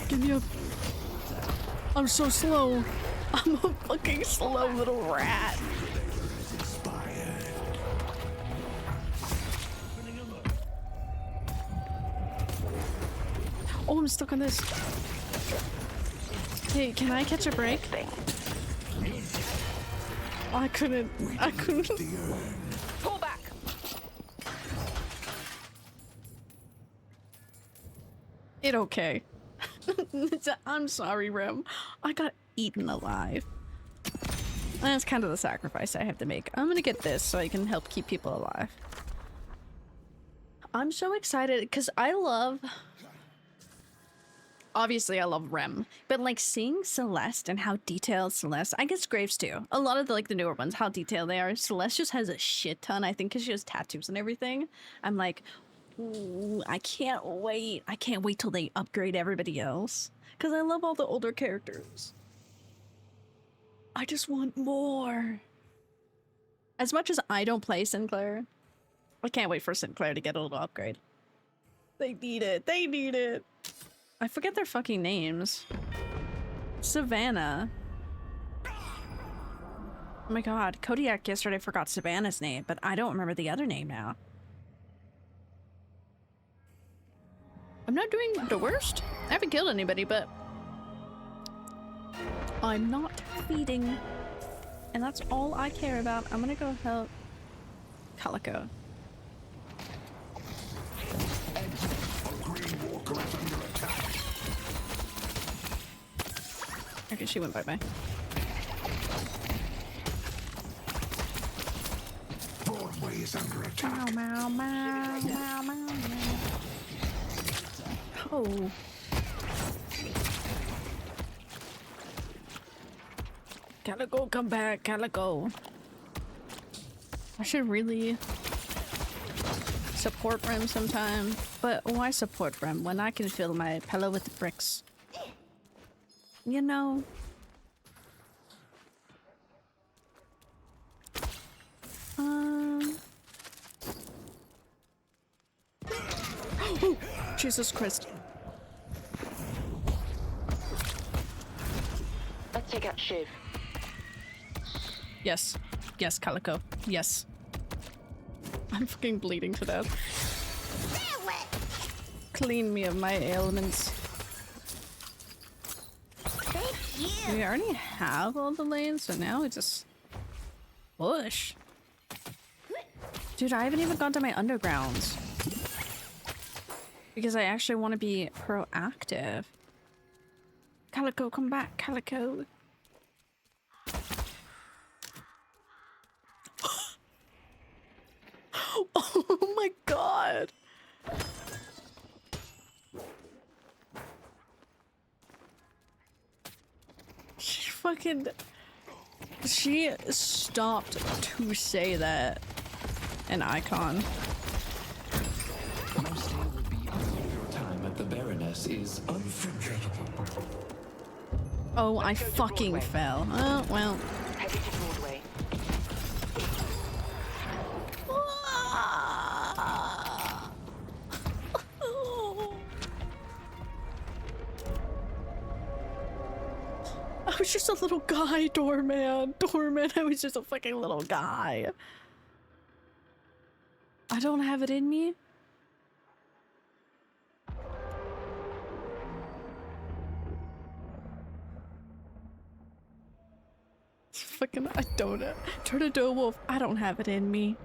Give me a... I'm so slow. I'm a fucking slow little rat. Oh, I'm stuck on this. Hey, can I catch a break? Oh, I couldn't. Pull back. It okay. I'm sorry, Rem. I got eaten alive. That's kind of the sacrifice I have to make. I'm gonna get this so I can help keep people alive. I'm so excited because I love... Obviously, I love Rem, but like seeing Celeste and how detailed Celeste, I guess Graves too. A lot of the newer ones, how detailed they are. Celeste just has a shit ton, I think, because she has tattoos and everything. I'm like, ooh, I can't wait. I can't wait till they upgrade everybody else. Because I love all the older characters. I just want more. As much as I don't play Sinclair, I can't wait for Sinclair to get a little upgrade. They need it. They need it. I forget their fucking names. Savannah. Oh my god, Kodiak yesterday forgot Savannah's name, but I don't remember the other name now. I'm not doing the worst. I haven't killed anybody, but I'm not feeding. And that's all I care about. I'm gonna go help Calico. Okay, she went bye-bye. Broadway is under attack. Meow, meow, meow, meow, meow. Oh. Calico, come back, Calico. I should really support Rem sometime. But why support Rem when I can fill my pillow with the bricks? You know. Oh, Jesus Christ. Let's take out Shiv. Yes. Yes, Calico. Yes. I'm fucking bleeding to death. Clean me of my ailments. We already have all the lanes, so now we just push. Dude, I haven't even gone to my undergrounds. Because I actually want to be proactive. Calico, come back, Calico. Oh my god. She stopped to say that. An icon. Your stay will be your time at the Baroness is unforgettable. Oh, I fucking fell. Oh, well. Heading to Broadway. I was just a little guy, doorman. Doorman, I was just a fucking little guy. I don't have it in me. fucking I don't turn into a wolf. I don't have it in me.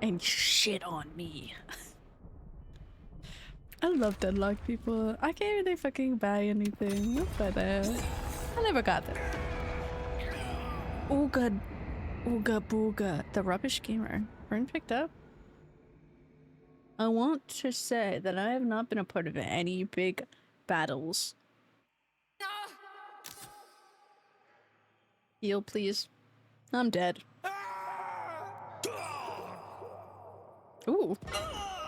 And shit on me. I love Deadlock people. I can't really fucking buy anything, but I never got that. Ooga booga. The rubbish gamer. Burn picked up. I want to say that I have not been a part of any big battles. Heal, please. I'm dead. Ooh.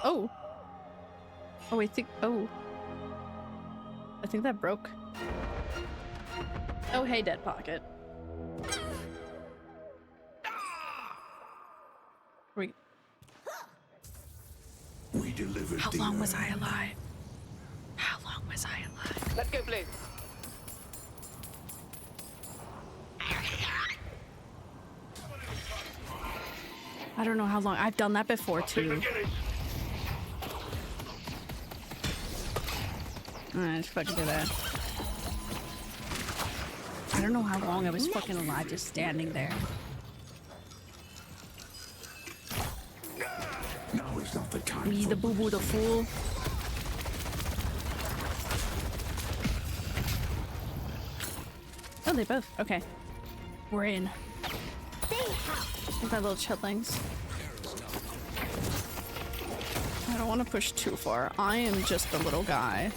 Oh. Oh, I think. Oh. I think that broke. Oh, hey, dead pocket. We delivered. How long was I alive? How long was I alive? Let's go blue. I don't know how long. I've done that before too. Alright, let's fucking do that. I don't know how long I was fucking alive just standing there. Now is not the time. Me, the boo-boo, the fool. Oh, they both. Okay. We're in. With my little chudlings. I don't want to push too far. I am just a little guy.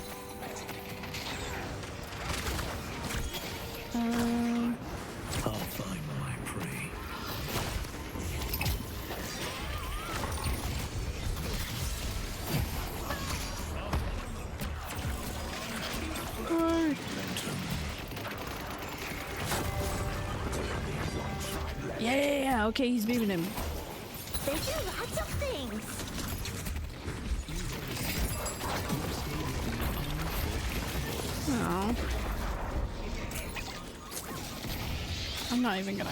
I'll find my prey. Yeah. Okay, he's beating him. They do lots of things. Oh. I'm not even gonna.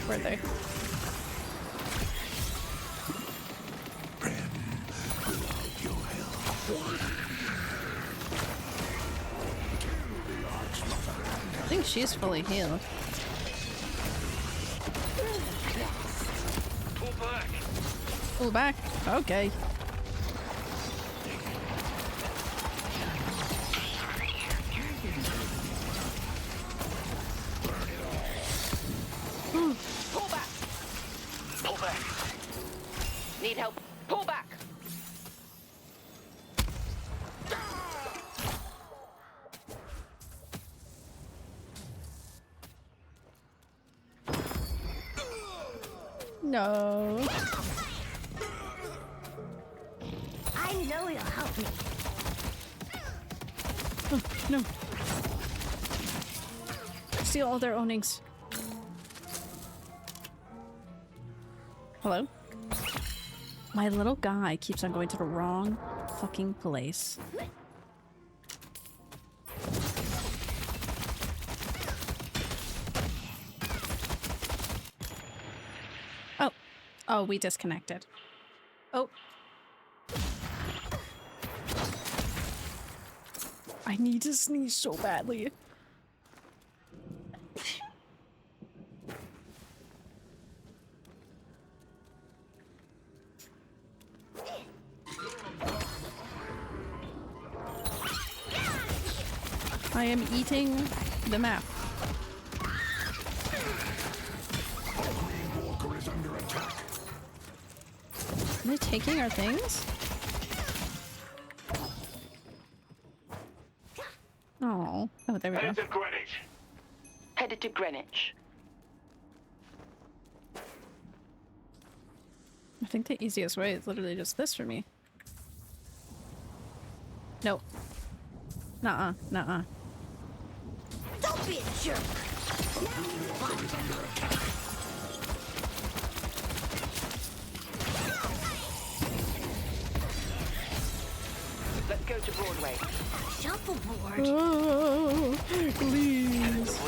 Where are they? I think she's fully healed. Pull back. Pull back. Okay. Pull back. Pull back. Need help. Pull back. No. I know you'll help me. Oh, no. Steal all their ownings. Hello? My little guy keeps on going to the wrong fucking place. Oh. Oh, we disconnected. Oh. I need to sneeze so badly. I am eating the map. Walker is under attack. Are they taking our things? Oh, there we go. Head to Greenwich. Headed to Greenwich. I think the easiest way is literally just this for me. Nope. Nuh-uh, nuh-uh. Don't be a jerk. Let's go to Broadway. Shuffleboard. Oh, please.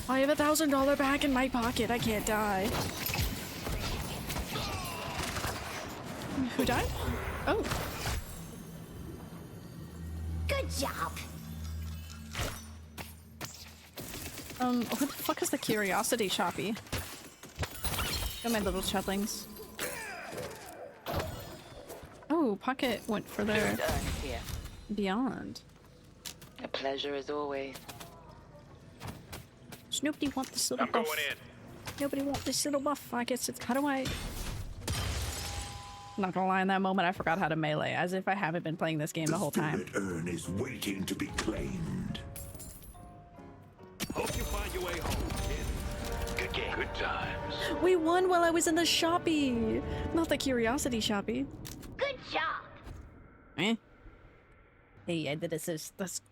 I have $1,000 back in my pocket. I can't die. Who died? Oh. Good job. What the fuck is the curiosity shoppy? Got my little chudlings. Oh, Pocket went further Fluid urn is here. beyond. A pleasure as always. Does nobody want this little I'm buff? going in. Nobody want this little buff. I guess it's how do I... Not gonna lie, in that moment I forgot how to melee, as if I haven't been playing this game the whole time. The spirit urn is waiting to be claimed. Hope you find your way home, kid. Good game. Good times. We won while I was in the shoppy! Not the curiosity shoppy. Good job. Eh? Hey, I did assist. That's...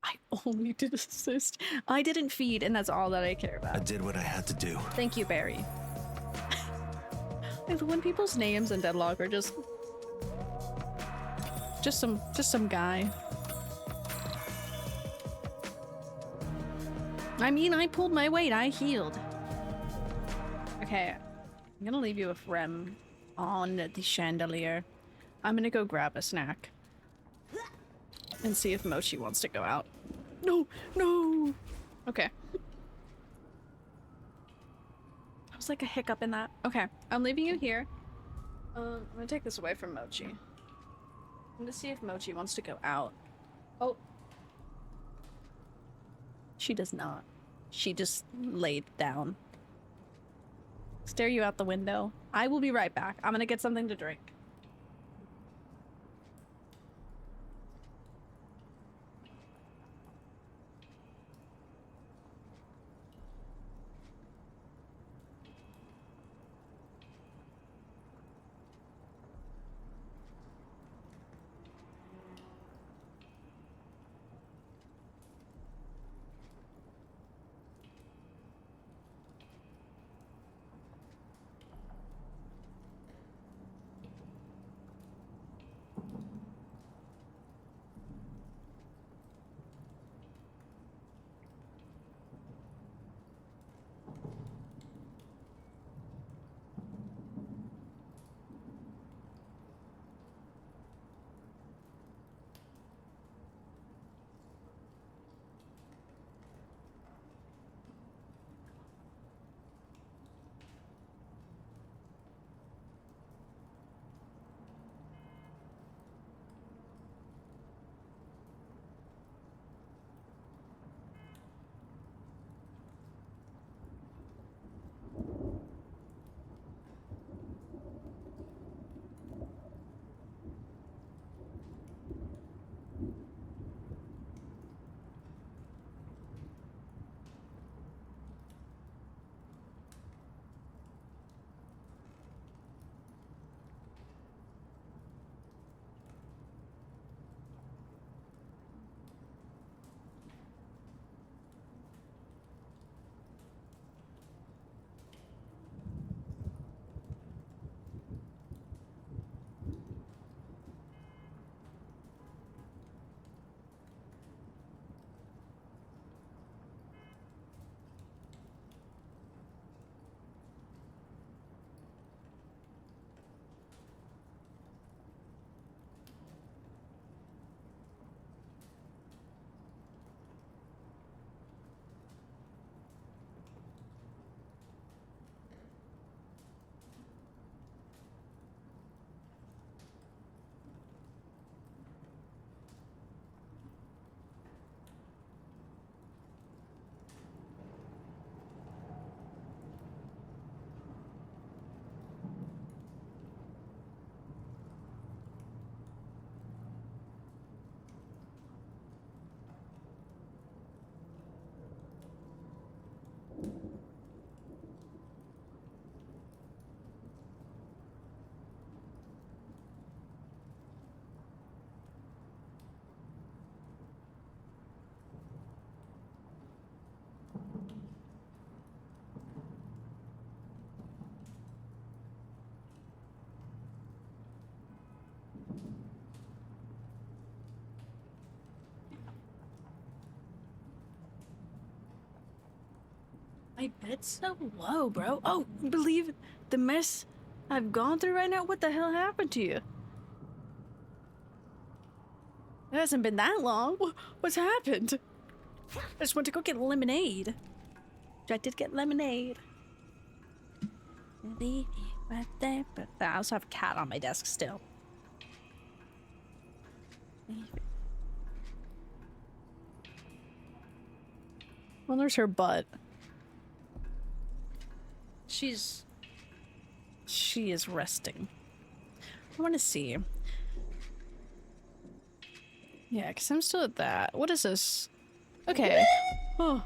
I only did assist. I didn't feed, and that's all that I care I about. did what I had to do. Thank you, Barry. Like, when people's names in Deadlock are just some guy. I mean, I pulled my weight. I healed. Okay, I'm gonna leave you with Rem on the chandelier. I'm gonna go grab a snack and see if Mochi wants to go out. No, no. Okay. That was like a hiccup in that. Okay, I'm leaving you here. I'm gonna take this away from Mochi. I'm gonna see if Mochi wants to go out. Oh. She does not. She just laid down. Stare you out the window. I will be right back. I'm gonna get something to drink. My bed's so low, bro. Oh, believe the mess I've gone through right now? What the hell happened to you? It hasn't been that long. What's happened? I just went to go get lemonade. I did get lemonade. Right there, but I also have a cat on my desk still. Well, there's her butt. She is resting. I want to see. Yeah, because I'm still at that. What is this? Okay. Oh.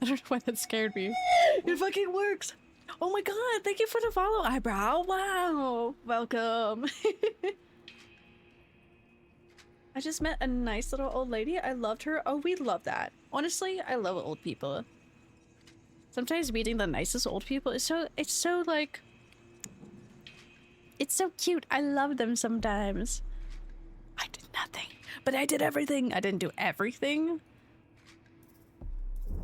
I don't know why that scared me. It fucking works. Oh my god, thank you for the follow, eyebrow. Wow. Welcome. I just met a nice little old lady. I loved her. Oh, we love that. Honestly, I love old people. Sometimes meeting the nicest old people is it's so like, it's so cute. I love them sometimes. I did nothing, but I did everything. I didn't do everything.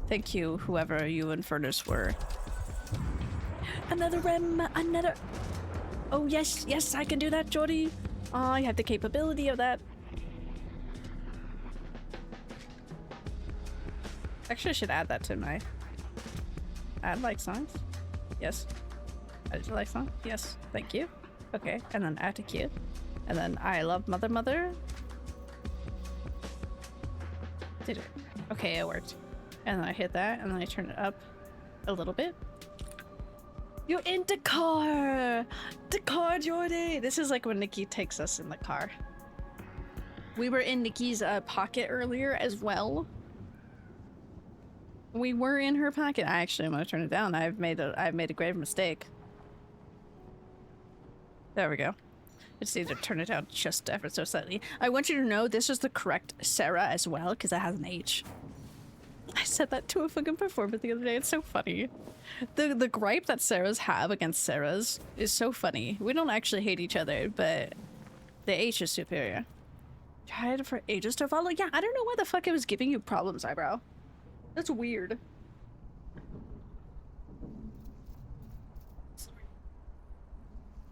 Thank you, whoever you and Furnace were. Another REM, another... Oh, yes, yes, I can do that, Jordy. Oh, I have the capability of that. Actually, I should add that to my... Add like songs? Yes. Add to like song? Yes, thank you. Okay, and then add to queue. And then I love Mother Mother. Did it? Okay, it worked. And then I hit that, and then I turn it up a little bit. You're in the car! The car, Jordy! This is like when Nikki takes us in the car. We were in Nikki's pocket earlier as well. We were in her pocket. I actually am gonna turn it down. I've made a grave mistake. There we go. I just need to turn it down just ever so slightly. I want you to know this is the correct Sarah as well, because it has an H. I said that to a fucking performer the other day. It's so funny. The gripe that Sarahs have against Sarahs is so funny. We don't actually hate each other, but the H is superior. Tried for ages to follow? Yeah, I don't know why the fuck it was giving you problems, eyebrow. That's weird.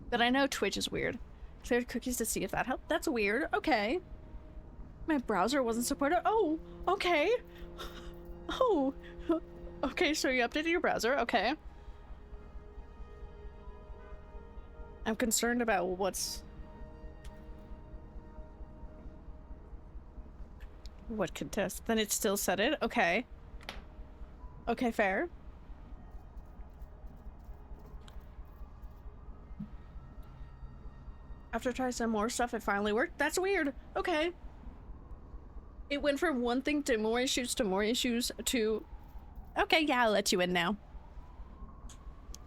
But I know Twitch is weird. Cleared cookies to see if that helped. That's weird. Okay. My browser wasn't supported. Oh, okay. Oh, okay, so you updated your browser. Okay. I'm concerned about what contest. Then it still said it. Okay. Okay, fair. After trying some more stuff, it finally worked. That's weird. Okay. It went from one thing to more issues to... Okay, yeah, I'll let you in now.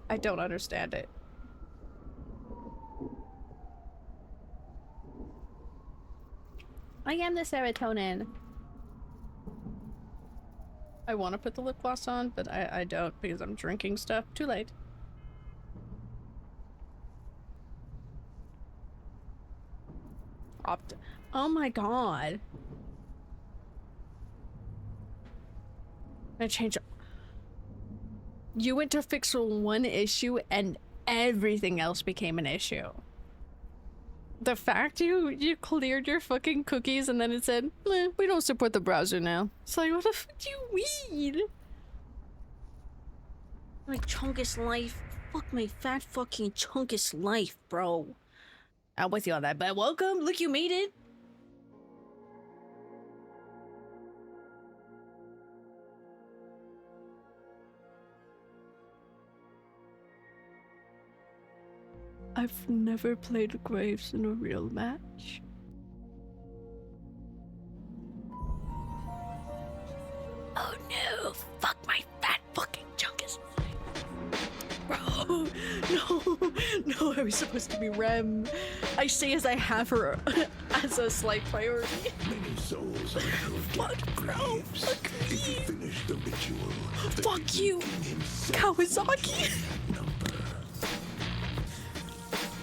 I don't understand it. I am the serotonin. I want to put the lip gloss on, but I don't because I'm drinking stuff. Too late. Oh my god. I changed. You went to fix one issue and everything else became an issue. The fact you cleared your fucking cookies and then it said, we don't support the browser now. It's like, what the fuck do you mean? My chunkus life. Fuck my fat fucking chunkus life, bro. I'm with you on that, but welcome. Look, you made it. I've never played Graves in a real match. Oh no, fuck my fat fucking chunkus. Bro, no, I was supposed to be REM. I say as I have her as a slight priority. Many souls are Fuck, bro, fuck me. If you finish the ritual, Fuck you, Kawasaki.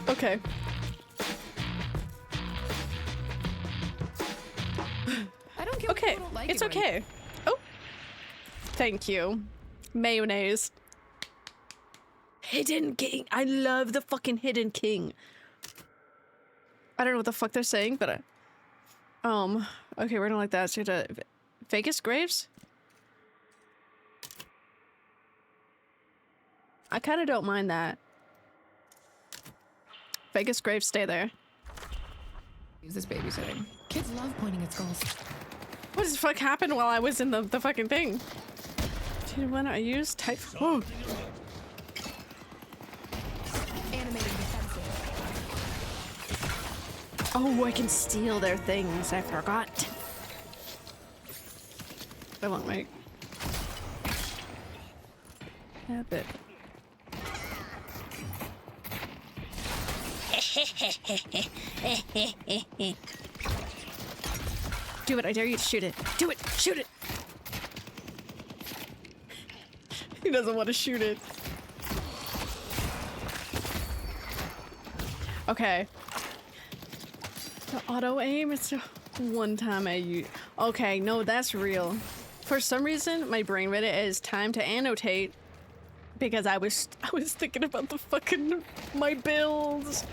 Okay. I don't care. Okay, Don't like it's it, okay. Oh, thank you. Mayonnaise. Hidden King. I love the fucking Hidden King. I don't know what the fuck they're saying, but Okay, we're gonna like that. So to Vegas Graves? I kind of don't mind that. Vegas Graves, stay there. Use this babysitting. Kids love pointing at skulls. What the fuck happened while I was in the fucking thing? Do you want to use type? Oh. Animating defensive. Oh, I can steal their things. I forgot. I want my habit. Do it, I dare you to shoot it. Do it, shoot it! He doesn't want to shoot it. Okay. The auto aim, it's one time I use. Okay, no, that's real. For some reason, my brain read it as time to annotate because I was thinking about the fucking my builds.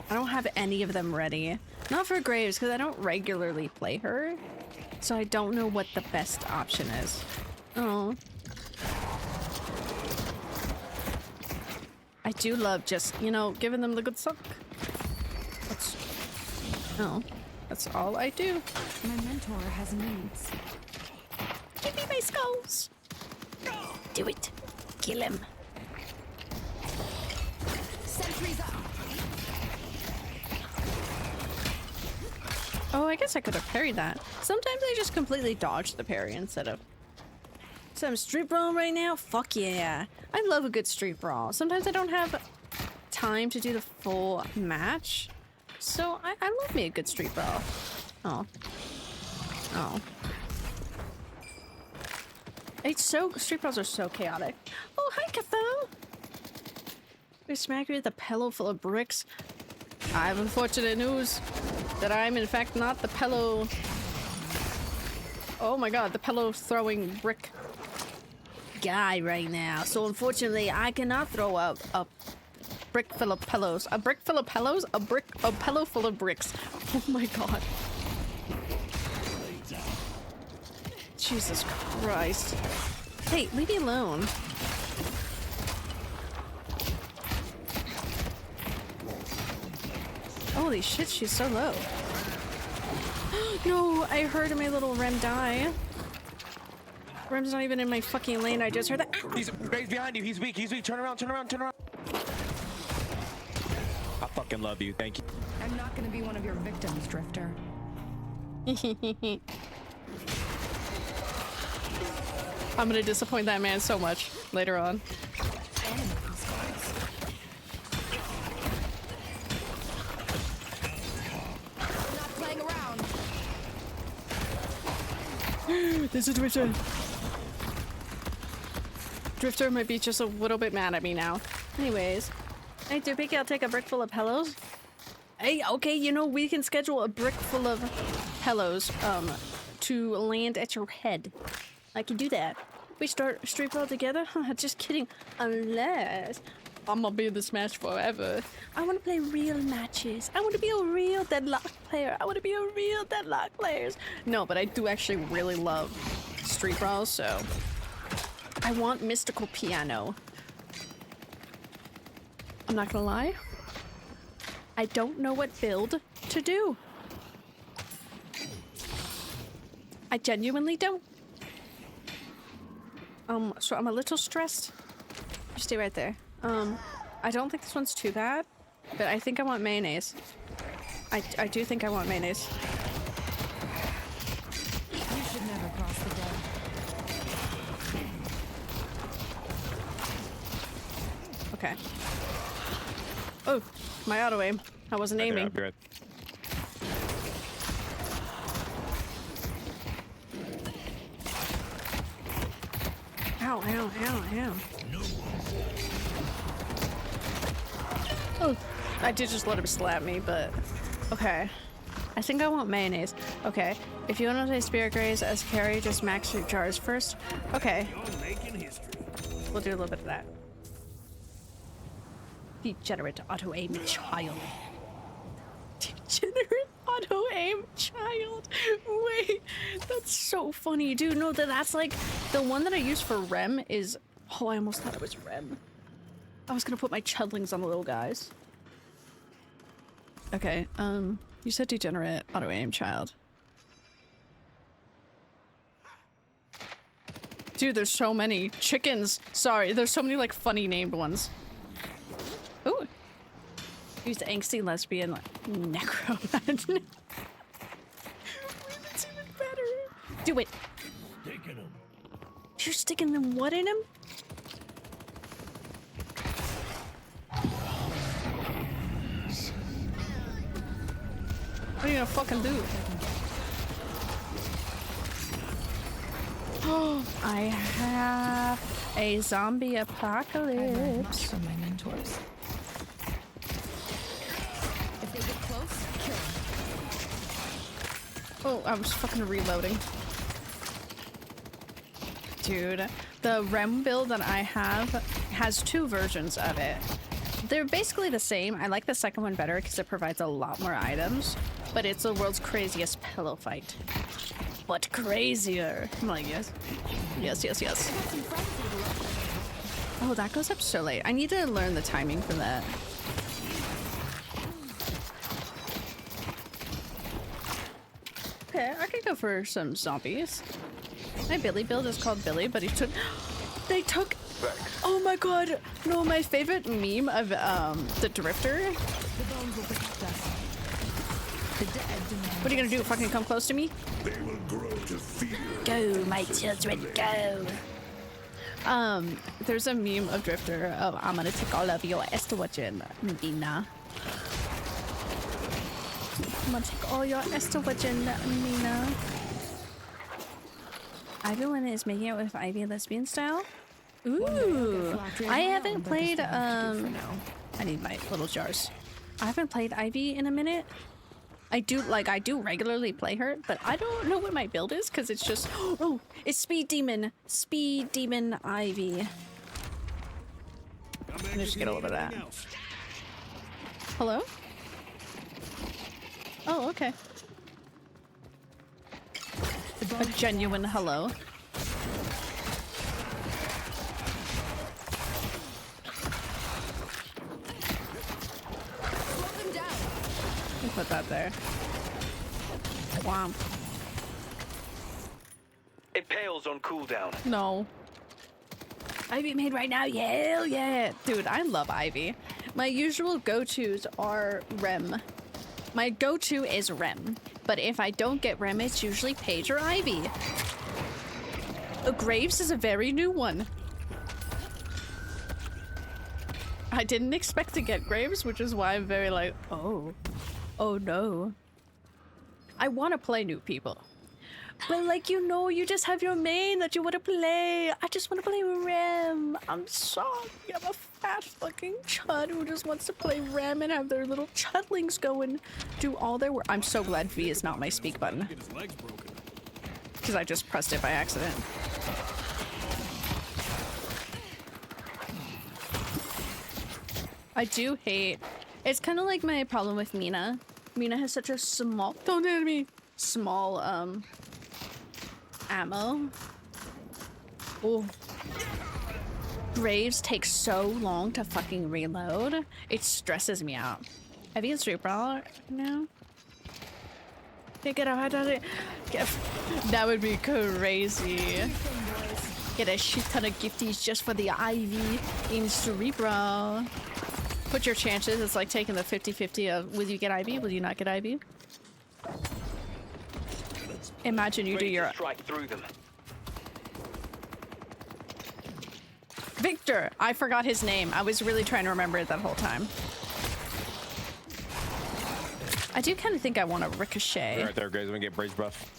I don't have any of them ready. Not for Graves, because I don't regularly play her. So I don't know what the best option is. Oh. I do love just, you know, giving them the good suck. That's... Oh. That's all I do. My mentor has needs. Give me my skulls! Do it. Kill him. Sentries up. Oh, I guess I could have parried that. Sometimes I just completely dodge the parry instead of... So I'm street brawl right now? Fuck yeah. I love a good street brawl. Sometimes I don't have time to do the full match. So I love me a good street brawl. Oh. Oh. It's so... Street brawls are so chaotic. Oh, hi, Cathal! We smacked you with a pillow full of bricks. I have unfortunate news that I'm in fact not the pillow. Oh my god, the pillow throwing brick guy right now. So unfortunately, I cannot throw up a brick full of pillows. A brick full of pillows? A pillow full of bricks. Oh my god. Jesus Christ. Hey, leave me alone. Holy shit, she's so low. No, I heard my little Rem die. Rem's not even in my fucking lane, I just heard that. He's behind you, he's weak, Turn around, turn around, turn around. I fucking love you, thank you. I'm not gonna be one of your victims, Drifter. I'm gonna disappoint that man so much later on. There's a Drifter. Drifter might be just a little bit mad at me now. Anyways. Hey, Dupiki, I'll take a brick full of pillows. Hey, okay, you know, we can schedule a brick full of pillows, to land at your head. I can do that. We start street brawl together? Just kidding. Unless I'm gonna be in this match forever. I want to play real matches. I want to be a real Deadlock player. I want to be a real Deadlock player. No, but I do actually really love street brawls, so I want mystical piano. I'm not gonna lie. I don't know what build to do. I genuinely don't. So I'm a little stressed. You stay right there. I don't think this one's too bad, but I think I want mayonnaise. I do think I want mayonnaise. You should never cross the dead. Okay. Oh, my auto aim. I wasn't aiming. Good. Ow, ow, ow, ow. Oh, I did just let him slap me, but okay. I think I want mayonnaise. Okay, if you want to play Spirit Graze as carry, just max your jars first. Okay. We'll do a little bit of that. Degenerate auto aim child. Degenerate auto aim child. Wait, that's so funny, dude. No, that's like the one that I use for REM is. Oh, I almost thought it was REM. I was gonna put my chudlings on the little guys. Okay, you said degenerate auto aim child. Dude, there's so many chickens. Sorry, there's so many like funny named ones. Ooh. Use the angsty lesbian necroman. Wait, that's even better. Do it. Sticking him. You're sticking them what in him? What are you gonna fucking do? Oh, I have a zombie apocalypse. From my mentors. If they get close, kill them. Oh, I was fucking reloading. Dude, the REM build that I have has 2 versions of it. They're basically the same. I like the second one better because it provides a lot more items, but it's the world's craziest pillow fight. But crazier. I'm like, yes. Yes, yes, yes. Oh, that goes up so late. I need to learn the timing for that. Okay, I could go for some zombies. My Billy build is called Billy, but he took... They took... Oh my god! No, my favorite meme of the Drifter. What are you gonna do? Fucking come close to me? They will grow to fear. Go, my children, go! There's a meme of Drifter of I'm gonna take all of your estrogen, Nina. I'm gonna take all your estrogen, Nina. Everyone is making it with Ivy lesbian style. Ooh, I haven't played, I need my little jars. I haven't played Ivy in a minute. I do regularly play her, but I don't know what my build is because it's just, oh, it's Speed Demon Ivy. Let me just get a little bit of that. Hello? Oh, okay. A genuine hello. Put that there. Womp. Impales on cooldown. No. Ivy made right now? Hell yeah. Dude, I love Ivy. My usual go-tos are REM. My go-to is REM. But if I don't get REM, it's usually Paige or Ivy. Graves is a very new one. I didn't expect to get Graves, which is why I'm very like, oh. Oh no. I want to play new people. But like, you know, you just have your main that you want to play. I just want to play REM. I'm sorry. I'm a fat fucking chud who just wants to play REM and have their little chudlings go and do all their work. I'm so glad V is not my speak button. Because I just pressed it by accident. I do hate... It's kind of like my problem with Mina. Mina has such a small... Don't hit me! Small, ammo. Oh. Graves take so long to fucking reload. It stresses me out. Have you street brawler now? Get out of it. That would be crazy. Get a shit ton of gifties just for the Ivy in street brawl. Put your chances. It's like taking the 50-50 of will you get Ivy? Will you not get Ivy? Imagine you do your strike through them. Victor. I forgot his name. I was really trying to remember it that whole time. I do kind of think I want a ricochet. Right there, guys. I'm gonna get Brace buff.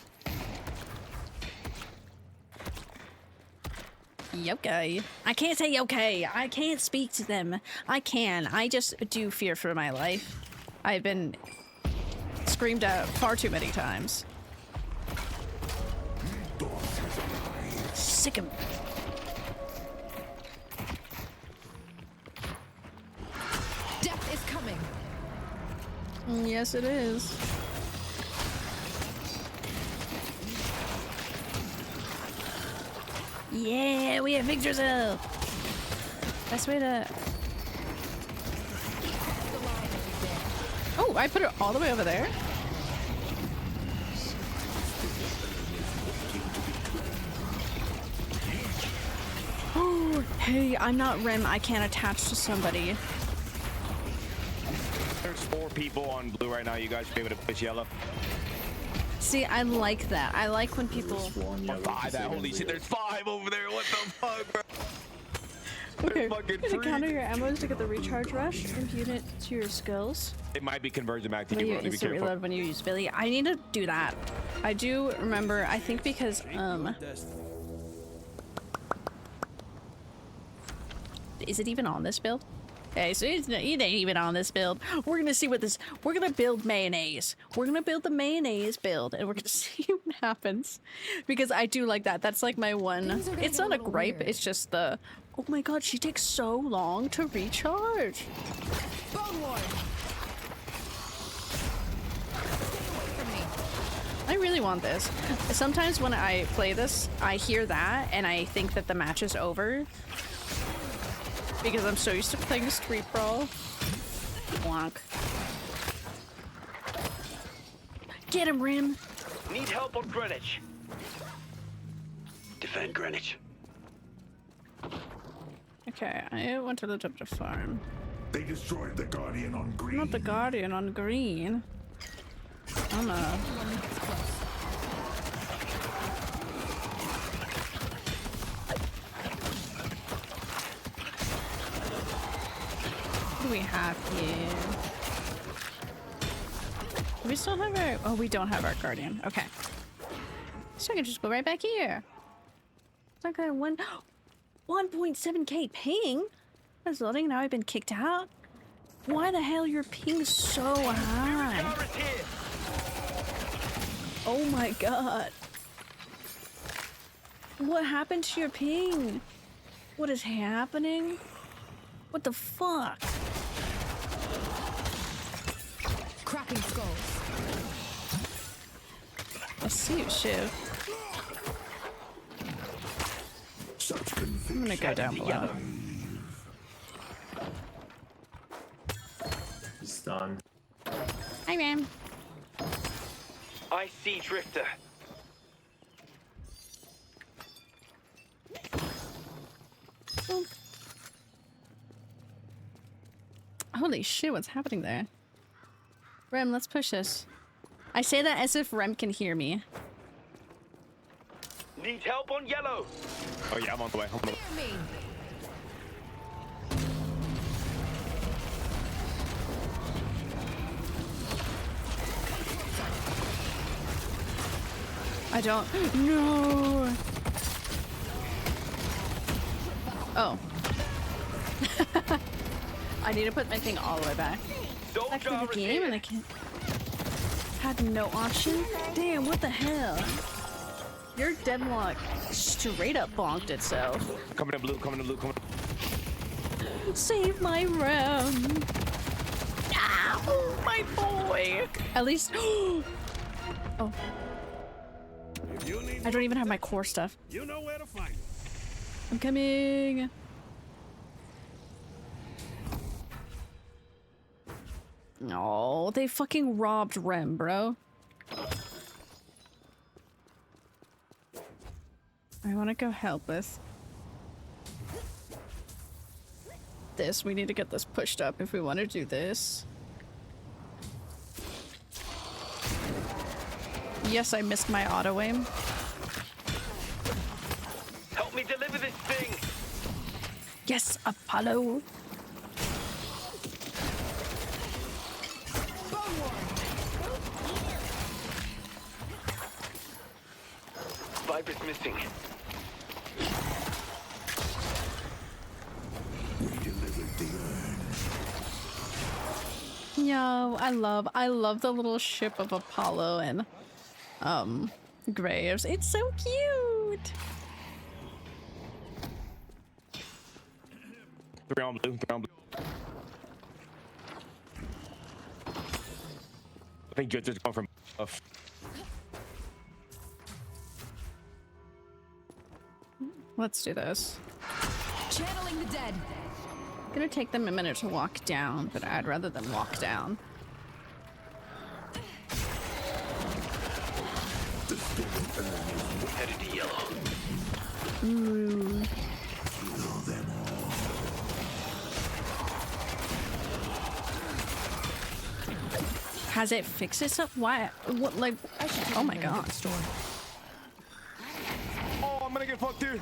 Okay. I can't say okay. I can't speak to them. I can. I just do fear for my life. I've been screamed at far too many times. Sick 'em. Death is coming. Yes, it is. Yeah, we have victor cell. Best way to. Oh, I put it all the way over there. Oh, hey, I'm not REM. I can't attach to somebody. There's 4 people on blue right now. You guys should be able to push yellow. See, I like that. I like when people. 5. That holy shit. There's 5 over there. What the fuck, bro? Okay, fucking to counter your ammos to get the recharge rush, impute it to your skills. It might be conversion back to Let you, you bro. Be instant careful. reload when you use Billy. I need to do that. I do remember. I think because is it even on this build? Okay, so it ain't even on this build. We're gonna see what this. We're gonna build mayonnaise. We're gonna build the mayonnaise build, and we're gonna see what happens. Because I do like that. That's like my one. It's not a gripe. It's just the. Oh my god, she takes so long to recharge. Bone Ward. I really want this. Sometimes when I play this, I hear that and I think that the match is over. Because I'm so used to playing Street Brawl. Wonk. Get him, Rim! Need help on Greenwich. Defend Greenwich. Okay, I want to look up the farm. They destroyed the Guardian on green. Not the Guardian on green. I'm a... What do we have here? Do we still have our... Oh, we don't have our Guardian. Okay. So I can just go right back here. It's like a 1.7k ping? That's loading. Now I've been kicked out. Why the hell your ping so high? Oh my god. What happened to your ping? What is happening? What the fuck? Cracking skulls. Let's see you, Shiv. I'm gonna go down below. Stun. Hi, Ram. I see Drifter. Oh. Holy shit, what's happening there? Rem, let's push this. I say that as if Rem can hear me. Need help on yellow. Oh yeah, I'm on the way. I'm on the way. I don't. No. Oh. I need to put my thing all the way back. Back to the game, and I can't. Had no option. Damn! What the hell? Your Deadlock straight up bonked itself. Coming in blue. Coming in blue. Coming. Save my REM. Ow, my boy. At least. Oh. I don't even have my core stuff. You know where to find it. I'm coming. No, they fucking robbed Rem, bro. I want to go help with this. We need to get this pushed up if we want to do this. Yes, I missed my auto aim. Help me deliver this thing. Yes, Apollo. Viper's missing. We delivered the urn. Yo, I love the little ship of Apollo and Graves. It's so cute. 3 on blue. 3 on blue. I think Judge is going from. Let's do this. Channeling the dead. It's gonna take them a minute to walk down, but I'd rather them walk down. Headed to yellow. Ooh. Has it fixed itself? Why? What? Like? Oh my god. Oh, I'm gonna get fucked, dude.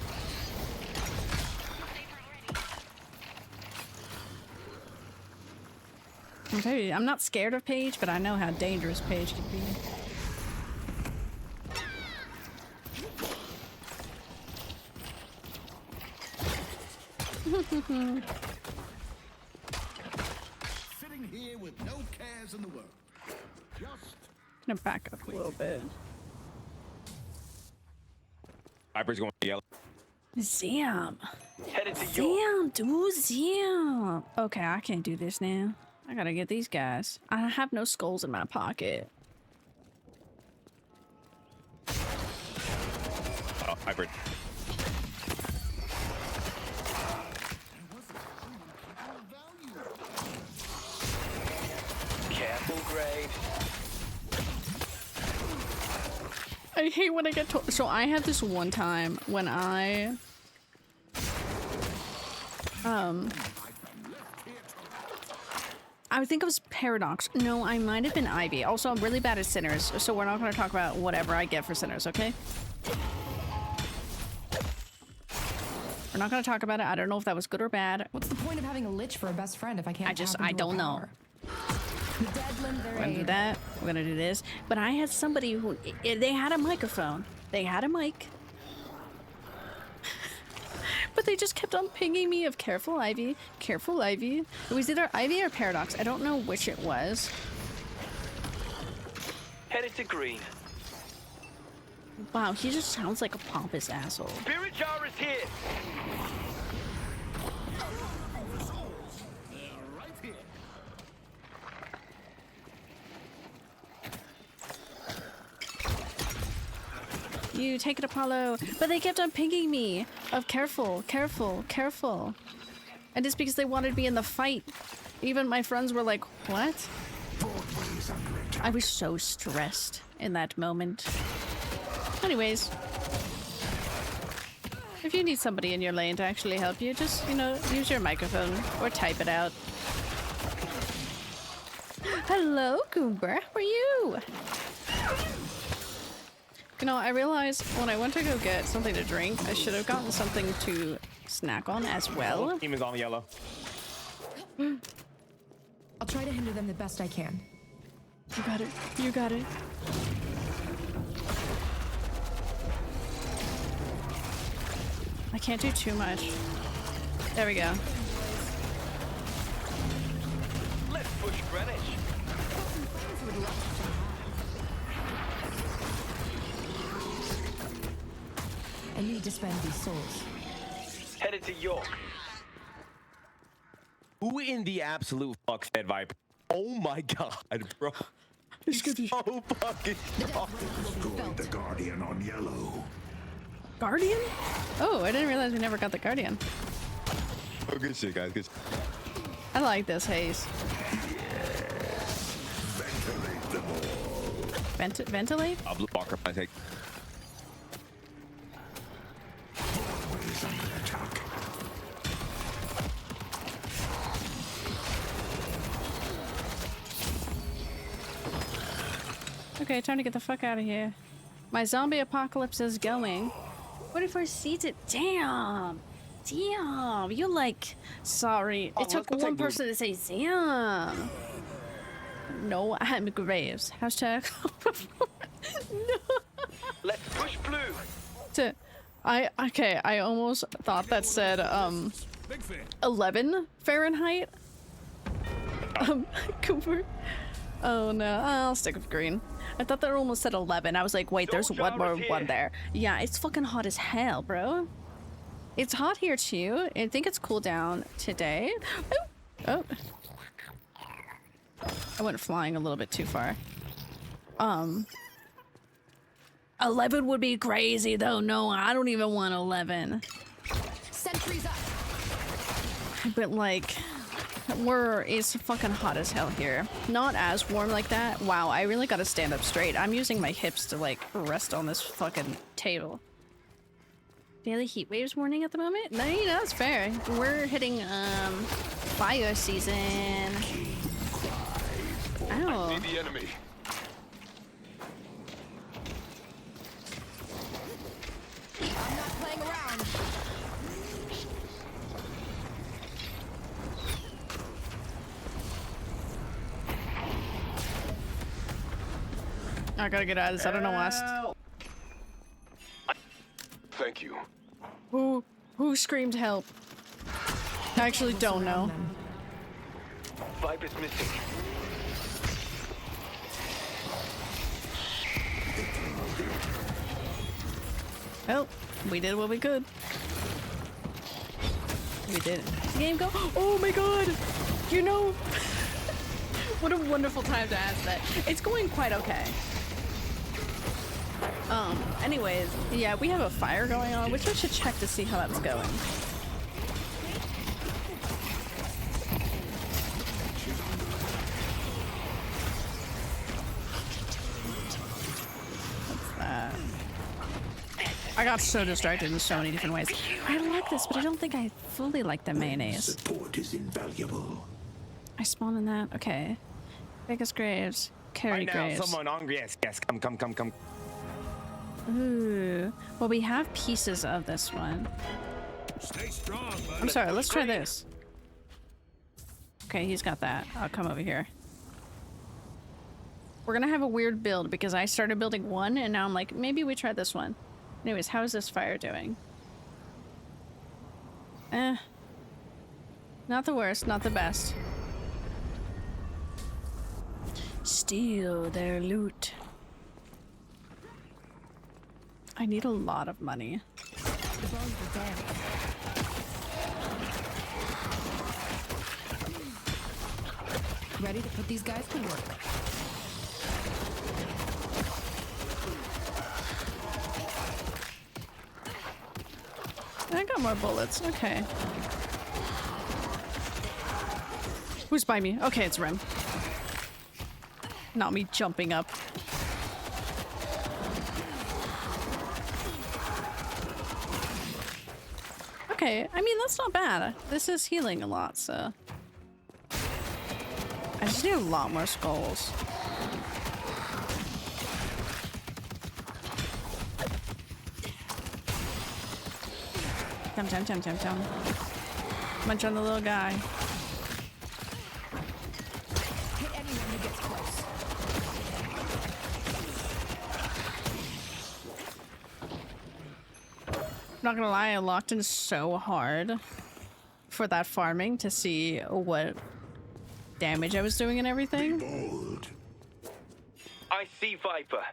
I'll tell you, I'm not scared of Paige, but I know how dangerous Paige can be. Sitting here with no cares in the world. Just I'm gonna back up a little bit. Viper's going to yellow. Zam. Headed to York. Zam, dude, Zam. Okay, I can't do this now. I gotta get these guys. I have no skulls in my pocket. Oh, Viper. Careful, grade. I hate when I get told. So I had this one time when I think it was Paradox. No, I might have been Ivy. Also, I'm really bad at Sinners, so we're not going to talk about whatever I get for Sinners, okay? We're not going to talk about it. I don't know if that was good or bad. What's the point of having a lich for a best friend if I can't? I don't know. We're gonna do that. We're gonna do this. But I had somebody who they had a microphone. They had a mic. But they just kept on pinging me of careful Ivy, careful Ivy. It was either Ivy or Paradox. I don't know which it was. Headed to green. Wow, he just sounds like a pompous asshole. Spirit jar is here. You take it, Apollo. But they kept on pinging me of careful, careful, careful. And it's because they wanted me in the fight. Even my friends were like, what? I was so stressed in that moment. Anyways. If you need somebody in your lane to actually help you, just, you know, use your microphone or type it out. Hello, Goober. How are you? You know, I realized when I went to go get something to drink, I should have gotten something to snack on as well. Team is on yellow. I'll try to hinder them the best I can. You got it. You got it. I can't do too much. There we go. Let's push Greenwich. I need to spend these souls. Headed to York. Who in the absolute fuck said Viper? Oh my god, bro. He's so fucking strong. destroyed the Guardian on yellow. Guardian? Oh, I didn't realize we never got the Guardian. Oh, good shit, guys. Good shit. I like this haze. Ventilate them all. Ventilate? I'll blue walker my take. Always under attack. Okay, time to get the fuck out of here. My zombie apocalypse is going. 44 seats it. Damn. Damn. You like. Sorry. Oh, it took one person to say damn. No, I'm Graves. Hashtag. No. Let's push blue. Okay, I almost thought that said 11 Fahrenheit. Cooper. Oh no, I'll stick with green. I thought that almost said 11. I was like, wait, there's one more one there. Yeah, it's fucking hot as hell, bro. It's hot here too. I think it's cooled down today. Oh. I went flying a little bit too far. 11 would be crazy though. No, I don't even want 11. Sentries up. But like, it's fucking hot as hell here. Not as warm like that. Wow, I really gotta stand up straight. I'm using my hips to like rest on this fucking table. Daily heat waves warning at the moment? No, you know, that's fair. We're hitting fire season. Ow. See the enemy. I'm not playing around. I gotta get out of this. I don't know west. Thank you. Who screamed help? I actually don't know. Viper's missing. Well, we did what we could. We did. Game go. Oh my god! You know, what a wonderful time to ask that. It's going quite okay. Anyways, yeah, we have a fire going on, which I should check to see how that's going. What's that? I got so distracted in so many different ways. I like this, but I don't think I fully like the mayonnaise. Support is invaluable. I spawned in that. Okay. Biggest graves. Carry Right now, graves. someone hungry. Yes, come. Ooh. Well, we have pieces of this one. Stay strong, bud. I'm sorry, let's try this. Okay, he's got that. I'll come over here. We're gonna have a weird build because I started building one and now I'm like, maybe we try this one. Anyways, how is this fire doing? Not the worst, not the best. Steal their loot. I need a lot of money. The bones are dead. Ready to put these guys to work. I got more bullets. Okay. Who's by me? Okay, it's Rem. Not me jumping up. Okay, I mean, that's not bad. This is healing a lot, so... I just need a lot more skulls. Tum. Munch on the little guy. Hit anyone who gets close. Not gonna lie, I locked in so hard for that farming to see what damage I was doing and everything. Bold. I see Viper.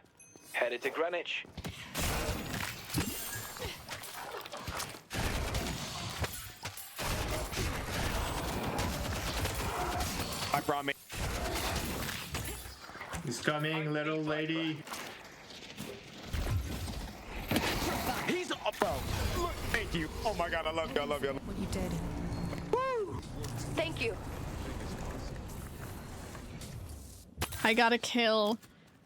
Headed to Greenwich. I promise. He's coming, little lady. He's up, bro. Look, thank you. Oh my god, I love you. What you did. Woo! Thank you. I got a kill.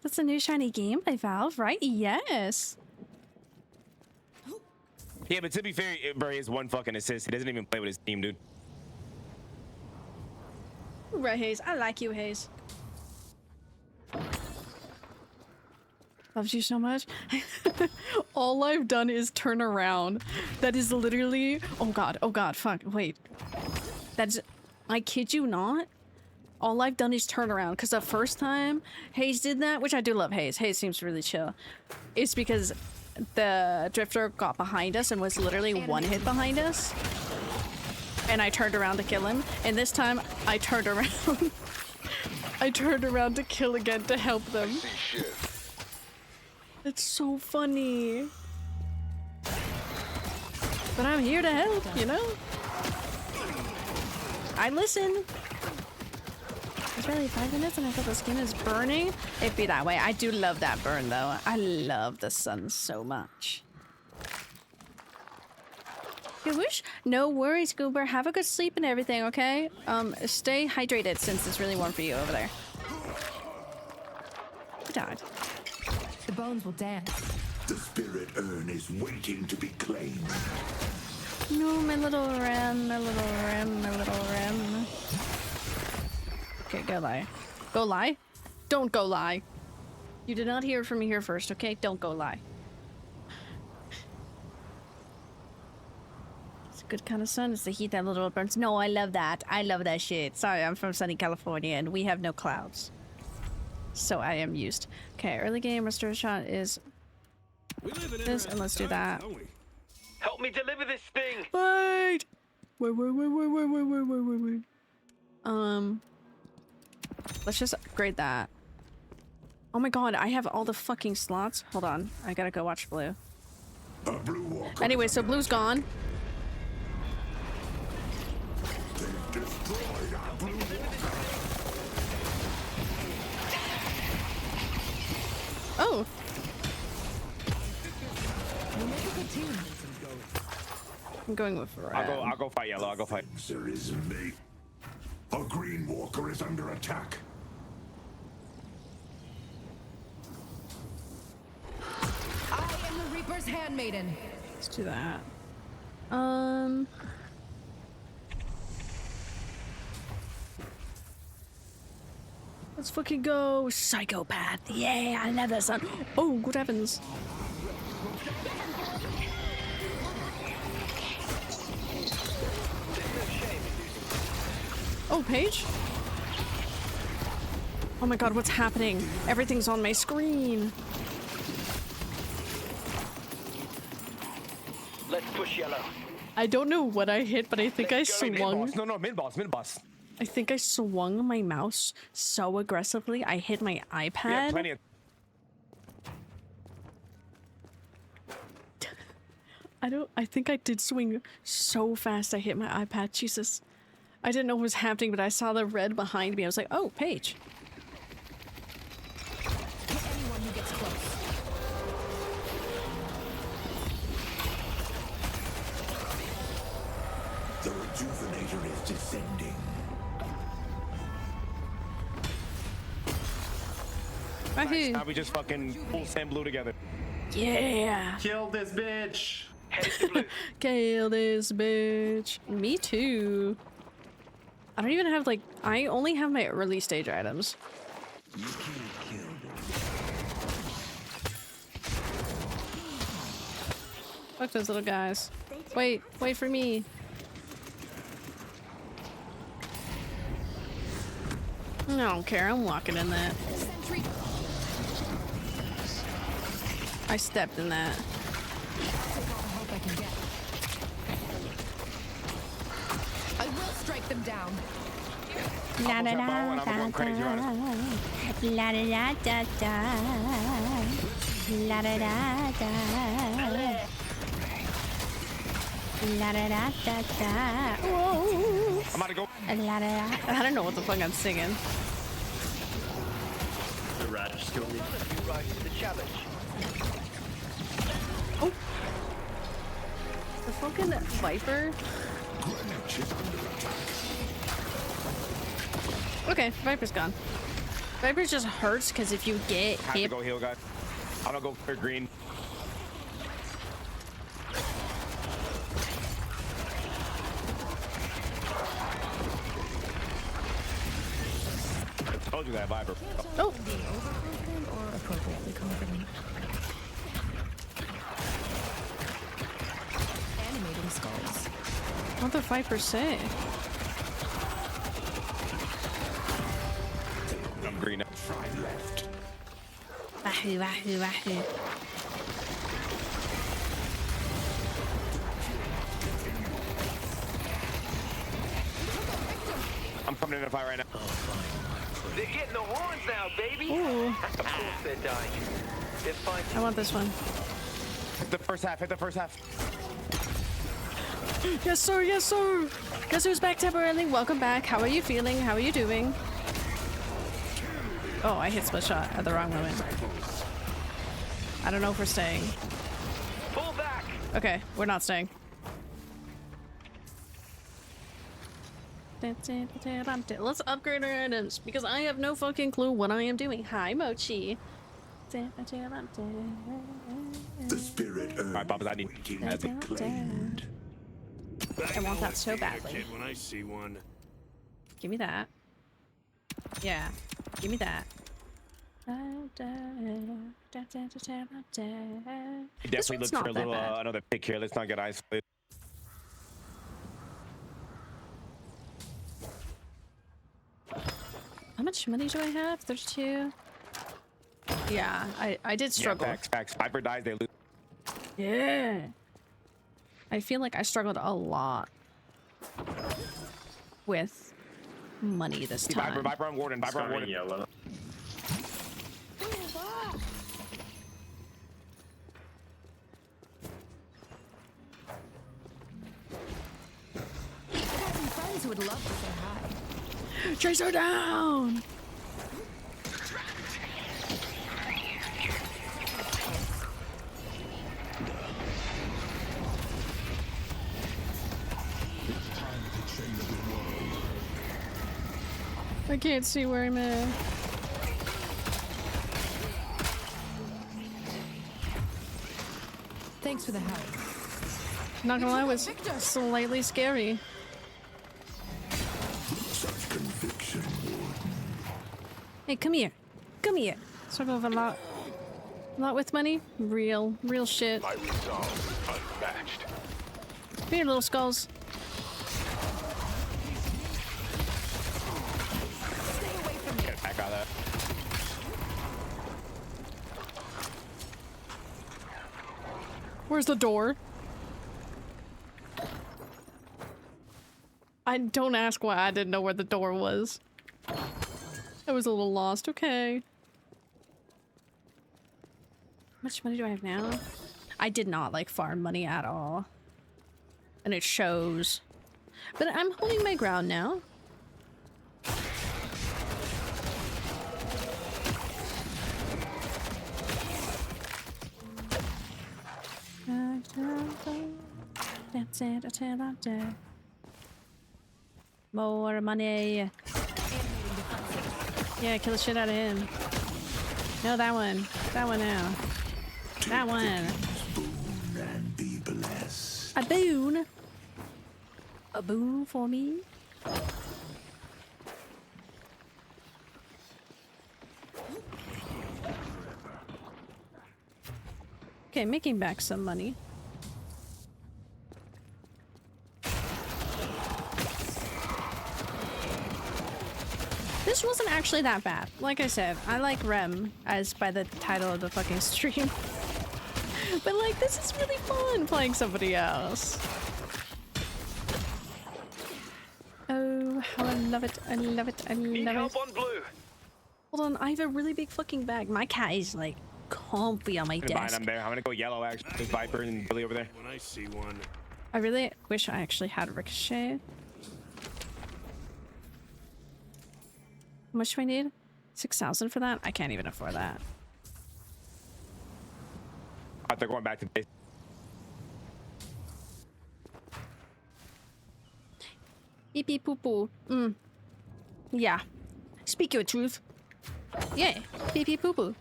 That's a new shiny game by Valve, right? Yes. Yeah, but to be fair, bro, he has one fucking assist. He doesn't even play with his team, dude. Right, Hayes. I like you, Hayes. Loves you so much. All I've done is turn around. That is literally... Oh god, fuck, wait. That's... I kid you not. All I've done is turn around, because the first time Hayes did that, which I do love Hayes. Hayes seems really chill. It's because the drifter got behind us and was literally one hit behind us. And I turned around to kill him. And this time, I turned around. I turned around to kill again to help them. It's so funny. But I'm here to help, you know? I listen. It's barely 5 minutes and I feel the skin is burning. It be that way. I do love that burn though. I love the sun so much. You wish? No worries, Goober. Have a good sleep and everything, okay? Stay hydrated since it's really warm for you over there. I died. The bones will dance. The spirit urn is waiting to be claimed. No, my little Rem, my little Rem, my little Rem. Okay, go lie. Go lie? Don't go lie. You did not hear it from me here first, okay? Don't go lie. It's a good kind of sun. It's the heat that little burns. No, I love that. I love that shit. Sorry, I'm from sunny California and we have no clouds. So I am used. Okay, early game restore shot is this, and let's do that. Help me deliver this thing. Wait! Let's just upgrade that. Oh my god, I have all the fucking slots. Hold on, I gotta go watch Blue. Anyway, so Blue's gone. Oh. I'm going with Red. I'll go fight yellow. I'll go fight. There is me. A green walker is under attack. I am the Reaper's handmaiden. Let's do that. Let's fucking go, psychopath. Yeah, I love that son. Oh, good heavens. Oh, Paige? Oh my god, what's happening? Everything's on my screen. Let's push yellow. I don't know what I hit, but I think I swung. No, mid boss. I think I swung my mouse so aggressively I hit my iPad. Yeah, plenty of. I think I did swing so fast I hit my iPad. Jesus. I didn't know what was happening, but I saw the red behind me. I was like, oh, Paige. Hit anyone who gets close. The rejuvenator is descending. Wahoo. Now we just fucking pull Sam Blue together. Yeah. Kill this bitch. Kill this bitch. Me too. I don't even have like, I only have my early stage items. Fuck those little guys. Wait for me. I don't care, I'm walking in that. I stepped in that. I will strike them down. La da da da da. La da da da da. La da da da. La da da da da. Whoa. I'm about to go. La da da. I don't know what the fuck I'm singing. The rat just killed me. The challenge. Oh. The fucking Viper. Okay, Viper's gone. Viper just hurts because if you get Have to hit. go heal, guys. I'm gonna go clear green. I told you that Viper. Oh. Or appropriately confident. Animating skulls. What the Viper say? I'm green now. Wahoo, wahoo, wahoo. I'm coming in a fight right now. They're getting the horns now, baby. Ooh. Of course they're dying. They're fine. I want this one. Hit the first half. Hit the first half. Yes, sir. Yes, sir. Guess who's back temporarily? Welcome back. How are you feeling? How are you doing? Oh, I hit split shot at the wrong moment. I don't know if we're staying. Pull back. Okay, we're not staying. Let's upgrade our items because I have no fucking clue what I am doing. Hi, Mochi. The spirit Alright, Bob, I need claimed. I want that so badly. Kid when I see one. Give me that. Yeah, give me that. definitely look for a little another pick here. Let's not get isolated. How much money do I have? 32. Yeah, I did struggle. Yeah, facts. Viper dies, they lose. Yeah. I feel like I struggled a lot with money this time. Viper on Warden. Viper on Warden. Yellow. I got some friends who would love to say hi. Tracer down! I can't see where I'm at. Thanks for the help. Not gonna lie, it was slightly scary. Such conviction, Hey, come here. Come here. Struggle with a lot with money. Real shit. My resolve unmatched. Come here, little skulls. Get back out of that. Where's the door? I don't ask why I didn't know where the door was. I was a little lost. Okay. How much money do I have now? I did not like farm money at all. And it shows. But I'm holding my ground now. That's it until I'm dead. More money. Yeah, kill the shit out of him. No, that one. That one now. That one. boon and be blessed. A boon? A boon for me? Okay, making back some money. This wasn't actually that bad. Like I said, I like REM, as by the title of the fucking stream. But like, this is really fun playing somebody else. Oh, how I love it. I love it. I Need love help it. on blue. Hold on, I have a really big fucking bag. My cat is like comfy on my desk. I'm there. I'm gonna go yellow actually. There's Viper and Billy over there. When I see one. I really wish I actually had Ricochet. How much do I need? 6,000 for that? I can't even afford that. Oh, they're going back to base. Beep beep poo poo. Yeah. Speak your truth. Yeah. Beep beep poo poo.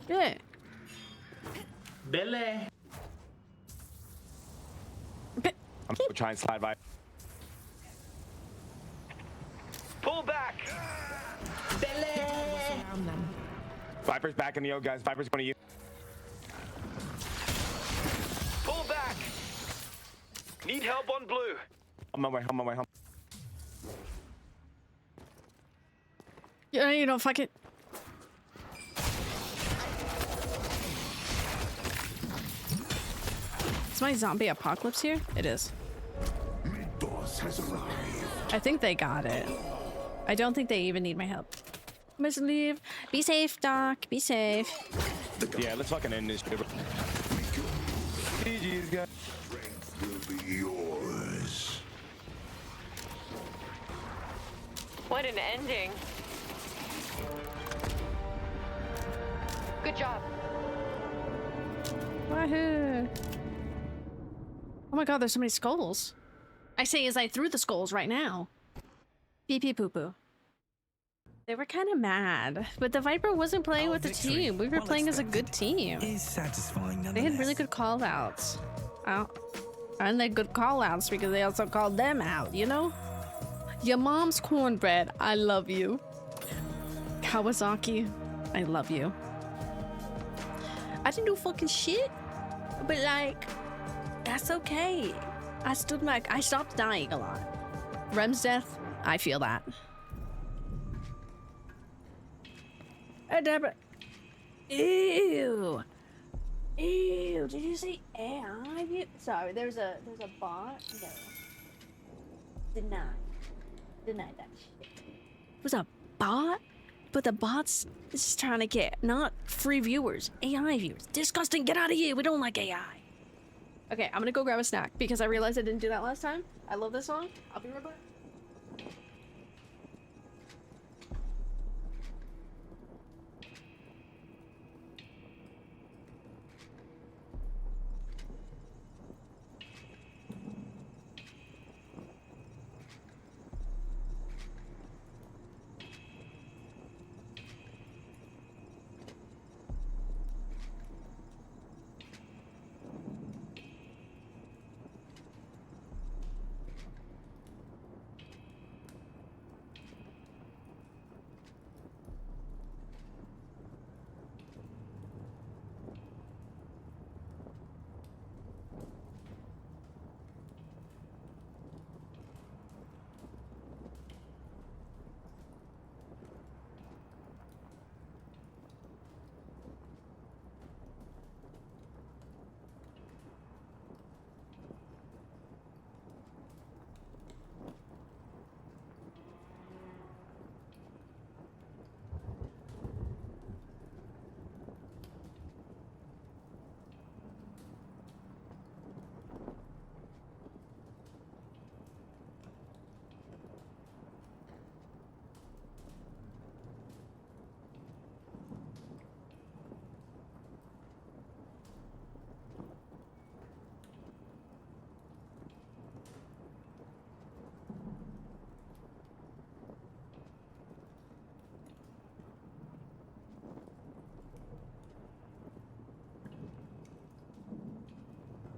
Yeah. Billy. I'm still trying to slide by. Pull back. Around them. Viper's back in the O, guys. Viper's going to you. Pull back. Need help on blue. On my way. Yeah, you know, fuck it. Is my zombie apocalypse here? It is. Mid boss has arrived. I think they got it. I don't think they even need my help. Must leave. Be safe, Doc. Be safe. Yeah, let's fucking end this shit. GG's, guys. Strength will be yours. What an ending. Good job. Wahoo! Oh my god, there's so many skulls. I say as I threw the skulls right now. Pee pee poo poo. They were kind of mad, but the Viper wasn't playing with the team. We were playing as a good team. Is satisfying They had really good call outs. Oh. And they good call outs because they also called them out, you know? Your mom's cornbread, I love you. Kawasaki, I love you. I didn't do fucking shit, but like, that's okay. I stopped dying a lot. Rem's death, I feel that. Deborah. Ew. Ew. Did you say AI? Sorry, there's a bot. No. Deny that shit. It was a bot? But the bot's just trying to get not free viewers, AI viewers. Disgusting, get out of here. We don't like AI. Okay, I'm gonna go grab a snack because I realized I didn't do that last time. I love this song. I'll be right back.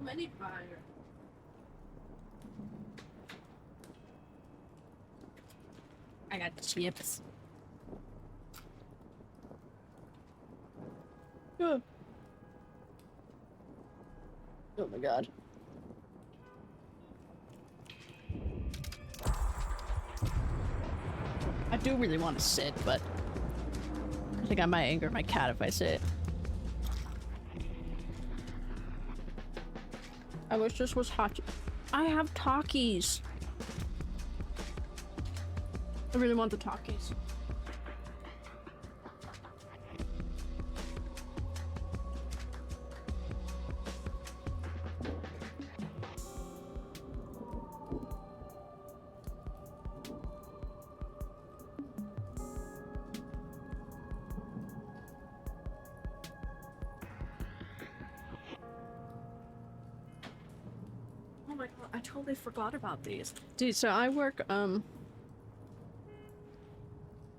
Many fire. I got chips. Oh my god. I do really want to sit, but I think I might anger my cat if I sit. I wish this was hot. I have Takis. I really want the Takis. I totally forgot about these. Dude, so I work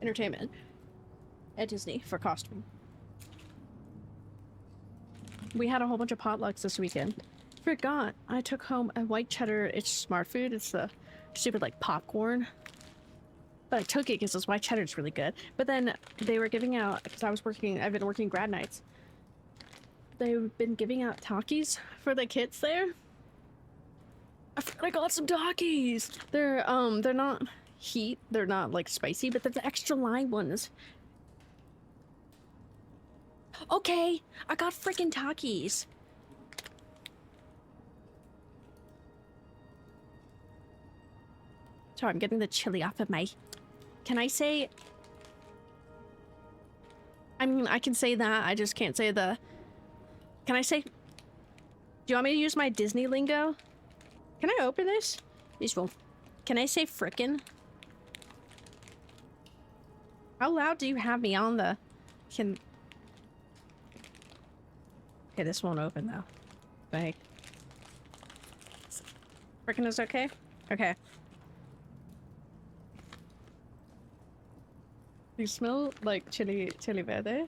entertainment at Disney for costume. We had a whole bunch of potlucks this weekend. Forgot I took home a white cheddar. It's smart food. It's the stupid like popcorn. But I took it because this white cheddar is really good. But then they were giving out, because I've been working grad nights. They've been giving out Takis for the kids there. I got some Takis. They're not heat. They're not like spicy, but they're the extra lime ones. Okay, I got freaking Takis. Sorry, I'm getting the chili off of my... Can I say... I mean, I can say that. I just can't say the... Can I say... Do you want me to use my Disney lingo? Can I open this? These won't... Can I say frickin'? How loud do you have me on the... Okay, this won't open though. Like... Freaking is okay? Okay. You smell like chili verde?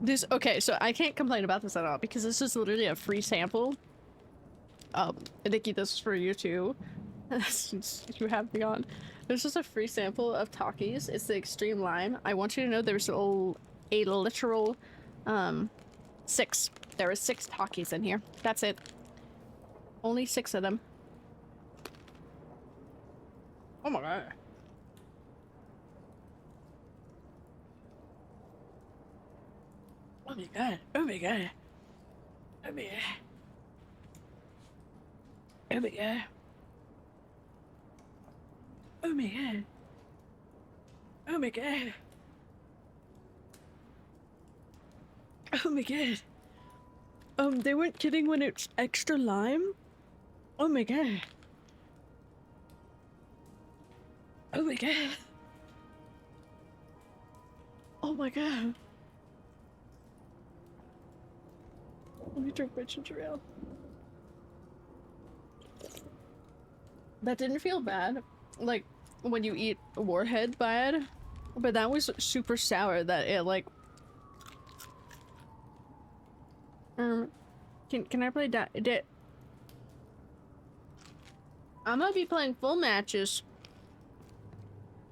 This, okay, so I can't complain about this at all because this is literally a free sample. Nikki, this is for you too. Since you have me on. This is a free sample of Takis. It's the extreme lime. I want you to know there's a literal, 6. There are 6 Takis in here. That's it. Only 6 of them. Oh my god. Oh my god. Oh my god. Oh my god. Oh my god. Oh my god. Oh my god. Oh my god. They weren't kidding when it's extra lime? Oh my god. Oh my god. Oh my god. Let me drink my ginger ale. That didn't feel bad. Like, when you eat Warhead bad. But that was super sour that it, like... Can I play that? I'm gonna be playing full matches.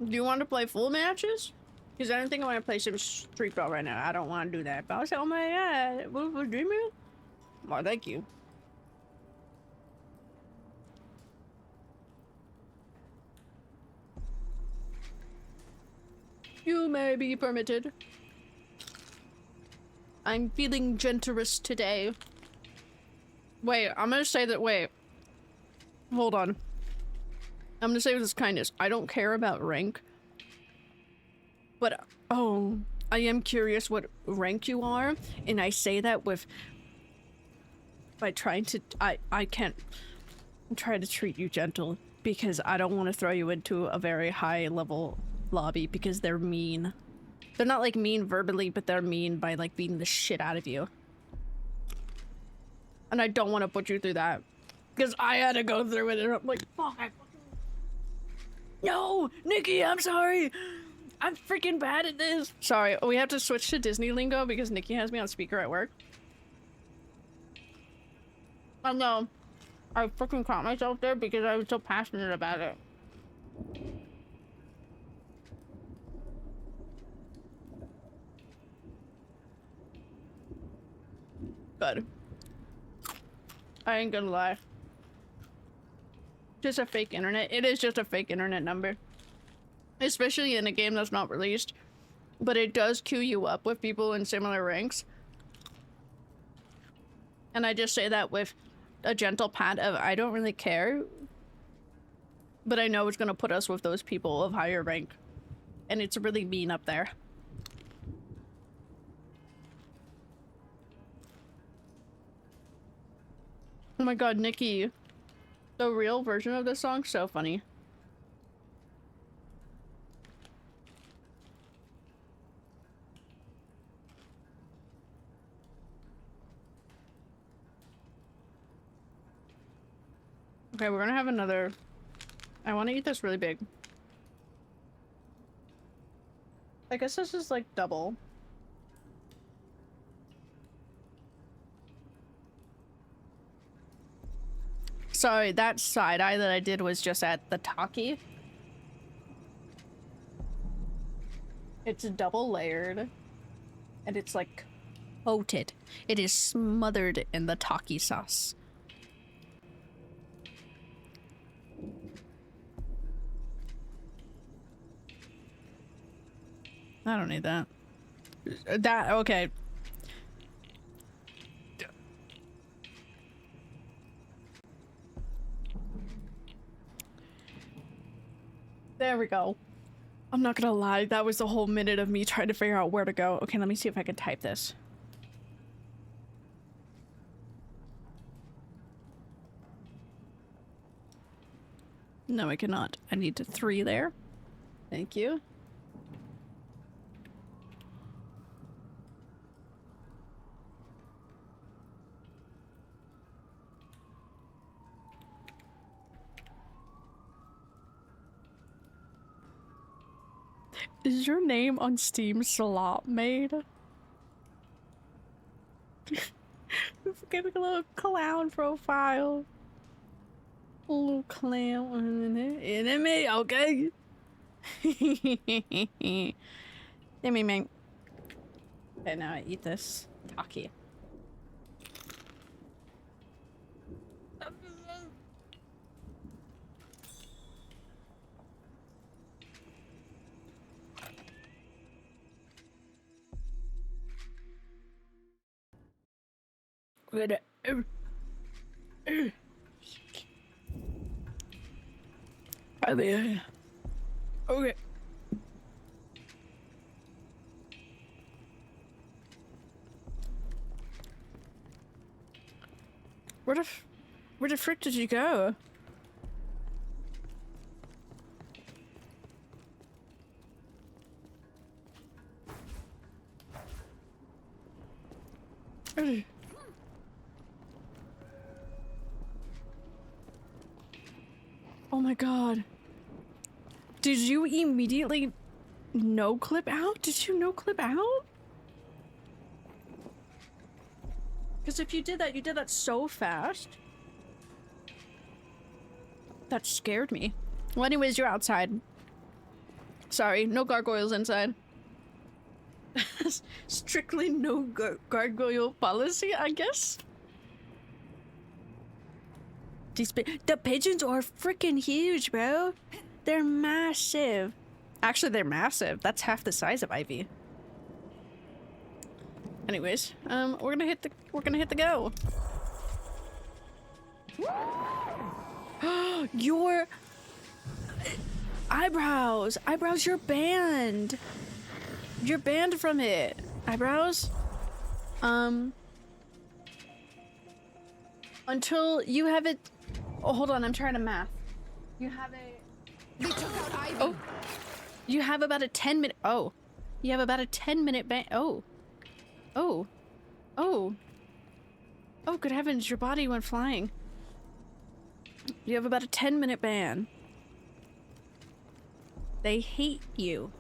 Do you want to play full matches? Because I don't think I want to play some Street Ball right now. I don't want to do that. But I was like, oh my god, what dream you? Well, thank you. You may be permitted. I'm feeling generous today. Wait, I'm gonna say that, wait. Hold on. I'm gonna say with this kindness. I don't care about rank. But, oh, I am curious what rank you are. And I say that with... by trying to... I can't try to treat you gentle. Because I don't want to throw you into a very high level lobby. Because they're mean. They're not like mean verbally, but they're mean by like beating the shit out of you. And I don't want to put you through that. Because I had to go through it and I'm like, fuck, I fucking... No! Nikki, I'm sorry! I'm freaking bad at this! Sorry, we have to switch to Disney lingo because Nikki has me on speaker at work. I know. I freaking caught myself there because I was so passionate about it. Good. I ain't gonna lie. Just a fake internet. It is just a fake internet number. Especially in a game that's not released. But it does queue you up with people in similar ranks. And I just say that with a gentle pat of, I don't really care. But I know it's gonna put us with those people of higher rank. And it's really mean up there. Oh my god, Nikki. The real version of this song, so funny. Okay, we're gonna have another... I want to eat this really big. I guess this is like double. Sorry, that side eye that I did was just at the Taki. It's double layered. And it's like coated. It is smothered in the Taki sauce. I don't need that. That, okay. There we go. I'm not gonna lie, that was a whole minute of me trying to figure out where to go. Okay, let me see if I can type this. No, I cannot. I need 3 there. Thank you. Is your name on Steam Slot Made? Getting a little clown profile. A little clown enemy, okay? Give me, man. Okay, now I eat this taki. Good. Okay. Where the frick did you go? Oh my god. Did you immediately no clip out? Did you no clip out? Because if you did that so fast. That scared me. Well, anyways, you're outside. Sorry, no gargoyles inside. Strictly no gargoyle policy, I guess. The pigeons are freaking huge, bro. They're massive. Actually, they're massive. That's half the size of Ivy. Anyways, we're gonna hit the go. Your eyebrows, you're banned. You're banned from it. Eyebrows. Until you have it. Oh, hold on. I'm trying to math. You have a. They took out Ivy. Oh. You have about a 10-minute. Oh. You have about a 10-minute ban. Oh. Oh. Oh. Oh, good heavens. Your body went flying. You have about a 10-minute ban. They hate you.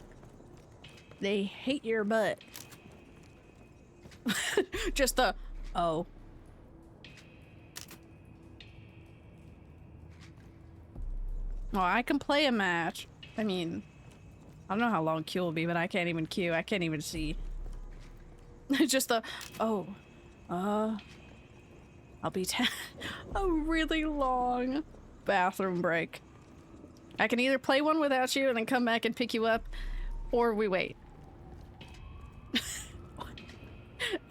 They hate your butt. Just the. Oh. Well, I can play a match. I mean, I don't know how long queue will be, but I can't even queue. I can't even see. Just the, oh, I'll be a really long bathroom break. I can either play one without you and then come back and pick you up, or we wait.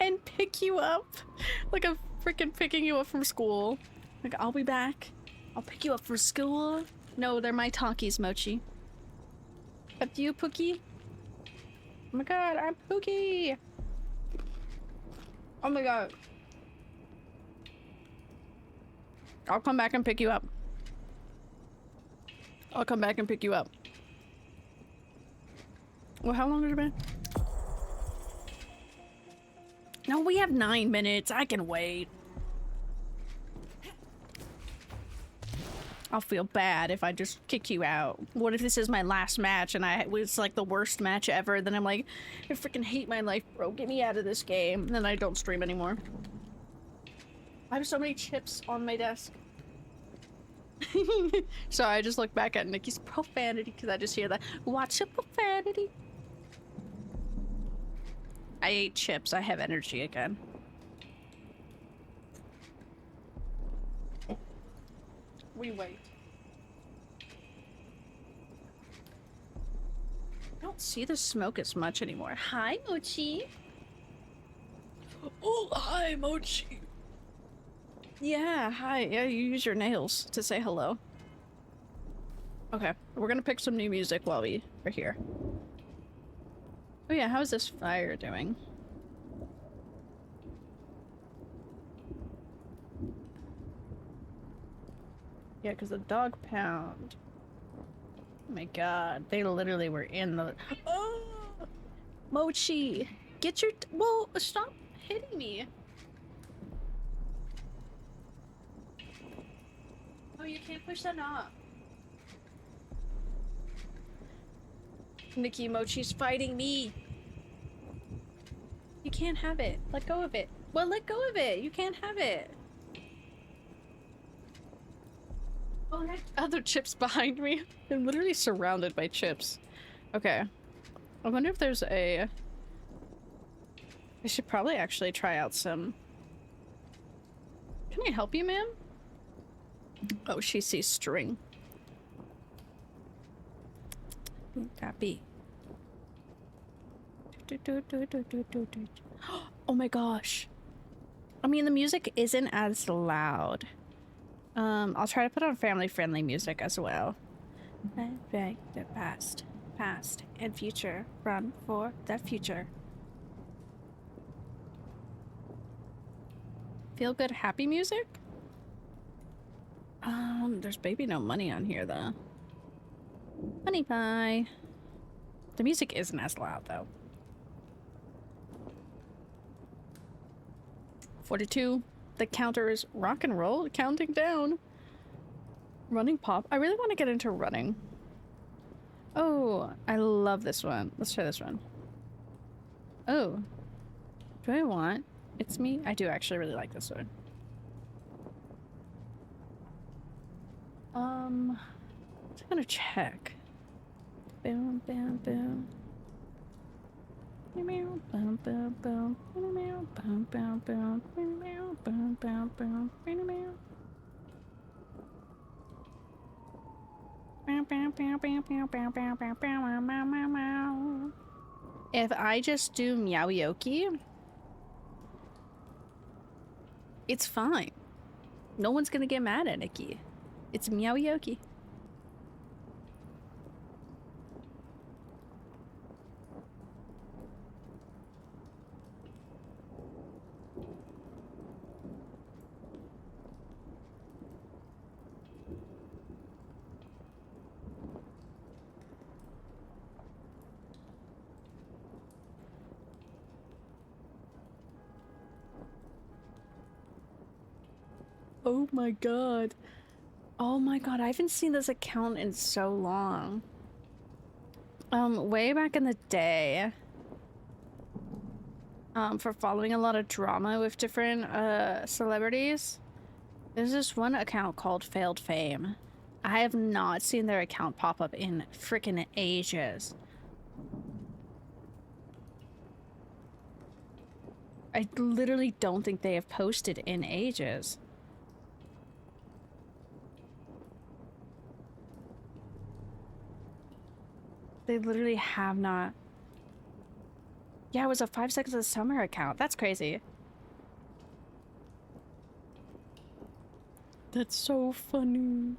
And pick you up like I'm freaking picking you up from school. Like, I'll be back. I'll pick you up from school. No, they're my talkies, Mochi. Up to you, Pookie. Oh my god, I'm Pookie! Oh my god. I'll come back and pick you up. I'll come back and pick you up. Well, how long has it been? No, we have 9 minutes. I can wait. I'll feel bad if I just kick you out. What if this is my last match and it's like the worst match ever? Then I'm like, I freaking hate my life, bro. Get me out of this game. And then I don't stream anymore. I have so many chips on my desk. So I just look back at Nikki's profanity because I just hear that. Watch your profanity. I ate chips. I have energy again. We wait. I don't see the smoke as much anymore. Hi, Mochi. Oh, hi, Mochi. Yeah, hi. Yeah, you use your nails to say hello. Okay, we're gonna pick some new music while we are here. Oh yeah, how's this fire doing? Yeah, because the dog pound Oh my god, they literally were in the. Oh, Mochi, get your. Whoa, stop hitting me. Oh, you can't push that knob. Nikki, Mochi's fighting me. You can't have it. Let go of it. Well, let go of it. You can't have it. Oh, there's other chips behind me. I'm literally surrounded by chips. Okay. I wonder if there's a... I should probably actually try out some... Can I help you, ma'am? Oh, she sees string. Happy. Oh my gosh. I mean, the music isn't as loud. I'll try to put on family-friendly music as well. I beg the past, and future. Run for the future. Feel good, happy music? There's baby no money on here though. Honey pie. The music isn't as loud though. 42. The counter is rock and roll, counting down. Running pop. I really want to get into running. Oh, I love this one. Let's try this one. Oh. Do I want? It's me? I do actually really like this one. I'm gonna check. Boom, boom, boom. Boom, boom, boom, boom. Boom, boom, boom, boom. Boom, boom, boom. If I just do meowyoki, it's fine. No one's gonna get mad at Nikki. It's meowyoki. Oh my god. Oh my god, I haven't seen this account in so long. Way back in the day, for following a lot of drama with different celebrities, there's this one account called Failed Fame. I have not seen their account pop up in freaking ages. I literally don't think they have posted in ages. They literally have not. Yeah, it was a 5 Seconds of Summer account. That's crazy. That's so funny.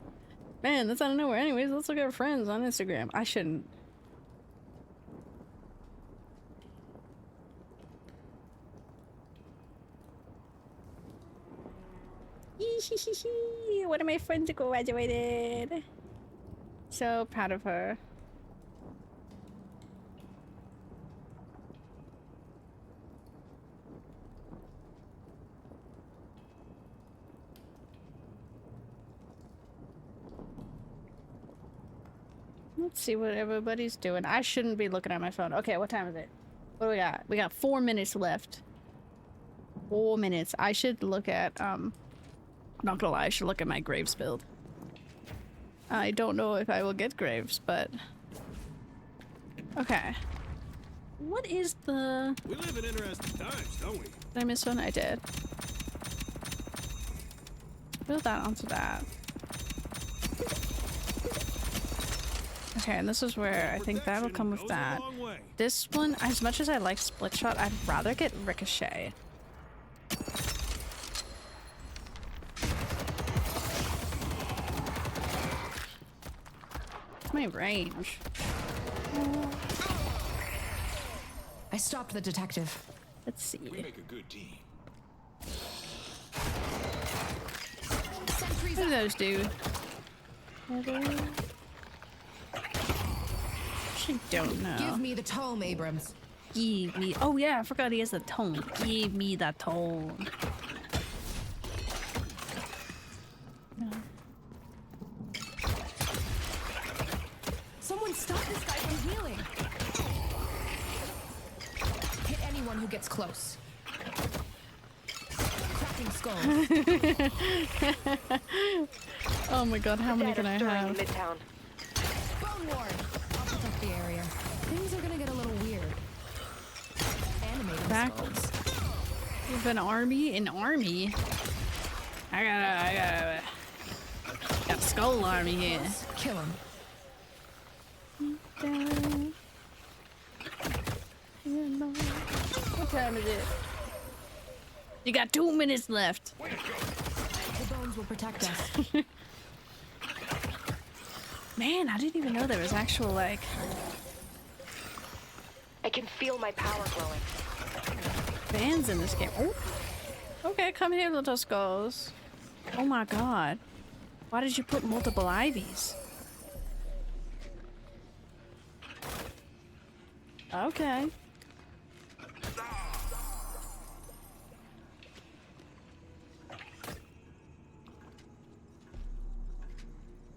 Man, that's out of nowhere. Anyways, let's look at our friends on Instagram. I shouldn't. One of my friends graduated. So proud of her. Let's see what everybody's doing. I shouldn't be looking at my phone. Okay, what time is it? What do we got? We got 4 minutes left. 4 minutes. I should look at, I'm not gonna lie, I should look at my Graves build. I don't know if I will get Graves, but... Okay. What is the... We live in interesting times, don't we? Did I miss one? I did. Build that onto that. Okay, and this is where I think that'll come with that. This one, as much as I like split shot, I'd rather get ricochet. My range. I stopped the detective. Let's see. We make a good team. What do those do? I don't know. Give me the tome, Abrams. Give me. Oh yeah, I forgot he has the tone. Give me that tone. Someone stop this guy from healing. Hit anyone who gets close. Cracking skulls. Oh my god, how many can I have? Midtown. Bone ward. I'll protect the area. Things are gonna get a little weird. Animating Back. skulls. With an army? An army? I got a skull army here. Kill him. What time is it? You got 2 minutes left. The bones will protect us. Man, I didn't even know there was actual, like... I can feel my power growing. fans in this game. Oh. Okay, come here, little skulls. Oh my god. Why did you put multiple ivies? Okay.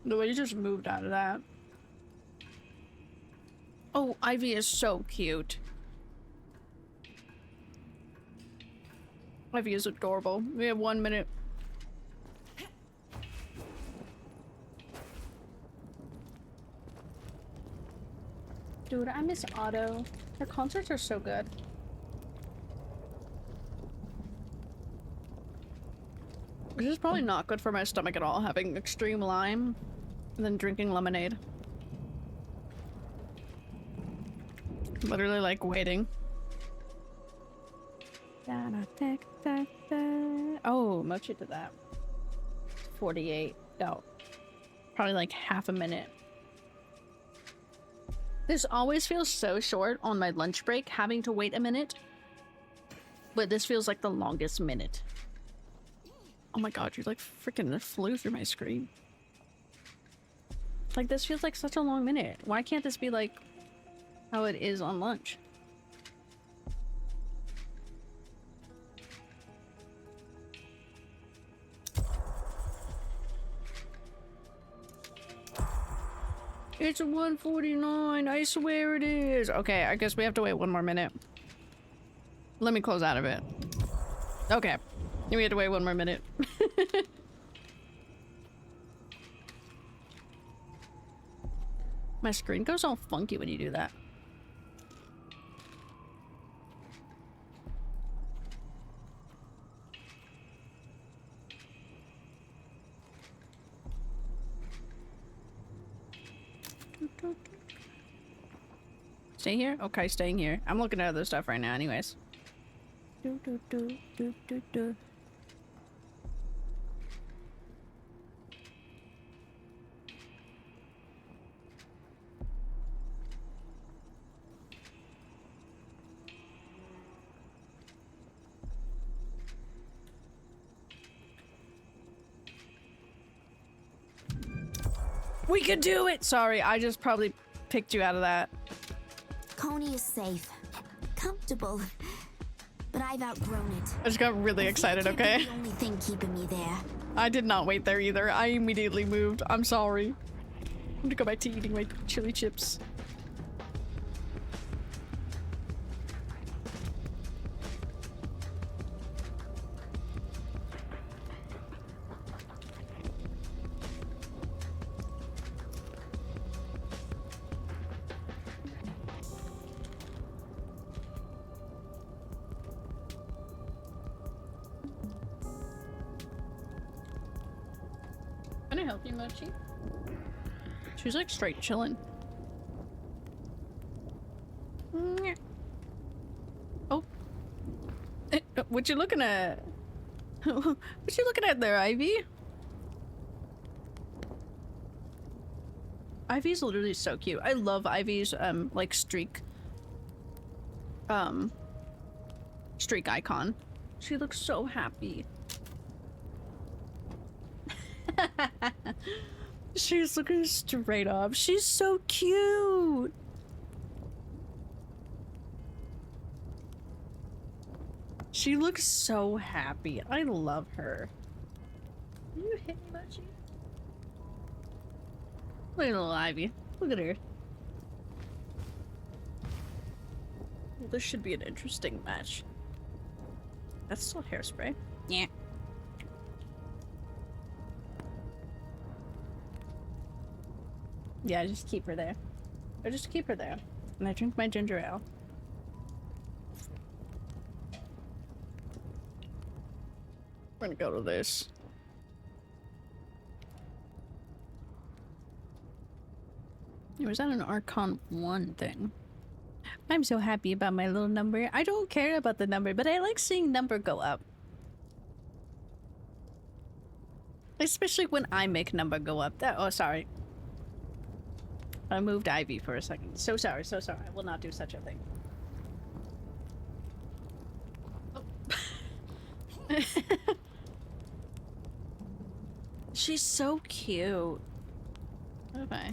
The way you just moved out of that. Oh, Ivy is so cute. Ivy is adorable. We have 1 minute. Dude, I miss Otto. Her concerts are so good. Which is probably not good for my stomach at all, having extreme lime and then drinking lemonade. Literally like waiting. Oh, Mochi did that. 48. No. Probably like half a minute. This always feels so short on my lunch break, having to wait a minute. But this feels like the longest minute. Oh my god, you like freaking flew through my screen. Like, this feels like such a long minute. Why can't this be like how it is on lunch? It's 1:49. I swear it is. Okay, I guess we have to wait 1 more minute. Let me close out of it. Okay. We have to wait 1 more minute. My screen goes all funky when you do that. Stay here? Okay, staying here. I'm looking at other stuff right now anyways. We could do it! Sorry, I just probably picked you out of that. Coney is safe, comfortable, but I've outgrown it. I just got really excited, okay? The only thing keeping me there. I did not wait there either. I immediately moved. I'm sorry. I'm gonna go back to eating my chili chips. Can I help you, Mochi? She's like straight chilling. Oh. What you looking at? What you looking at there, Ivy? Ivy's literally so cute. I love Ivy's like streak icon. She looks so happy. She's looking straight up. She's so cute. She looks so happy. I love her. You hit me, Mochi. Look at little Ivy. Look at her. Well, this should be an interesting match. That's still hairspray. Yeah. Yeah, just keep her there. Or just keep her there. And I drink my ginger ale. We're gonna go to this. Was that an Archon 1 thing? I'm so happy about my little number. I don't care about the number, but I like seeing number go up. Especially when I make number go up. Oh, sorry. I moved Ivy for a second. So sorry, so sorry. I will not do such a thing. Oh. She's so cute. Okay.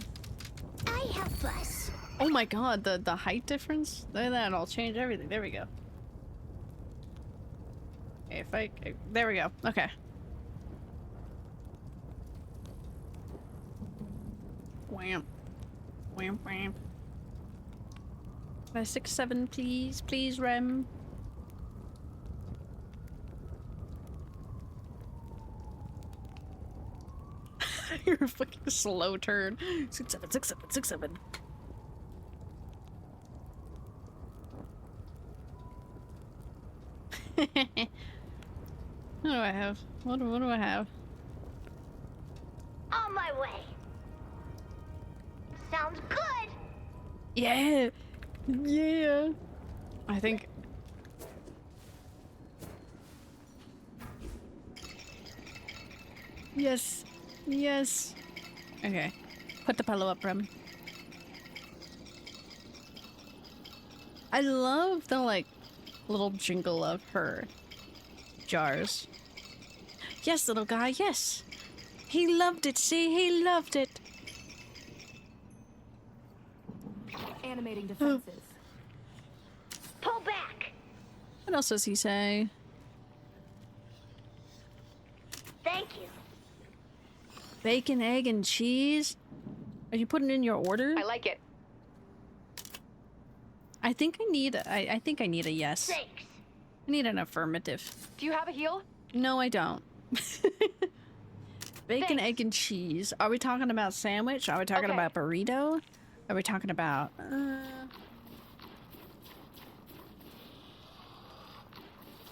I have flesh. Oh my god, the height difference? That'll change everything. There we go. Okay, there we go. Okay. Wham. Wham wham. 6-7, please. Please, Rem. You're a fucking slow turn. 6-7, 6-7, 6-7. What do I have? What do I have? On my way. Sounds good. Yeah. Yeah. I think. Yes. Yes. Okay. Put the pillow up, Rem. I love the, like, little jingle of her jars. Yes, little guy, yes. He loved it, see? He loved it. Animating defenses. Pull back. What else does he say? Thank you. Bacon, egg, and cheese? Are you putting in your order? I like it. I think I need a yes. Thanks. I need an affirmative. Do you have a heel? No, I don't. Bacon, Thanks. egg, and cheese. Are we talking about sandwich? Are we talking Okay. about burrito? Are we talking about...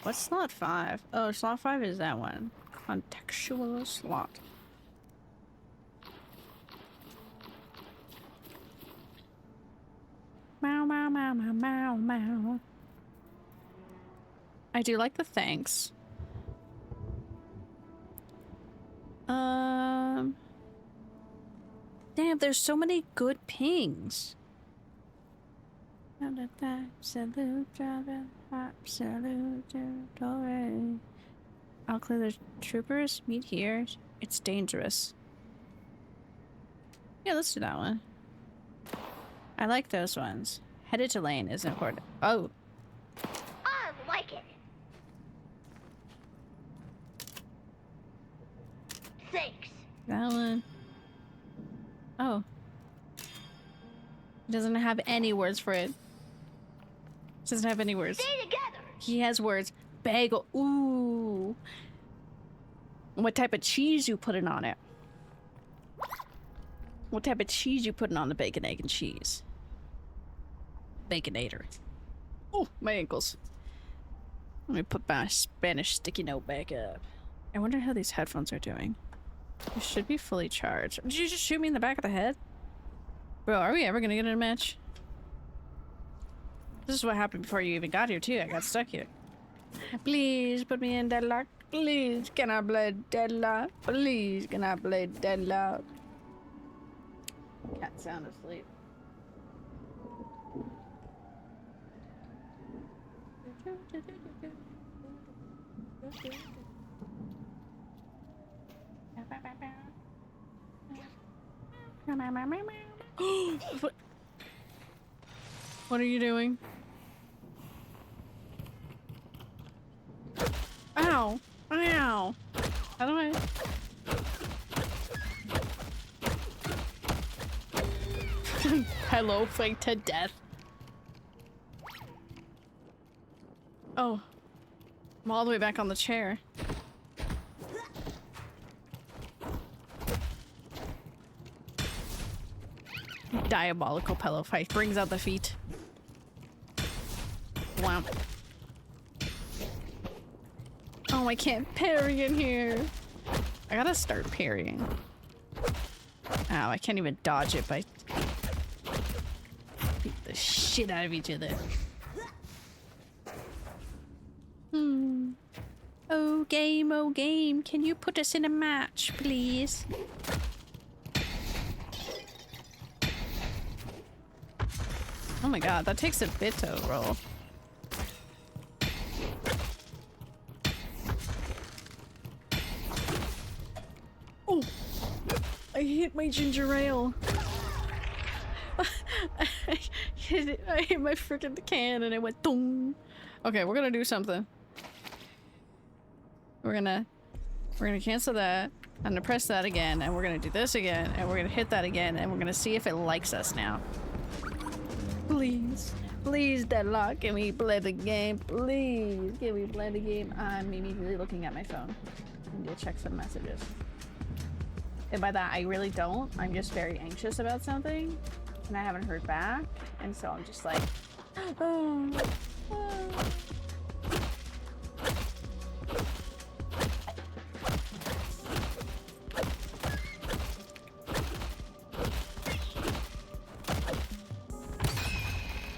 What's slot 5? Oh, slot 5 is that one. Contextual slot. Meow, meow, meow, meow, meow, meow. I do like the thanks. Damn, there's so many good pings. Absolute driver, absolute glory. I'll clear the troopers. Meet here. It's dangerous. Yeah, let's do that one. I like those ones. Headed to lane is important. Oh. I like it. Thanks. That one. Oh. He doesn't have any words for it. Doesn't have any words. Stay together. He has words. Bagel. Ooh. What type of cheese you putting on it? What type of cheese you putting on the bacon, egg, and cheese? Baconator. Oh, my ankles. Let me put my Spanish sticky note back up. I wonder how these headphones are doing. They should be fully charged. Did you just shoot me in the back of the head? Bro, are we ever gonna get in a match? This is what happened before you even got here, too. I got stuck here. Please put me in Deadlock. Please, can I play Deadlock? Please, can I play Deadlock? Cat sound asleep. What are you doing? Ow! Ow! How do I? Hello, fight to death. Oh. I'm all the way back on the chair. Diabolical pillow fight brings out the feet. Wow. Oh, I can't parry in here. I gotta start parrying. Ow, I can't even dodge it by beat the shit out of each other. Oh game, can you put us in a match, please? Oh my god, that takes a bit to roll. Oh! I hit my ginger ale. I hit my freaking can and it went dong. Okay, we're gonna do something. We're gonna cancel that. I'm gonna press that again, and we're gonna do this again, and we're gonna hit that again, and we're gonna see if it likes us now. Please. Please, Deadlock, can we play the game? Please, can we play the game? I'm immediately looking at my phone. I need to check some messages. And by that, I really don't. I'm just very anxious about something, and I haven't heard back, and so I'm just like, oh.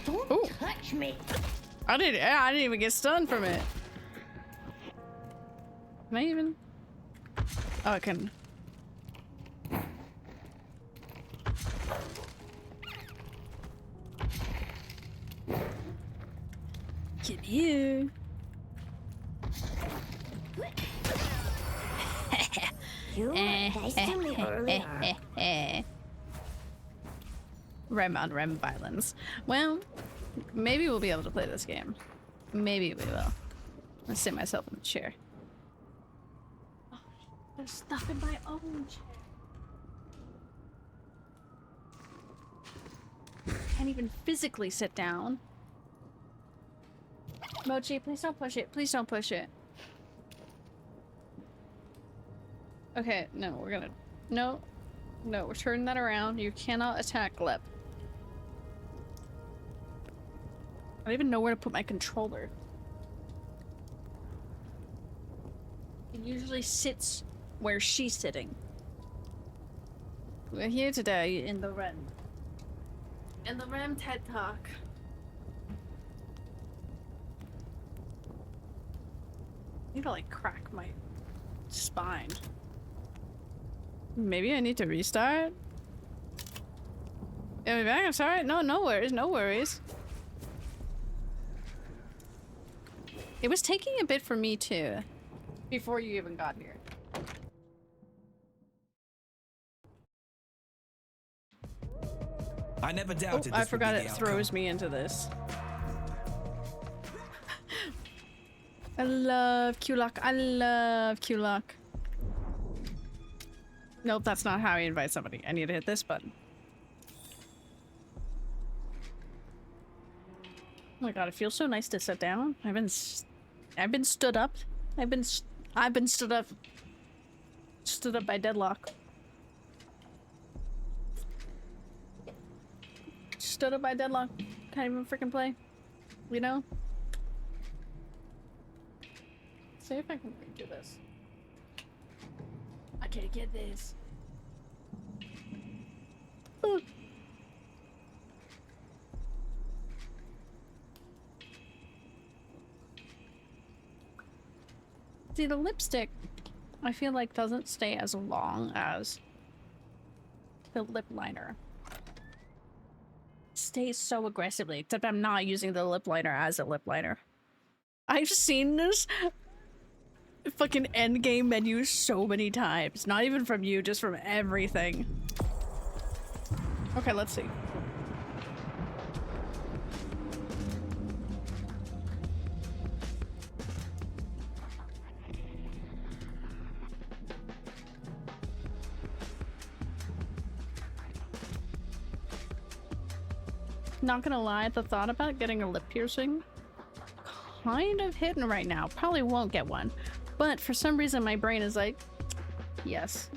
Don't touch me. I didn't even get stunned from it. Can I even? Oh, I can. Get here. You were nice to me earlier. REM on REM violence. Well, maybe we'll be able to play this game. Maybe we will. Let's sit myself in the chair. Oh, there's stuff in my own chair. Can't even physically sit down. Mochi, please don't push it. Please don't push it. Okay, no, we're gonna... No. No, we're turning that around. You cannot attack Lep. I don't even know where to put my controller. It usually sits where she's sitting. We're here today in the REM. In the REM TED Talk. I need to like crack my spine. Maybe I need to restart? Am I back? I'm sorry. No, no worries, no worries. It was taking a bit for me too, before you even got here. I never doubted. I forgot it throws me into this. I love Q-Lock. I love Q-Lock. Nope, that's not how I invite somebody. I need to hit this button. Oh my god, it feels so nice to sit down. I've been stood up. I've been stood up. Stood up by Deadlock. Stood up by Deadlock. Can't even freaking play. You know? See if I can do this. I can't get this. Oh. See, the lipstick, I feel like doesn't stay as long as the lip liner. It stays so aggressively, except I'm not using the lip liner as a lip liner. I've seen this fucking endgame menu so many times. Not even from you, just from everything. Okay, let's see. Not gonna lie, the thought about getting a lip piercing kind of hidden right now. Probably won't get one, but for some reason my brain is like, yes.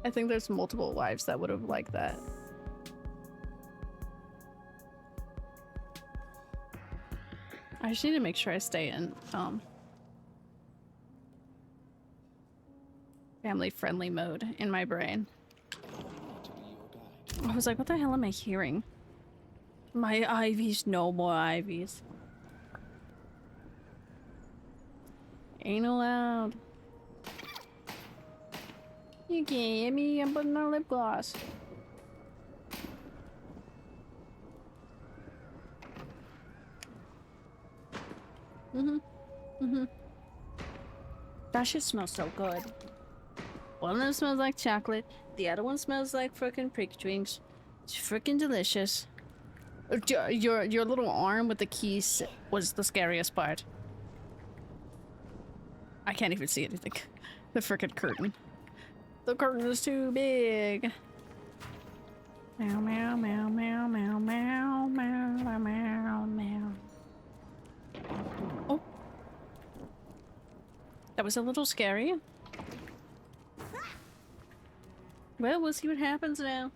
I think there's multiple wives that would have liked that. I just need to make sure I stay in family friendly mode in my brain. I was like, what the hell am I hearing? My IVs, no more IVs. Ain't allowed. You can't hit me, I'm putting on lip gloss. That shit smells so good. One of them smells like chocolate, the other one smells like frickin' prick drinks. It's frickin' delicious. Your little arm with the keys was the scariest part. I can't even see anything. The frickin' curtain. The curtain is too big. Meow meow meow meow meow meow meow meow meow. Oh. That was a little scary. Well, we'll see what happens now.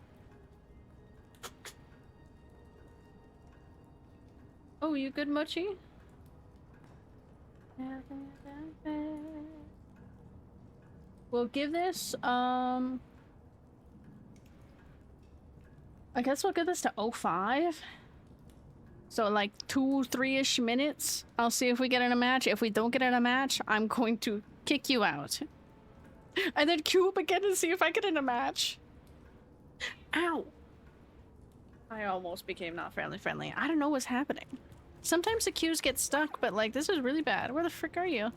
Oh, you good, Mochi? We'll give this, I guess we'll give this to 05. So like 2-3-ish minutes. I'll see if we get in a match. If we don't get in a match, I'm going to kick you out. And then queue up again and see if I get in a match. Ow. I almost became not family friendly. I don't know what's happening. Sometimes the queues get stuck, but like this is really bad. Where the frick are you?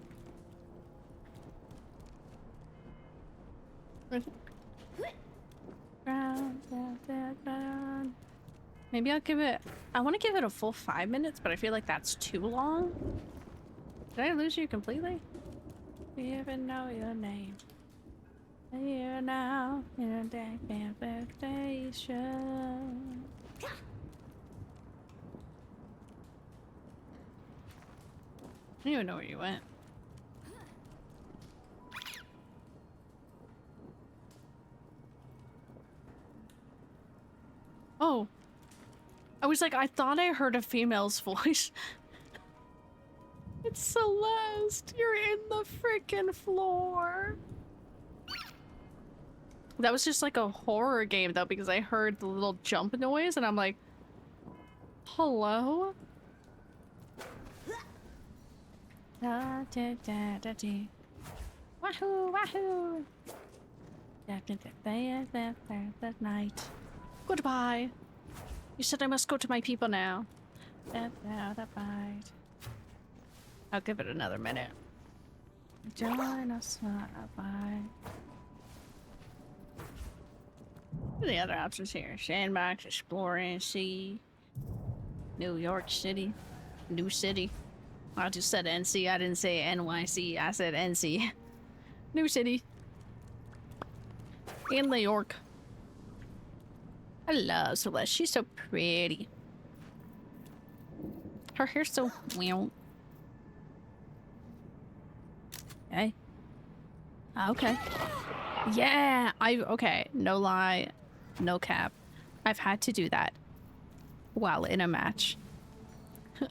Maybe I'll give it... I want to give it a full 5 minutes, but I feel like that's too long. Did I lose you completely? You even know your name. Here now, in a day vacation. I don't even know where you went. Oh. I was like, I thought I heard a female's voice. It's Celeste. You're in the frickin' floor. That was just like a horror game though, because I heard the little jump noise and I'm like, hello? Da, da, da, da, da. Wahoo, wahoo. That night. Goodbye. You said I must go to my people now. I'll give it another minute. Join us, bye. What are the other options here? Sandbox, exploring, sea, New York City, New City. I just said NC, I didn't say NYC, I said NC. New City. In New York. I love Celeste, she's so pretty. Her hair's so weird. Okay. Okay. Yeah, okay, no lie, no cap. I've had to do that while in a match.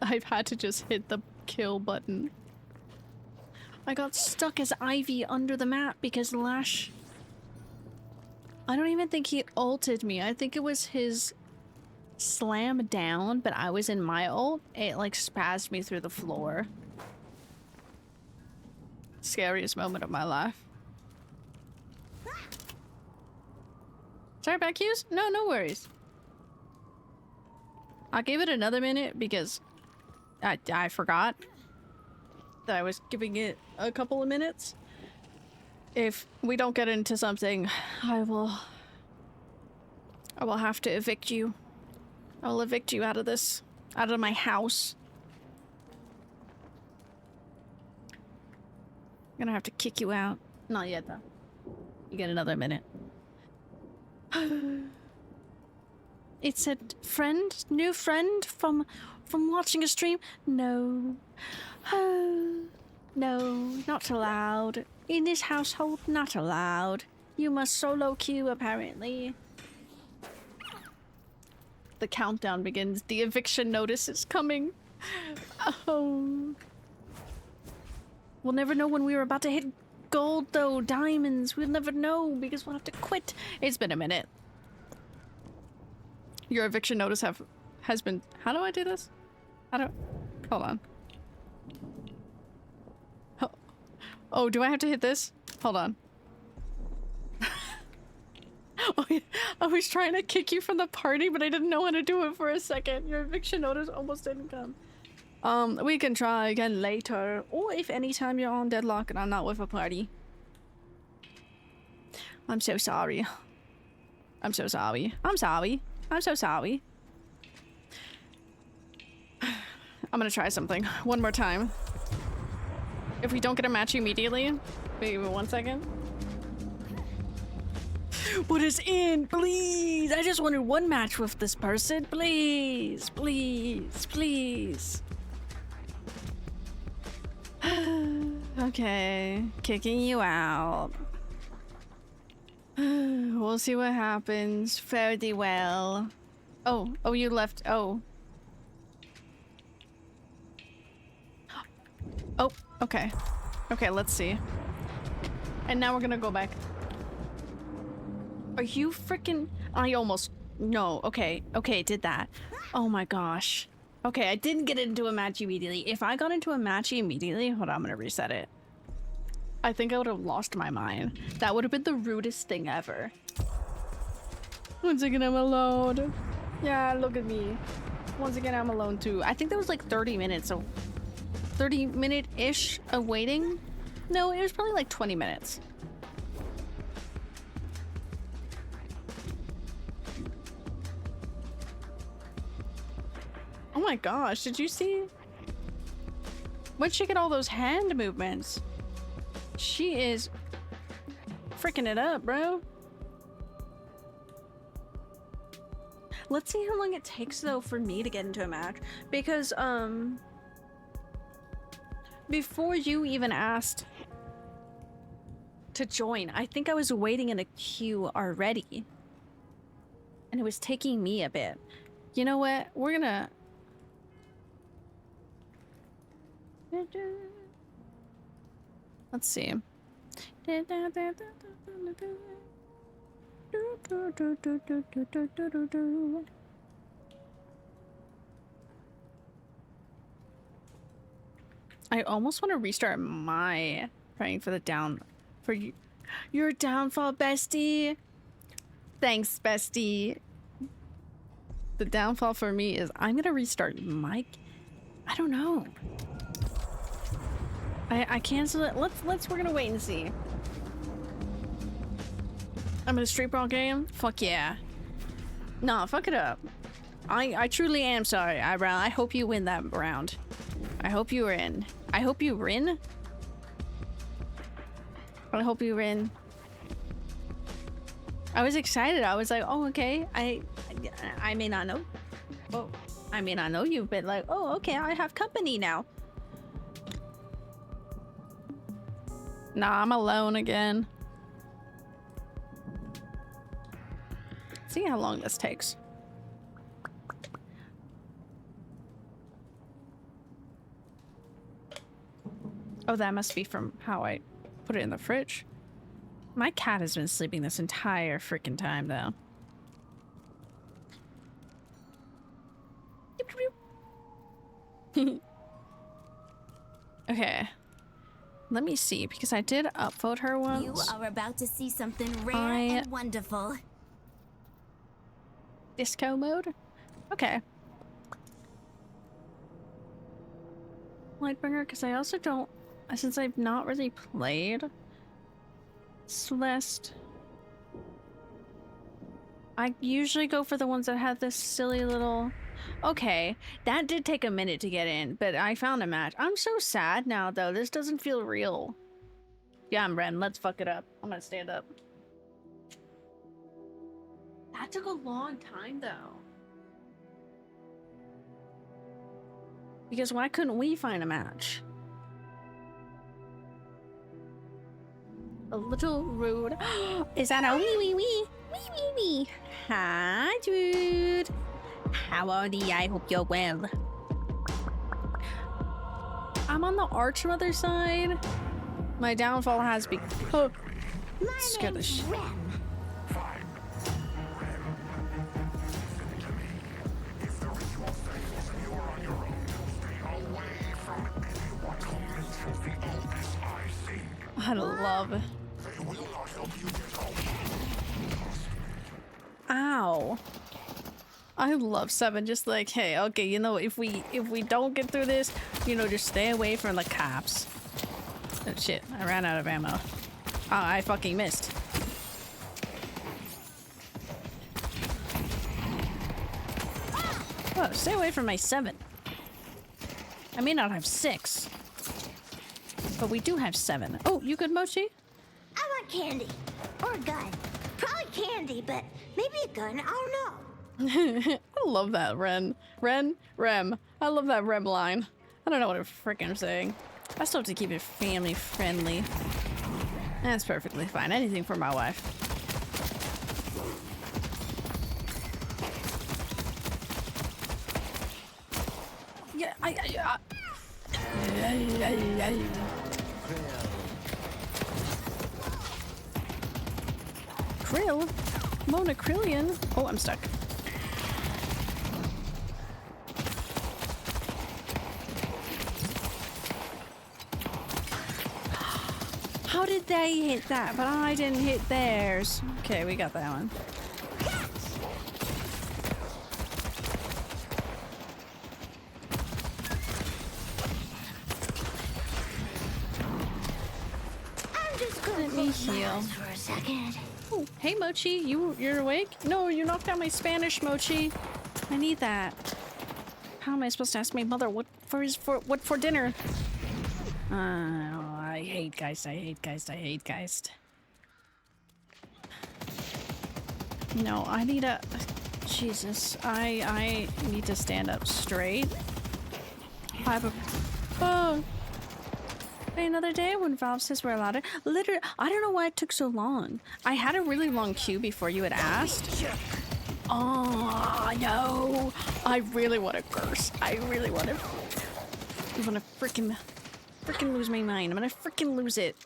I've had to just hit the kill button. I got stuck as Ivy under the map because Lash... I don't even think he ulted me. I think it was his slam down, but I was in my ult. It like spazzed me through the floor. Scariest moment of my life. Sorry about queues? No, no worries. I'll give it another minute because I forgot that I was giving it a couple of minutes. If we don't get into something, I will have to evict you. I will evict you out of this, out of my house. I'm gonna have to kick you out. Not yet though. You get another minute. It said friend, new friend from watching a stream. No. No, not allowed. In this household, not allowed. You must solo queue, apparently. The countdown begins. The eviction notice is coming. Oh. We'll never know when we were about to hit gold, though. Diamonds. We'll never know because we'll have to quit. It's been a minute. Your eviction notice has been... How do I do this? Hold on. Oh, do I have to hit this? Hold on. Oh, yeah. I was trying to kick you from the party, but I didn't know how to do it for a second. Your eviction notice almost didn't come. We can try again later, or if anytime you're on Deadlock and I'm not with a party. I'm so sorry. I'm so sorry. I'm sorry. I'm so sorry. I'm gonna try something one more time. If we don't get a match immediately, wait 1 second. Put us in, please. I just wanted one match with this person, please, please, please. Okay, kicking you out. We'll see what happens. Fare thee well. Oh, you left. Oh. Oh, okay. Okay, let's see. And now we're gonna go back. Are you freaking... I almost... No, okay. Okay, did that. Oh my gosh. Okay, I didn't get into a match immediately. If I got into a match immediately... Hold on, I'm gonna reset it. I think I would have lost my mind. That would have been the rudest thing ever. Once again, I'm alone. Yeah, look at me. Once again, I'm alone too. I think that was like 30 minutes. So 30-minute-ish of waiting? No, it was probably like 20 minutes. Oh my gosh, did you see? Where'd she get all those hand movements? She is freaking it up, bro. Let's see how long it takes though for me to get into a match, because before you even asked to join, I think I was waiting in a queue already, and it was taking me a bit. You know what? We're gonna... Let's see. I almost want to restart my praying for the your downfall, bestie. Thanks, bestie. The downfall for me is I'm gonna restart my... I don't know. I cancel it. We're gonna wait and see. I'm in a street brawl game? Fuck yeah. Nah, fuck it up. I truly am sorry, Eyebrow. I hope you win that round. I hope you win. I hope you win. I hope you win. I was excited. I was like, oh, okay. I may not know. Oh, I may not know you, but like, oh, okay. I have company now. Nah, I'm alone again. See how long this takes. Oh, that must be from how I put it in the fridge. My cat has been sleeping this entire freaking time, though. Okay. Let me see, because I did upvote her once. You are about to see something rare and wonderful. Disco mode? Okay. Lightbringer, because I also don't... Since I've not really played Celeste, I usually go for the ones that have this silly little... Okay, that did take a minute to get in, but I found a match. I'm so sad now, though. This doesn't feel real. Yeah, I'm Ren. Let's fuck it up. I'm gonna stand up. That took a long time though. Because why couldn't we find a match? A little rude. Is that a wee wee wee? Wee wee wee. Hi, dude. How are you? I hope you're well. I'm on the Archmother side. My downfall has been. Oh, scared the shit. I love it. Ow. I love 7. Just like, hey, okay, you know, if we don't get through this, you know, just stay away from the cops. Oh shit, I ran out of ammo. Oh, I fucking missed. Oh, stay away from my 7. I may not have 6. But we do have 7. Oh, you good, Mochi? I want candy. Or a gun. Probably candy, but maybe a gun. I don't know. I love that Rem. I love that Rem line. I don't know what I'm freaking saying. I still have to keep it family friendly. That's perfectly fine. Anything for my wife. Yeah, Krill? Monocrillion? Oh, I'm stuck. How did they hit that, but I didn't hit theirs? Okay, we got that one. I'm just gonna Let me heal for a second. Oh, hey Mochi, you're awake? No, you knocked out my Spanish, Mochi. I need that. How am I supposed to ask my mother what for dinner? I hate Geist. I hate Geist. No, I need a. Jesus, I need to stand up straight. I have a. Oh. Another day when Valve says we're allowed to. Literally, I don't know why it took so long. I had a really long queue before you had asked. Oh no! I really want to curse. I really want to. I want to freaking lose my mind. I'm gonna freaking lose it.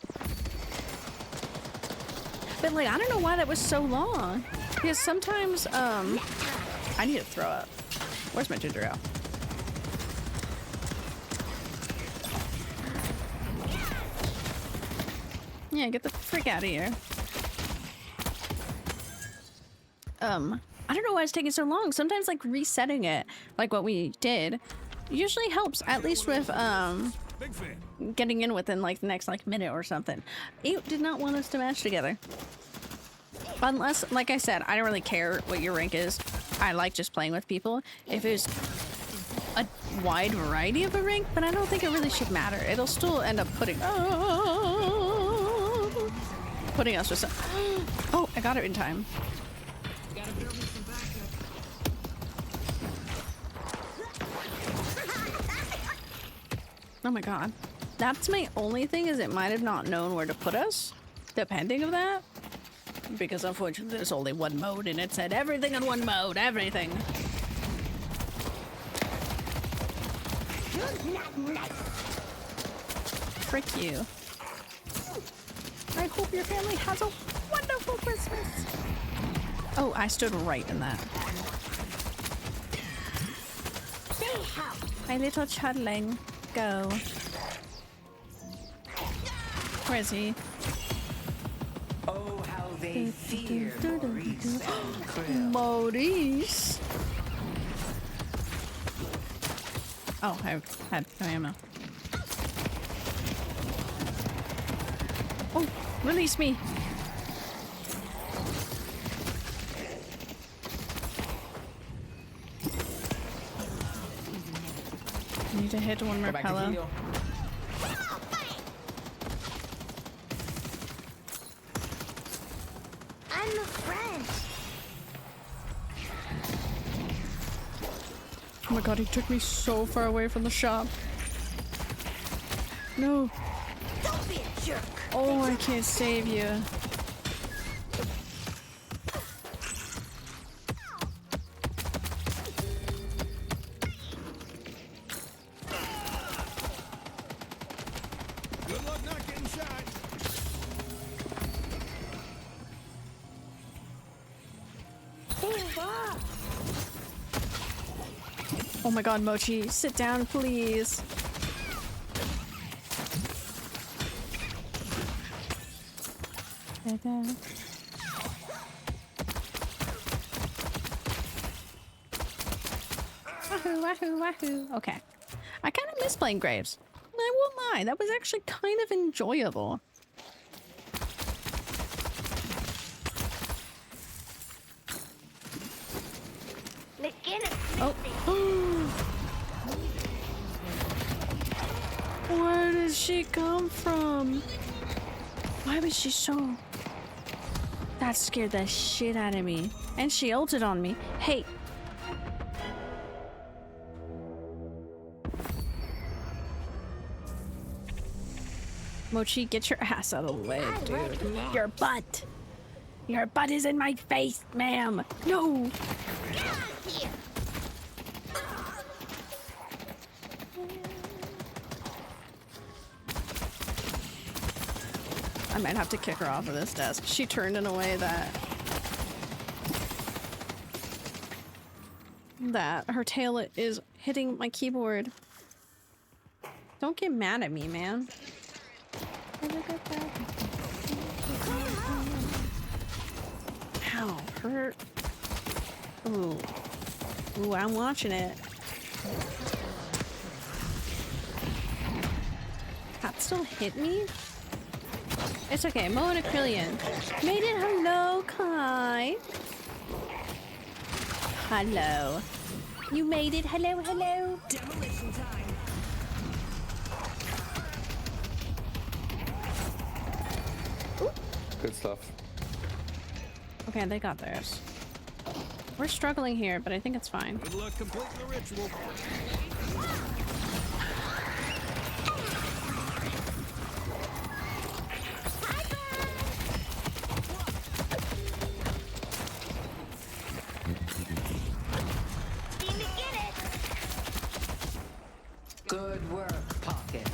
But like, I don't know why that was so long. Because sometimes, I need to throw up. Where's my ginger ale? Yeah, get the frick out of here. I don't know why it's taking so long. Sometimes like resetting it, like what we did, usually helps, at least with getting in within like the next like minute or something. It did not want us to match together. Unless, like I said, I don't really care what your rank is. I like just playing with people. If it was a wide variety of a rank, but I don't think it really should matter. It'll still end up putting us with some. Oh, I got it in time. Oh my god. That's my only thing, is it might have not known where to put us, depending of that. Because unfortunately there's only one mode and it said everything in one mode, everything. Frick you. I hope your family has a wonderful Christmas. Oh, I stood right in that. My little chudling. Go. Where is he? Oh, how they fear Maurice and Krill. Maurice. Oh, I had no ammo. Oh, release me. I need to hit one more pillow. I'm a friend. Oh my god, he took me so far away from the shop. No. Don't be a jerk. Oh, I can't save you. Good luck not getting shot. Oh my god, Mochi, sit down, please. Wahoo, wahoo, wahoo. Okay. I kind of miss playing Graves. I won't lie, that was actually kind of enjoyable. Oh. Where did she come from? Why was she so... That scared the shit out of me. And she ulted on me. Hey. Mochi, get your ass out of the way, dude. Your butt. Your butt is in my face, ma'am. No. I might have to kick her off of this desk. She turned in a way that her tail is hitting my keyboard. Don't get mad at me, man. Ow, hurt. Ooh. Ooh, I'm watching it. That still hit me? It's okay, Mo and Acrylian. Made it, hello, Kai. Hello. You made it, hello, hello. Demolition time. Good stuff. Okay, they got theirs. We're struggling here, but I think it's fine. Good luck completing the ritual. Good work, Pocket.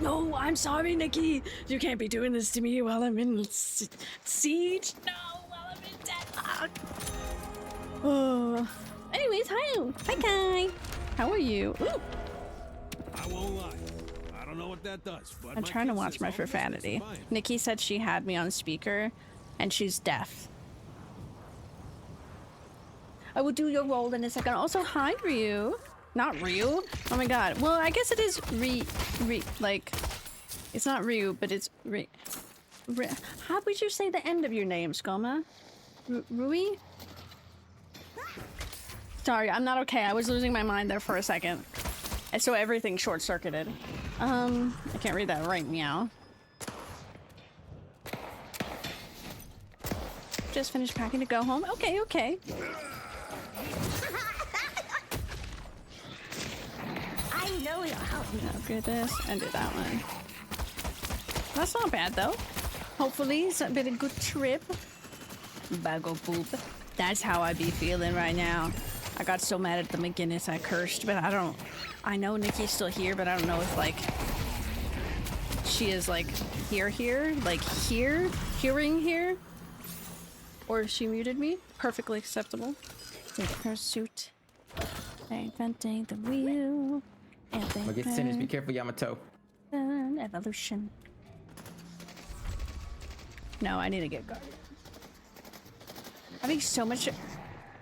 No, I'm sorry, Nikki. You can't be doing this to me while I'm in siege. No, while I'm in deadlock. Oh. Anyways, hi. Hi, Kai. How are you? Ooh. I won't lie. I don't know what that does, but I'm trying to watch my profanity. Nikki said she had me on speaker, and she's deaf. I will do your role in a second. Also, hi, Ryu. Not Ryu. Oh my god. Well, I guess it is like, it's not Ryu, but it's how would you say the end of your name, Skoma? Rui? Sorry, I'm not okay. I was losing my mind there for a second. And so everything short-circuited. I can't read that right meow. Just finished packing to go home. Okay, okay. I know you'll help me. Upgrade this and do that one. That's not bad though. Hopefully it's been a good trip. Bag of poop. That's how I be feeling right now. I got so mad at the McGinnis I cursed, but I know Nikki's still here, but I don't know if like she is like like hearing here, or if she muted me. Perfectly acceptable. With pursuit, inventing the wheel. I'll get finished. Be careful, Yamato. Evolution. No, I need to get guarded. Having so much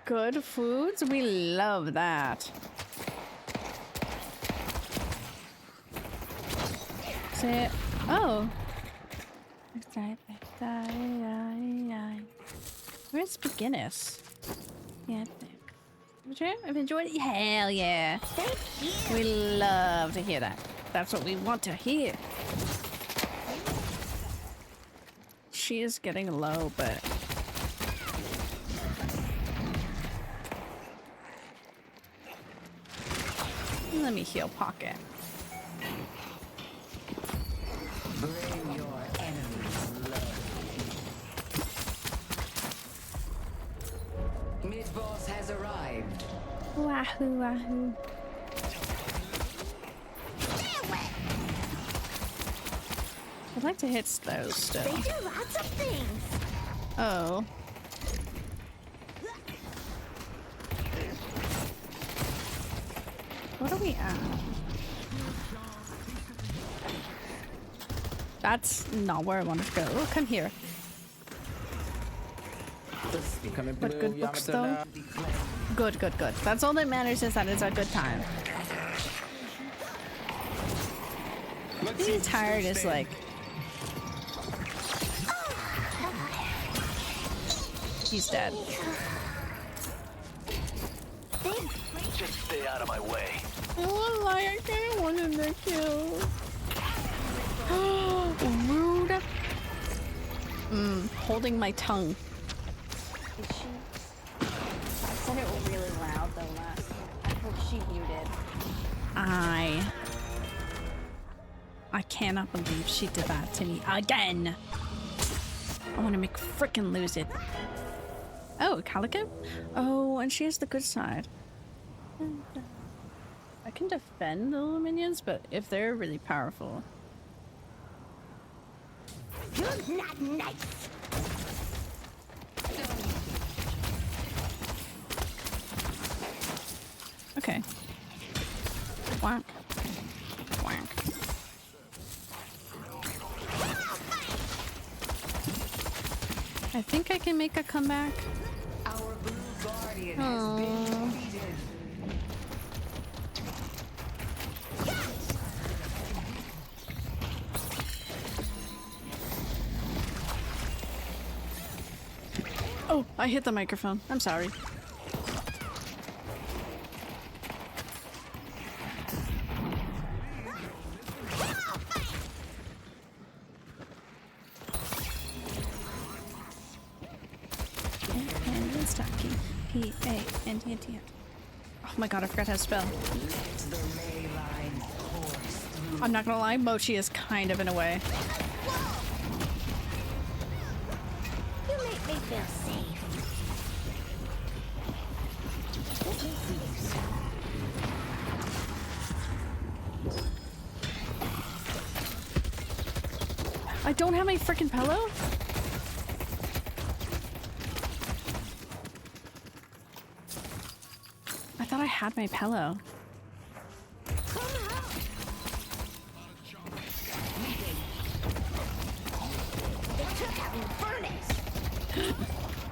good foods, we love that. Say it. Oh. Where's Beginnis? Yeah. I've enjoyed it. Hell yeah. Thank you. We love to hear that. That's what we want to hear. She is getting low, but Let me heal Pocket. Bring your enemies low. Mid-boss has arrived. Wahoo, wahoo. I'd like to hit those still. They do lots of things. Oh. What are we at? That's not where I want to go. Oh, come here. Coming What blue, good books though? Yamato now. Good, good, good. That's all that matters is that it's a good time. Being tired is like... He's dead. Just stay out of my way. I won't lie, I kind of wanted to kill. Rude. Holding my tongue. Is she? I said it really loud though last. I hope she muted. I cannot believe she did that to me again. I want to make frickin' lose it. Oh, Calico? Oh, and she has the good side. I can defend the little minions, but if they're really powerful. You're not nice. Okay. Whack. Whack. I think I can make a comeback. Our blue guardian has been defeated. Oh, I hit the microphone. I'm sorry. P-A-N-T-N-T. Oh my god, I forgot how to spell. I'm not gonna lie, Mochi is kind of in a way. You make me feel safe. I don't have my freaking pillow? I thought I had my pillow.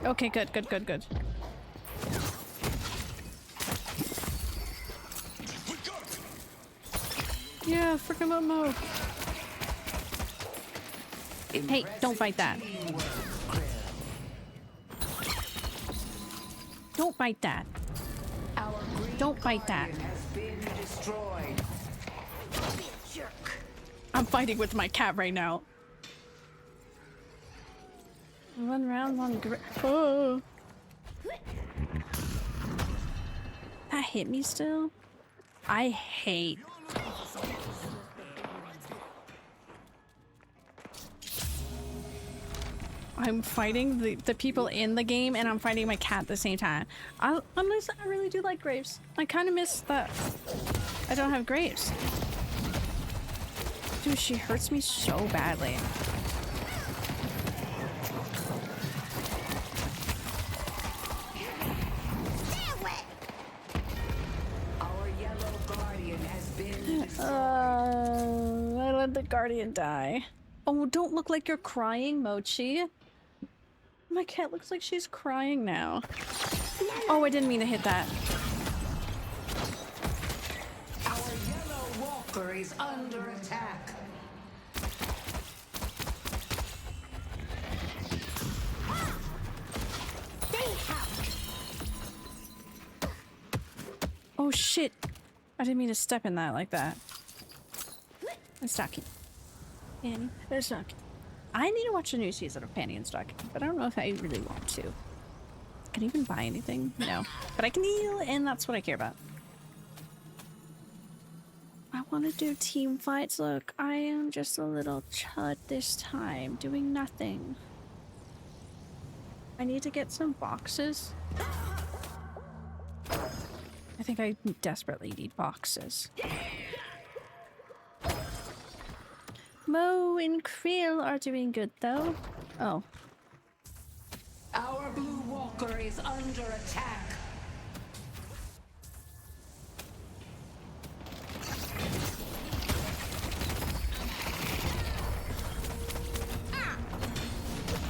Okay, good, good, good, good. Yeah, freaking Momo. Hey, don't fight that. Don't bite that. Don't bite that. I'm fighting with my cat right now. One round, one grip. Oh. That hit me still? I hate. I'm fighting the people in the game and I'm fighting my cat at the same time. I really do like Graves. I kind of miss that I don't have Graves. Dude, she hurts me so badly. Our yellow guardian has been I let the guardian die. Oh, don't look like you're crying, Mochi. My cat looks like she's crying now. Oh, I didn't mean to hit that. Our yellow walker is under attack. Oh shit! I didn't mean to step in that like that. I'm stocking. Annie, there's stocking. I need to watch a new season of Panty and Stocking, but I don't know if I really want to. Can I even buy anything? No. But I can heal, and that's what I care about. I want to do team fights. Look, I am just a little chud this time, doing nothing. I need to get some boxes. I think I desperately need boxes. Mo and Creel are doing good though. Oh. Our blue walker is under attack.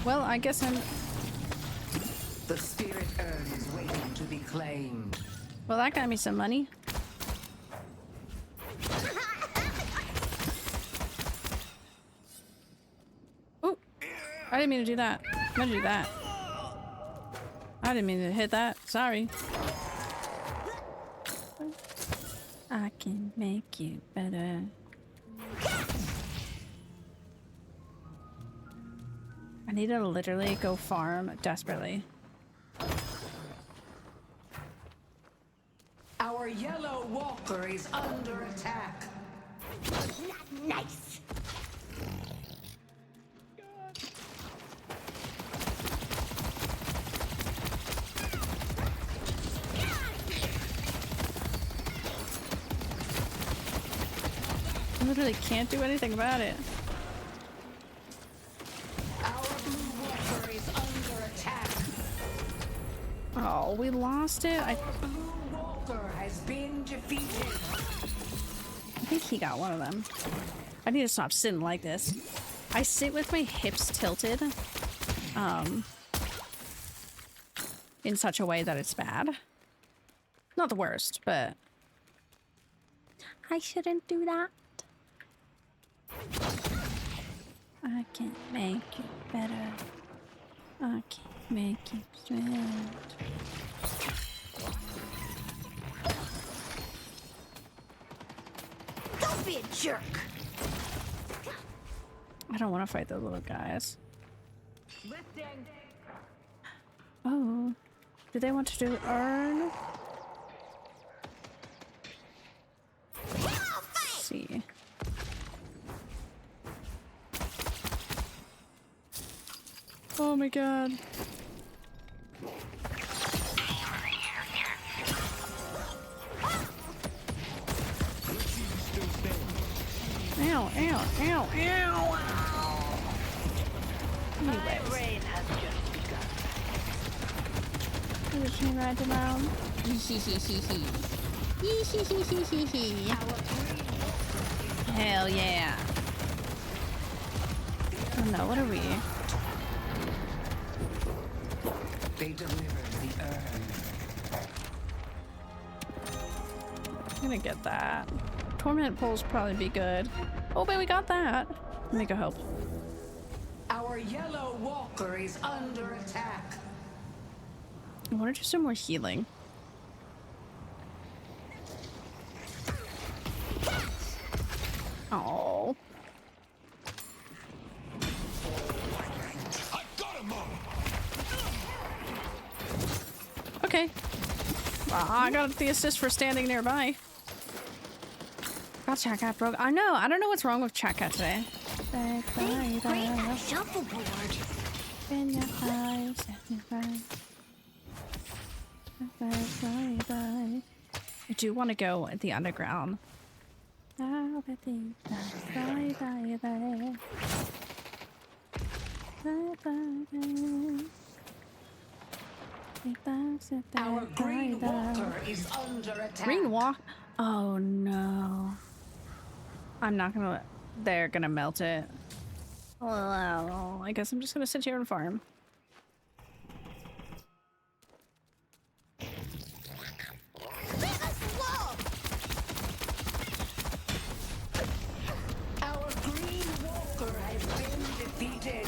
Well, I guess I'm... The spirit urn is waiting to be claimed. Well, that got me some money. Oh, I didn't mean to do that. I'm gonna do that. I didn't mean to hit that. Sorry. I can make you better. I need to literally go farm desperately. Our yellow walker is under attack. Nice. I literally can't do anything about it. Our blue walker is under attack. Oh, we lost it. Our blue walker has been defeated. I think he got one of them. I need to stop sitting like this. I sit with my hips tilted, in such a way that it's bad. Not the worst, but I shouldn't do that. I can make you better. I can make you straight. Don't be a jerk. I don't want to fight those little guys. Oh, do they want to do urn? Let's see. Oh my god. Ow, ow, ow, ow! My reign has just begun. Just right around. Hell yeah. Oh no, what are we? They delivered the urn. I'm gonna get that. Torment poles probably be good. Oh, but we got that. Let me go help. Our yellow walker is under attack. I want to do some more healing. Oh. Okay. I got the assist for standing nearby. God, Chat Cat broke. I know. I don't know what's wrong with Chat Cat today. Great shuffleboard. I do want to go at the underground. Our green walker is under attack. Green walk? Oh no. I'm not gonna. They're gonna melt it. Well, I guess I'm just gonna sit here and farm. Our green walker has been defeated.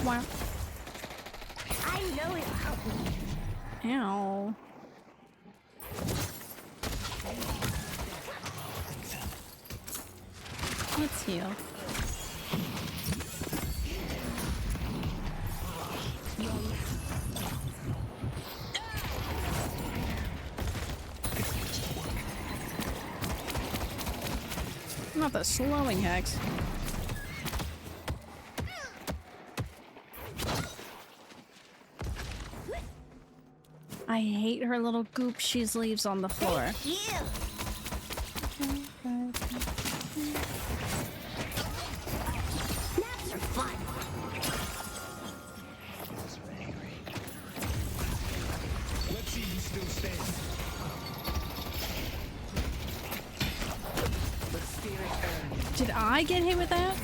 Wow. I know it. Ow. Let's heal. Not the slowing hex. I hate her little goop she leaves on the floor. Thank you. Naps are fun. Let's see you still standing. The spirit earned. Did I get hit with that?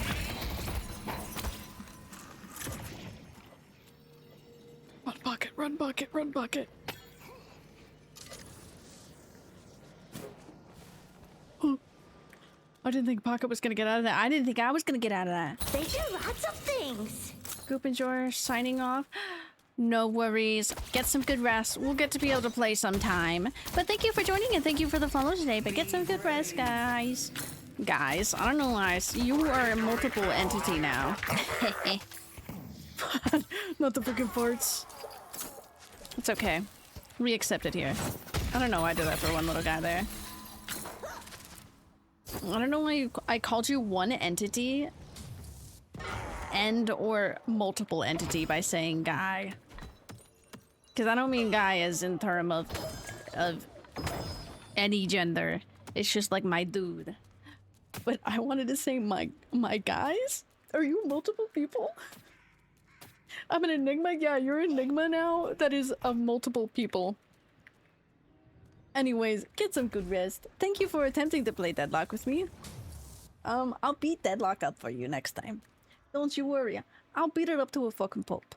Run bucket, run bucket, run bucket. I didn't think Pocket was gonna get out of that. I didn't think I was gonna get out of that. They do lots of things. Goop and Jor signing off. No worries. Get some good rest. We'll get to be able to play sometime. But thank you for joining and thank you for the follow today. But get some good rest, guys. Guys, I don't know why. You are a multiple entity now. Not the freaking parts. It's okay. We accept it here. I don't know why I did that for one little guy there. I don't know why I called you one entity and or multiple entity by saying guy. Because I don't mean guy as in term of any gender. It's just like my dude. But I wanted to say my guys? Are you multiple people? I'm an enigma? Yeah, you're an enigma now? That is of multiple people. Anyways, get some good rest. Thank you for attempting to play Deadlock with me. I'll beat Deadlock up for you next time. Don't you worry. I'll beat it up to a fucking pulp.